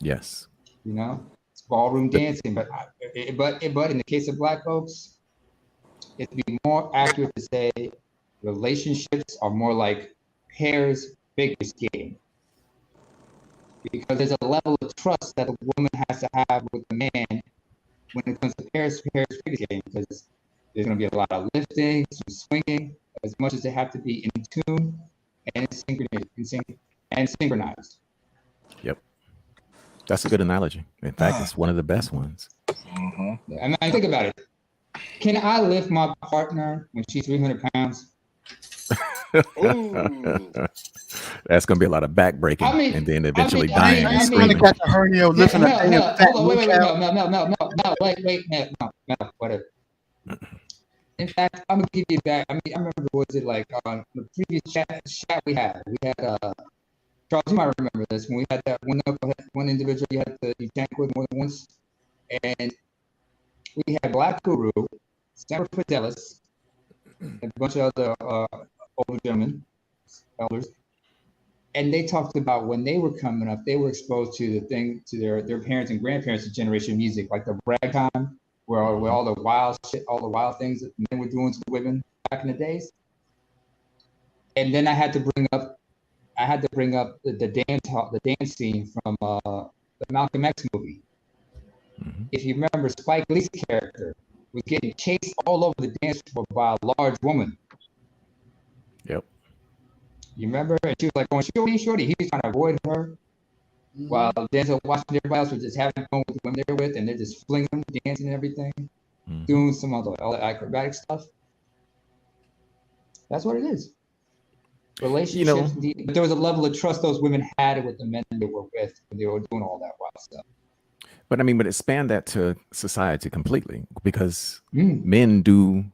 Yes. It's ballroom dancing, but in the case of Black folks, it'd be more accurate to say relationships are more like pairs figure skating. because there's a level of trust that a woman has to have with the man when it comes to pairs previous game, because there's going to be a lot of lifting, some swinging, as much as they have to be in tune and synchronized. Yep. That's a good analogy. In fact, it's one of the best ones. Mm-hmm. I mean, think about it. Can I lift my partner when she's 300 pounds? That's going to be a lot of back breaking, and then eventually dying and screaming. Got the hernia lifting a damn fat hold on, whatever. In fact, I'm gonna give you back. I mean, I remember, was it like on the previous chat we had? We had Charles, you might remember this, when we had that one individual you had to tank with more than once, and we had Black Guru, Senator Fidelis, and a bunch of other older gentlemen, elders, and they talked about when they were coming up, they were exposed to their parents and grandparents' generation of music, like the ragtime, where all the wild shit, all the wild things that men were doing to the women back in the days. And then I had to bring up the dance scene from the Malcolm X movie. Mm-hmm. If you remember, Spike Lee's character was getting chased all over the dance floor by a large woman. Yep. You remember? And she was like going, shorty. He was trying to avoid her. Mm-hmm. While Denzel watching everybody else was just having fun with the women they're with, and they're just flinging them, dancing and everything, mm-hmm. doing some of all the acrobatic stuff. That's what it is. Relationships, but there was a level of trust those women had with the men they were with when they were doing all that wild stuff. But expand that to society completely, because men do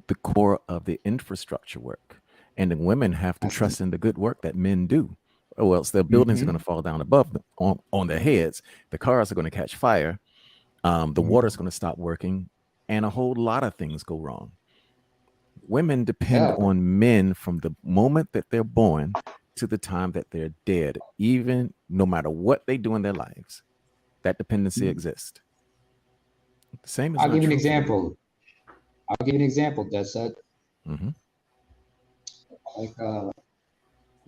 the core of the infrastructure work, and the women have to trust in the good work that men do, or else their buildings are going to fall down above them on their heads. The cars are going to catch fire. The water's going to stop working, and a whole lot of things go wrong. Women depend on men from the moment that they're born to the time that they're dead, even no matter what they do in their lives. That dependency exists. The same. I'll give you an example. That's that. Mm-hmm. Like,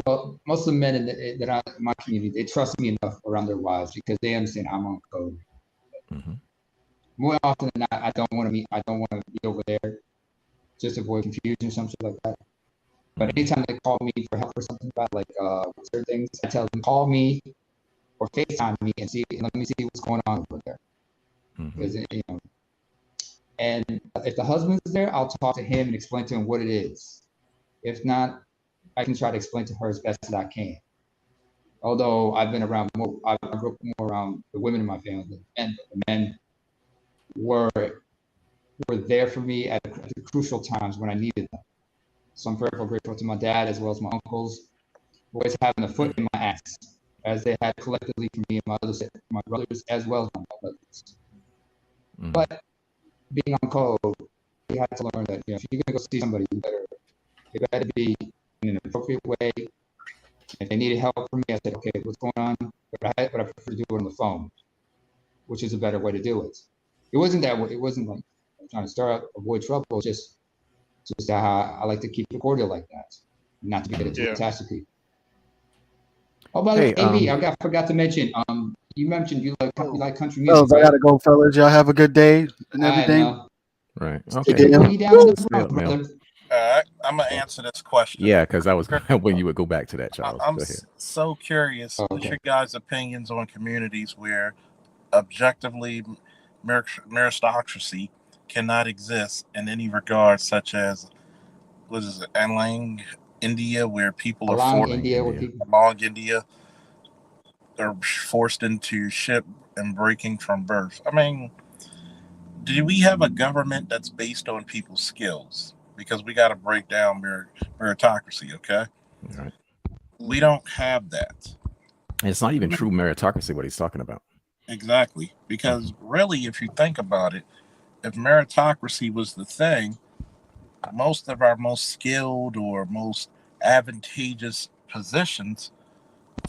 well, most of the men in my community, they trust me enough around their wives because they understand I'm on code. Mm-hmm. More often than not, I don't want to be over there. Just avoid confusion, something like that. But anytime they call me for help or something about certain things, I tell them call me or FaceTime me and let me see what's going on over there. Because and if the husband's there, I'll talk to him and explain to him what it is. If not, I can try to explain to her as best as I can. Although I've been around more, I grew up more around the women in my family than men. The men were there for me at the crucial times when I needed them. So I'm very grateful to my dad as well as my uncles, always having a foot in my ass, as they had collectively for me and my brothers as well as my brothers. But being on code, you have to learn that if you're gonna go see somebody, it better be in an appropriate way. If they needed help from me, I said, okay, what's going on? But I prefer to do it on the phone, which is a better way to do it. It wasn't like trying to start up, avoid trouble. It's just how I like to keep it cordial like that, not to get too attached to people. Oh, by the way, AB, I forgot to mention. You mentioned you like country music. I gotta go, fellas. Y'all have a good day and everything. Right. Okay. All right, I'm gonna answer this question. Yeah, because I was when you would go back to that, Charles. I'm so curious. What's your guys' opinions on communities where objectively meritocracy cannot exist in any regard, such as Alang, India, where people are forced into ship and breaking from birth. I mean, do we have a government that's based on people's skills? Because we got to break down meritocracy, okay? Right. We don't have that. It's not even true meritocracy what he's talking about. Exactly. Because really, if you think about it, if meritocracy was the thing, most of our most skilled or most advantageous positions,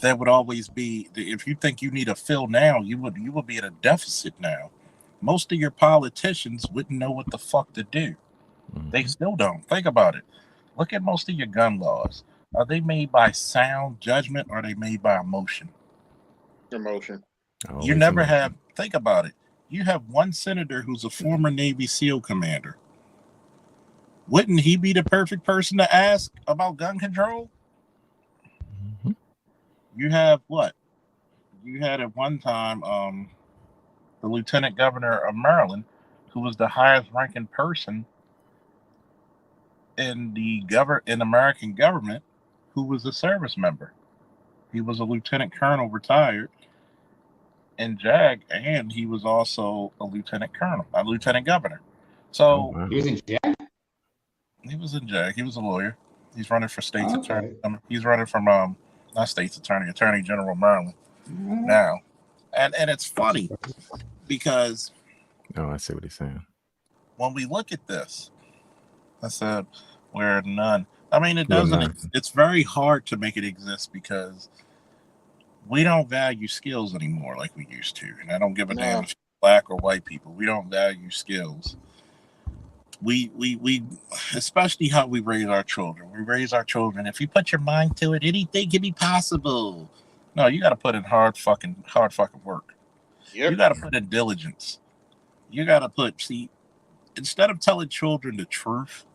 there would always be, if you think you need a fill now, you would be at a deficit now. Most of your politicians wouldn't know what the fuck to do. They still don't. Think about it. Look at most of your gun laws. Are they made by sound judgment or are they made by emotion? Emotion. You never have, think about it. You have one senator who's a former Navy SEAL commander. Wouldn't he be the perfect person to ask about gun control? Mm-hmm. You have what? You had at one time the lieutenant governor of Maryland, who was the highest ranking person in the American government, who was a service member. He was a lieutenant colonel retired in JAG, and he was also a lieutenant governor. So he was in JAG. He was in JAG. He was a lawyer. He's running for state's attorney. Okay. He's running from not state's attorney, Attorney General of Maryland now. And it's funny because I see what he's saying. when we look at this, I said we're none. I mean, it doesn't. It's very hard to make it exist because we don't value skills anymore like we used to. And I don't give a damn if you're black or white people. We don't value skills. We especially how we raise our children. We raise our children. If you put your mind to it, anything can be possible. No, you got to put in hard fucking work. Yep. You got to put in diligence. You got to instead of telling children the truth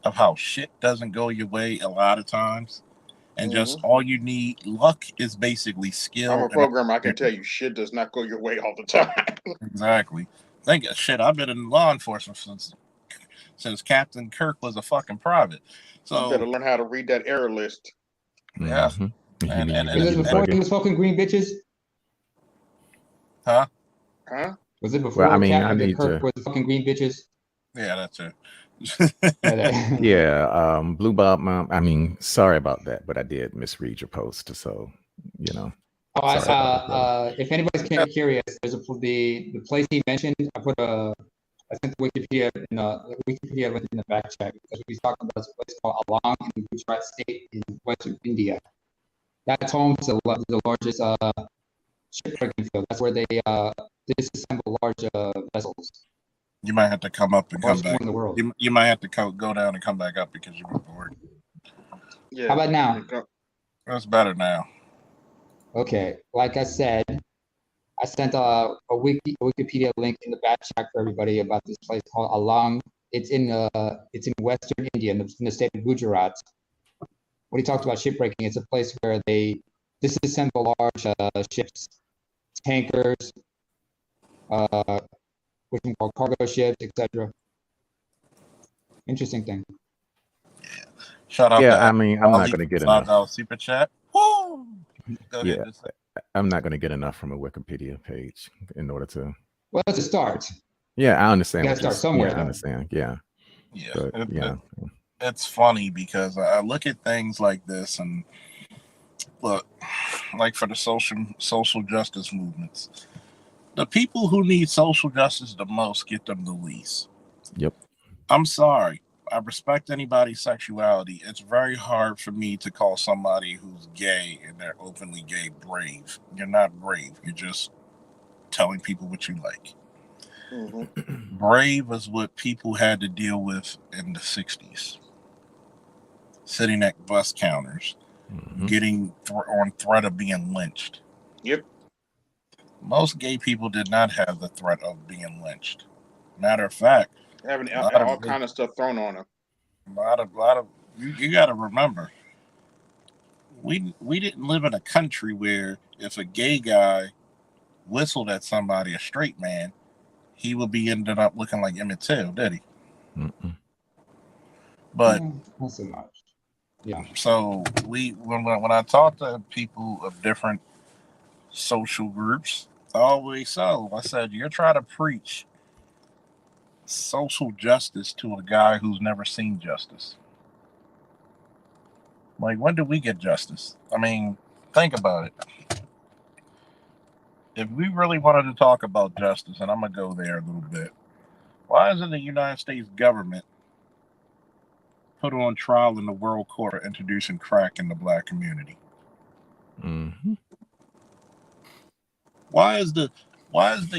of how shit doesn't go your way a lot of times, and just all you need, luck is basically skill. I'm a programmer. I can tell you shit does not go your way all the time. Exactly. Think of shit. I've been in law enforcement since Captain Kirk was a fucking private. So you better learn how to read that error list. Yeah. Mm-hmm. And was it before he was fucking green bitches? Huh? Was it before Captain Kirk was fucking green bitches? Yeah, that's it. Yeah, Blue Bob, I mean, sorry about that, but I did misread your post, so if anybody's curious, there's the place he mentioned. I sent the Wikipedia link in the back chat because he's talking about this place called Along in Gujarat State in Western India. That's home to the largest shipbreaking field. That's where they disassemble large vessels. You might have to come up and come back. In the world. You might have to go down and come back up because you were bored. Yeah. How about now? That's better now. Okay. Like I said, I sent a Wikipedia link in the back chat for everybody about this place called Along. It's in Western India, in the state of Gujarat. When he talked about shipbreaking, it's a place where they disassemble large ships, tankers, which we call cargo ships, etc. Interesting thing. Yeah. Shout out. Yeah, I mean, I'm not going to get enough. Super chat. Woo! Yeah, I'm not going to get enough from a Wikipedia page in order to. Well, that's a start. Yeah, I understand. You got to start somewhere. Yeah, I understand. Yeah. Yeah. But, it's funny because I look at things like this and look, like for the social justice movements. The people who need social justice the most get them the least. Yep. I'm sorry. I respect anybody's sexuality. It's very hard for me to call somebody who's gay and they're openly gay brave. You're not brave. You're just telling people what you like. Mm-hmm. Brave is what people had to deal with in the 60s. Sitting at bus counters, getting on threat of being lynched. Yep. Most gay people did not have the threat of being lynched. Matter of fact, having all kind of stuff thrown on them. A lot of you got to remember, we didn't live in a country where if a gay guy whistled at somebody, a straight man, he would be ended up looking like Emmett Till, did he? Mm-mm. But not so much. Yeah. So when I talk to people of different social groups, I said, you're trying to preach social justice to a guy who's never seen justice. Like, when did we get justice? I mean, think about it. If we really wanted to talk about justice, and I'm going to go there a little bit, why isn't the United States government put on trial in the world court for introducing crack in the black community? Mm-hmm. Why is the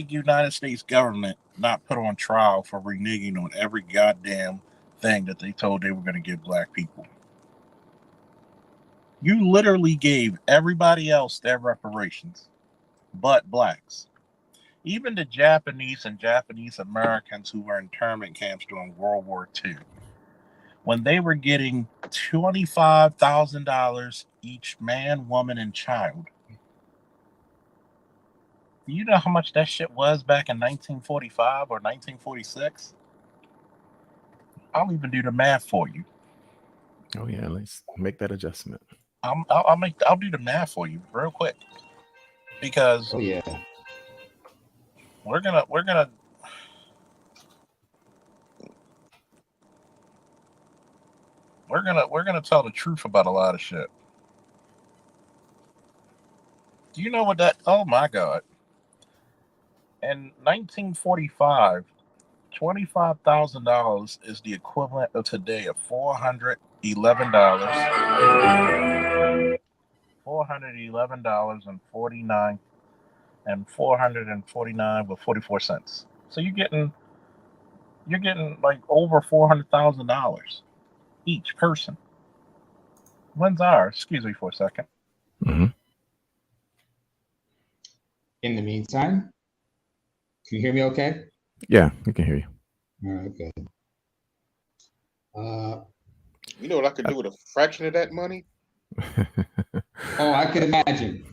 United States government not put on trial for reneging on every goddamn thing that they told they were going to give black people? You literally gave everybody else their reparations. but blacks. Even the Japanese and Japanese Americans who were in internment camps during World War II, when they were getting $25,000 each man, woman, and child. Do you know how much that shit was back in 1945 or 1946? I'll even do the math for you. Oh yeah, let's make that adjustment. I'll do the math for you real quick, because Oh yeah. we're gonna tell the truth about a lot of shit. Do you know what that? Oh my god! In 1945, $25,000 is the equivalent of today of $411. $411.49 and 449 with 44 cents. So you're getting like over $400,000 each person. When's ours? Excuse me for a second. Mm-hmm. In the meantime, can you hear me okay? Yeah, we can hear you. All right, good. You know what I could do with a fraction of that money? Oh, I could imagine.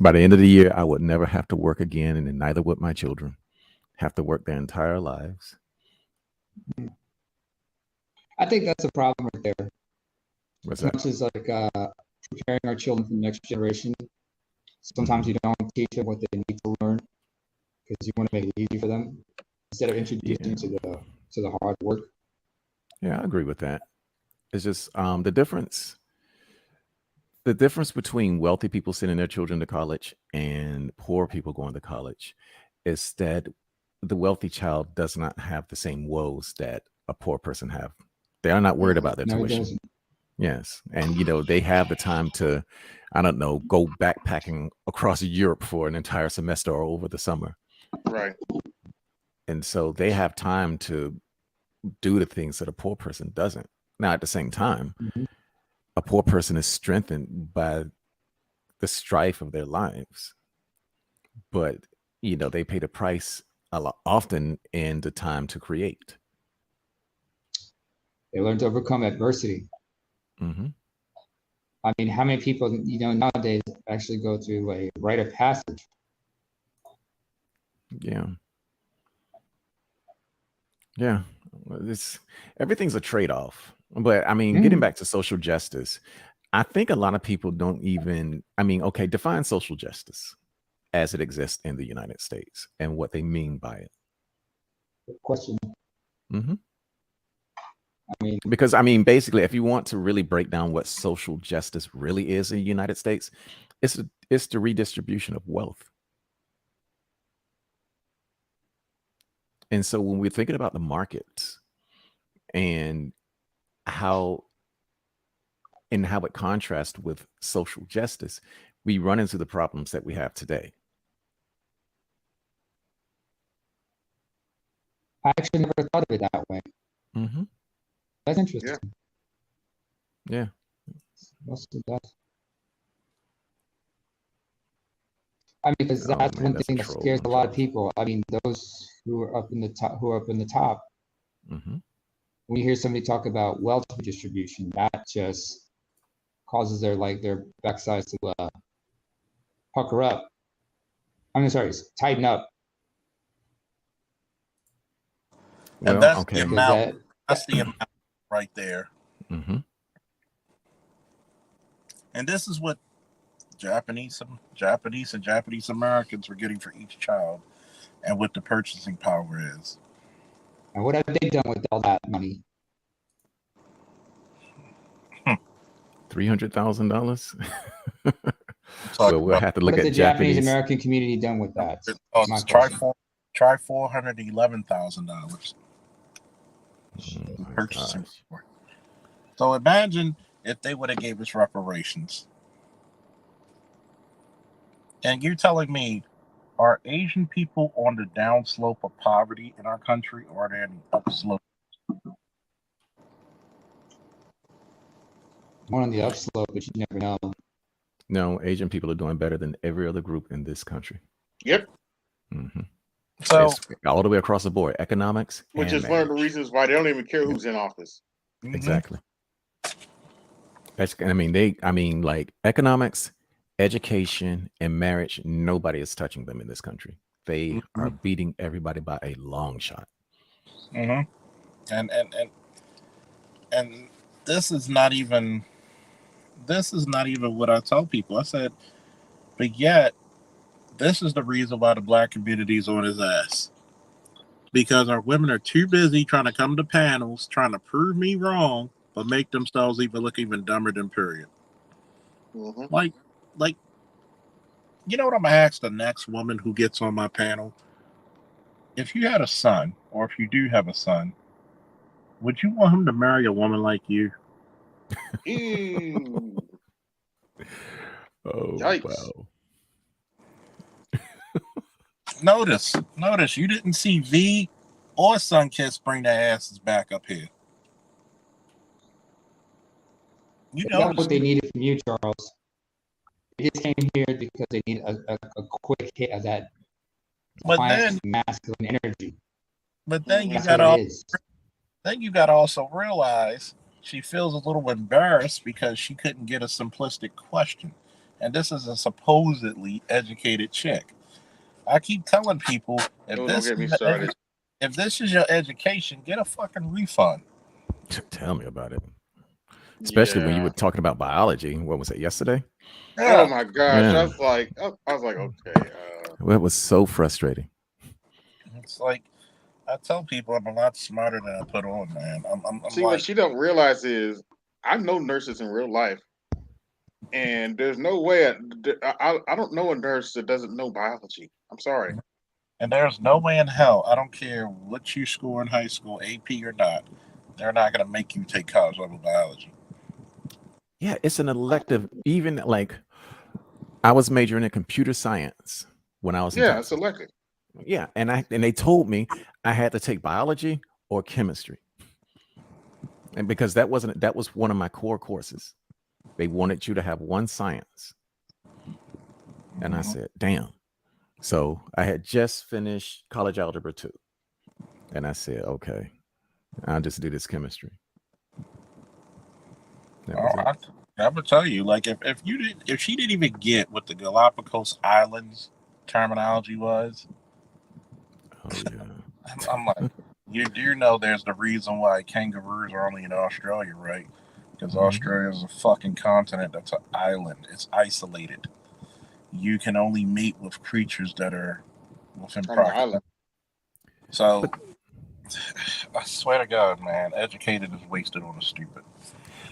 By the end of the year, I would never have to work again, and then neither would my children have to work their entire lives. I think that's a problem right there. What's As that? much as like preparing our children for the next generation, sometimes you don't teach them what they need to learn because you want to make it easy for them instead of introducing to the hard work. Yeah, I agree with that. It's just the difference between wealthy people sending their children to college and poor people going to college is that the wealthy child does not have the same woes that a poor person have. They are not worried about their No, it tuition. doesn't. Yes. And, they have the time to, I don't know, go backpacking across Europe for an entire semester or over the summer. Right. And so they have time to do the things that a poor person doesn't. Now, at the same time, a poor person is strengthened by the strife of their lives. But, they pay the price a lot often in the time to create. They learn to overcome adversity. Mm-hmm. I mean, how many people, nowadays actually go through a rite of passage? Yeah. Yeah. Everything's a trade-off. But I mean, getting back to social justice, I think a lot of people don't even, okay, define social justice as it exists in the United States and what they mean by it. Good question. Mm-hmm. Because basically, if you want to really break down what social justice really is in the United States, it's the redistribution of wealth. And so when we're thinking about the markets and how it contrasts with social justice, we run into the problems that we have today. I actually never thought of it that way. Mm-hmm. That's interesting. Yeah. Most of that. Because that's one thing that scares a lot of people. Those who are up in the top. Mm-hmm. When you hear somebody talk about wealth redistribution, that just causes their backsides to pucker up. Tighten up. And that's the amount. That's the amount right there. Mm-hmm. And this is what Japanese and Japanese Americans were getting for each child, and what the purchasing power is. And what have they done with all that money? $300,000. Well, we'll have to look at the Japanese American community done with that. Try $411,000. Purchasing power. So imagine if they would have gave us reparations. And you're telling me, are Asian people on the downslope of poverty in our country, or are they on the upslope? More on the upslope, but you never know. No, Asian people are doing better than every other group in this country. Yep. Mm-hmm. So It's all the way across the board, economics, which and is one of the marriage. reasons why they don't even care who's in office. Exactly. Like economics, education, and marriage. Nobody is touching them in this country. They are beating everybody by a long shot. And this is not even what I tell people. I said, but yet this is the reason why the black community is on his ass. Because our women are too busy trying to come to panels, trying to prove me wrong, but make themselves look even dumber than period. Like, you know what I'm gonna ask the next woman who gets on my panel? If you had a son, or if you do have a son, would you want him to marry a woman like you? Ew. Oh, Yikes. wow. Notice, you didn't see V or Sunkiss bring their asses back up here. You That's noticed what they needed from you, Charles. They just came here because they need a quick hit of that defiant masculine energy. But then you That's got what it is. then you got to also realize she feels a little embarrassed because she couldn't get a simplistic question. And this is a supposedly educated chick. I keep telling people, Don't get me started. if this is your education, get a fucking refund. Tell me about it. Especially when you were talking about biology. What was it, yesterday? Yeah. Oh my gosh. Yeah. I was like, okay. Well, it was so frustrating. It's like, I tell people I'm a lot smarter than I put on, man. I'm See, like, what she don't realize is I know nurses in real life, and there's no way I don't know a nurse that doesn't know biology. I'm sorry. And there's no way in hell, I don't care what you score in high school, AP or not, they're not going to make you take college level biology. Yeah, it's an elective. Even like I was majoring in computer science when I was in Texas. It's elective. Yeah, and they told me I had to take biology or chemistry, and because that was one of my core courses. They wanted you to have one science, and I said, "Damn." So I had just finished college algebra 2, and I said, "Okay, I'll just do this chemistry." I would tell you, like, if she didn't even get what the Galapagos Islands terminology was, oh yeah, I'm like, you do know there's the reason why kangaroos are only in Australia, right? Because Australia is a fucking continent that's an island. It's isolated. You can only mate with creatures that are within proximity. So, I swear to God, man, educated is wasted on the stupid.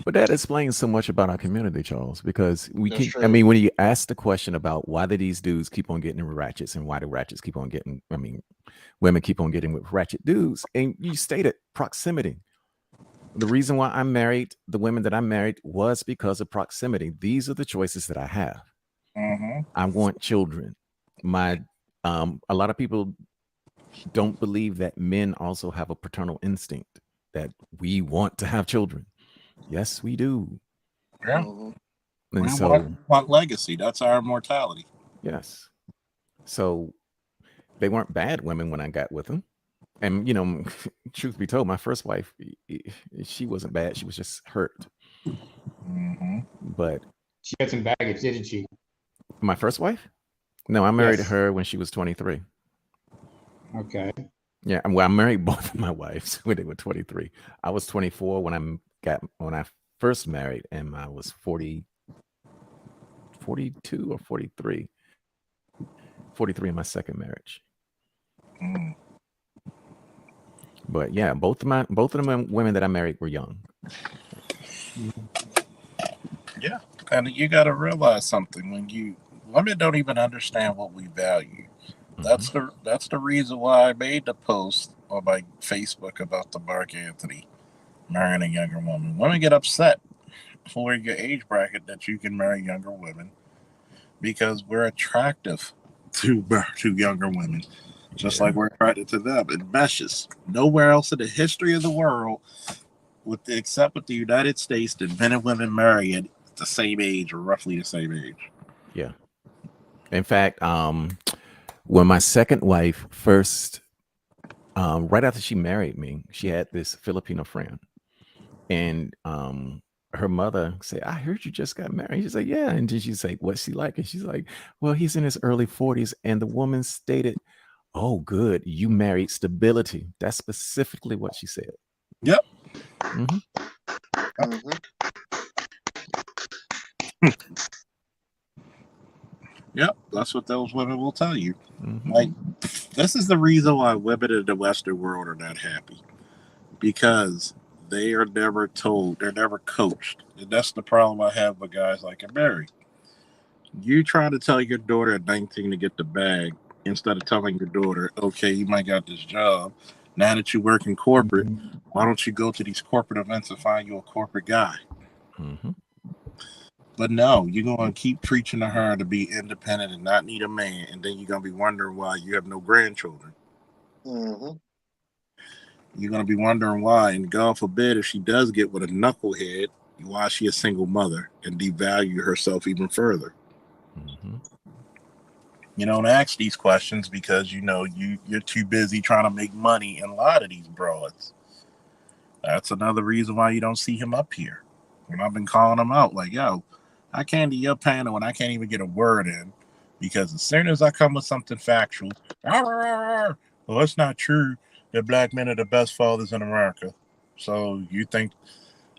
But that explains so much about our community, Charles, because That's true. I mean, when you ask the question about why do these dudes keep on getting ratchets and why do ratchets keep on getting, I mean, women keep on getting with ratchet dudes, and you stated proximity. The reason why I married the women that I married was because of proximity. These are the choices that I have. I want children. A lot of people don't believe that men also have a paternal instinct, that we want to have children. Yes, we do. Yeah. And we want legacy. That's our mortality. Yes. So they weren't bad women when I got with them. And, you know, truth be told, my first wife, she wasn't bad. She was just hurt. But she had some baggage, didn't she? My first wife? No, I married her when she was 23. Okay. Yeah, well, I married both of my wives when they were 23. I was 24 when I first married, and I was 42 or 43. 43 in my second marriage. But yeah, both of the women that I married were young. Yeah, and you got to realize something: when women don't even understand what we value. That's the reason why I made the post on my Facebook about the Mark Anthony marrying a younger woman. Women get upset for your age bracket that you can marry younger women because we're attractive to younger women, just like we're attracted to them. It meshes. Nowhere else in the history of the world, except with the United States, did men and women marry at the same age or roughly the same age. Yeah. In fact, When my second wife first, right after she married me, she had this Filipino friend, and her mother said, "I heard you just got married." She's like, "Yeah," and then she's like, "What's he like?" And she's like, "Well, he's in his early 40s." And the woman stated, "Oh, good, you married stability." That's specifically what she said. Yep. Mm-hmm. Yep. That's what those women will tell you. Mm-hmm. Like, this is the reason why women in the Western world are not happy, because they are never told, they're never coached. And that's the problem I have with guys like Mary. You try to tell your daughter at 19 to get the bag instead of telling your daughter, okay, you might got this job. Now that you work in corporate, why don't you go to these corporate events and find you a corporate guy? Mm-hmm. But no, you're going to keep preaching to her to be independent and not need a man, and then you're going to be wondering why you have no grandchildren. Mm-hmm. You're going to be wondering why, and God forbid if she does get with a knucklehead, why she a single mother and devalue herself even further. Mm-hmm. You don't ask these questions because you're too busy trying to make money and lie to these broads. That's another reason why you don't see him up here. When I've been calling him out, like, yo, I came to your panel and I can't even get a word in because as soon as I come with something factual, well, it's not true that black men are the best fathers in America. So you think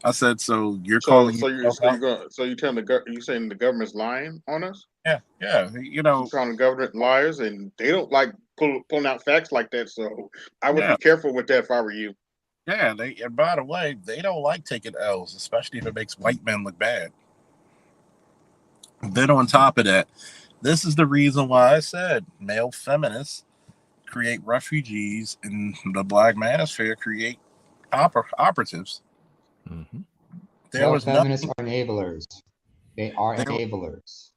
I said so? You're So calling so you're yourself so you're out? going so you telling the you saying the government's lying on us? Yeah, yeah. You calling the government liars, and they don't like pulling out facts like that. So I would Yeah, be careful with that if I were you. yeah. And by the way, they don't like taking L's, especially if it makes white men look bad. Then on top of that, this is the reason why I said male feminists create refugees and the black manosphere create operatives. Mm-hmm. There Male was feminists nothing. are enablers. They are There, enablers.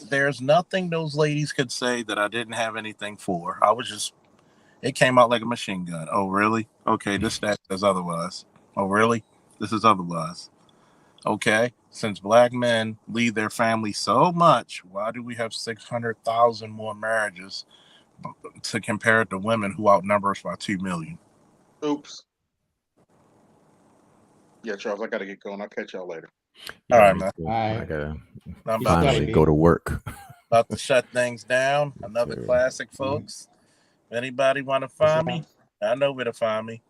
there's nothing those ladies could say that I didn't have anything for. I was just. It came out like a machine gun. Oh, really? Okay, this stat says otherwise. Oh, really? This is otherwise. Okay, since black men leave their family so much, why do we have 600,000 more marriages to compare it to women who outnumber us by 2 million? Oops. Yeah, Charles, I gotta get going. I'll catch y'all later. All Yeah, right, me man. too. All I right. gotta I'm Be about to steady, finally go B. to work. about to shut things down. Yes, Another sir. classic, folks. If anybody want to Yes, find sir. me, I know where to find me.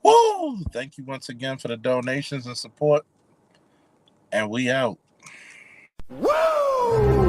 Woo! Thank you once again for the donations and support. And we out. Woo!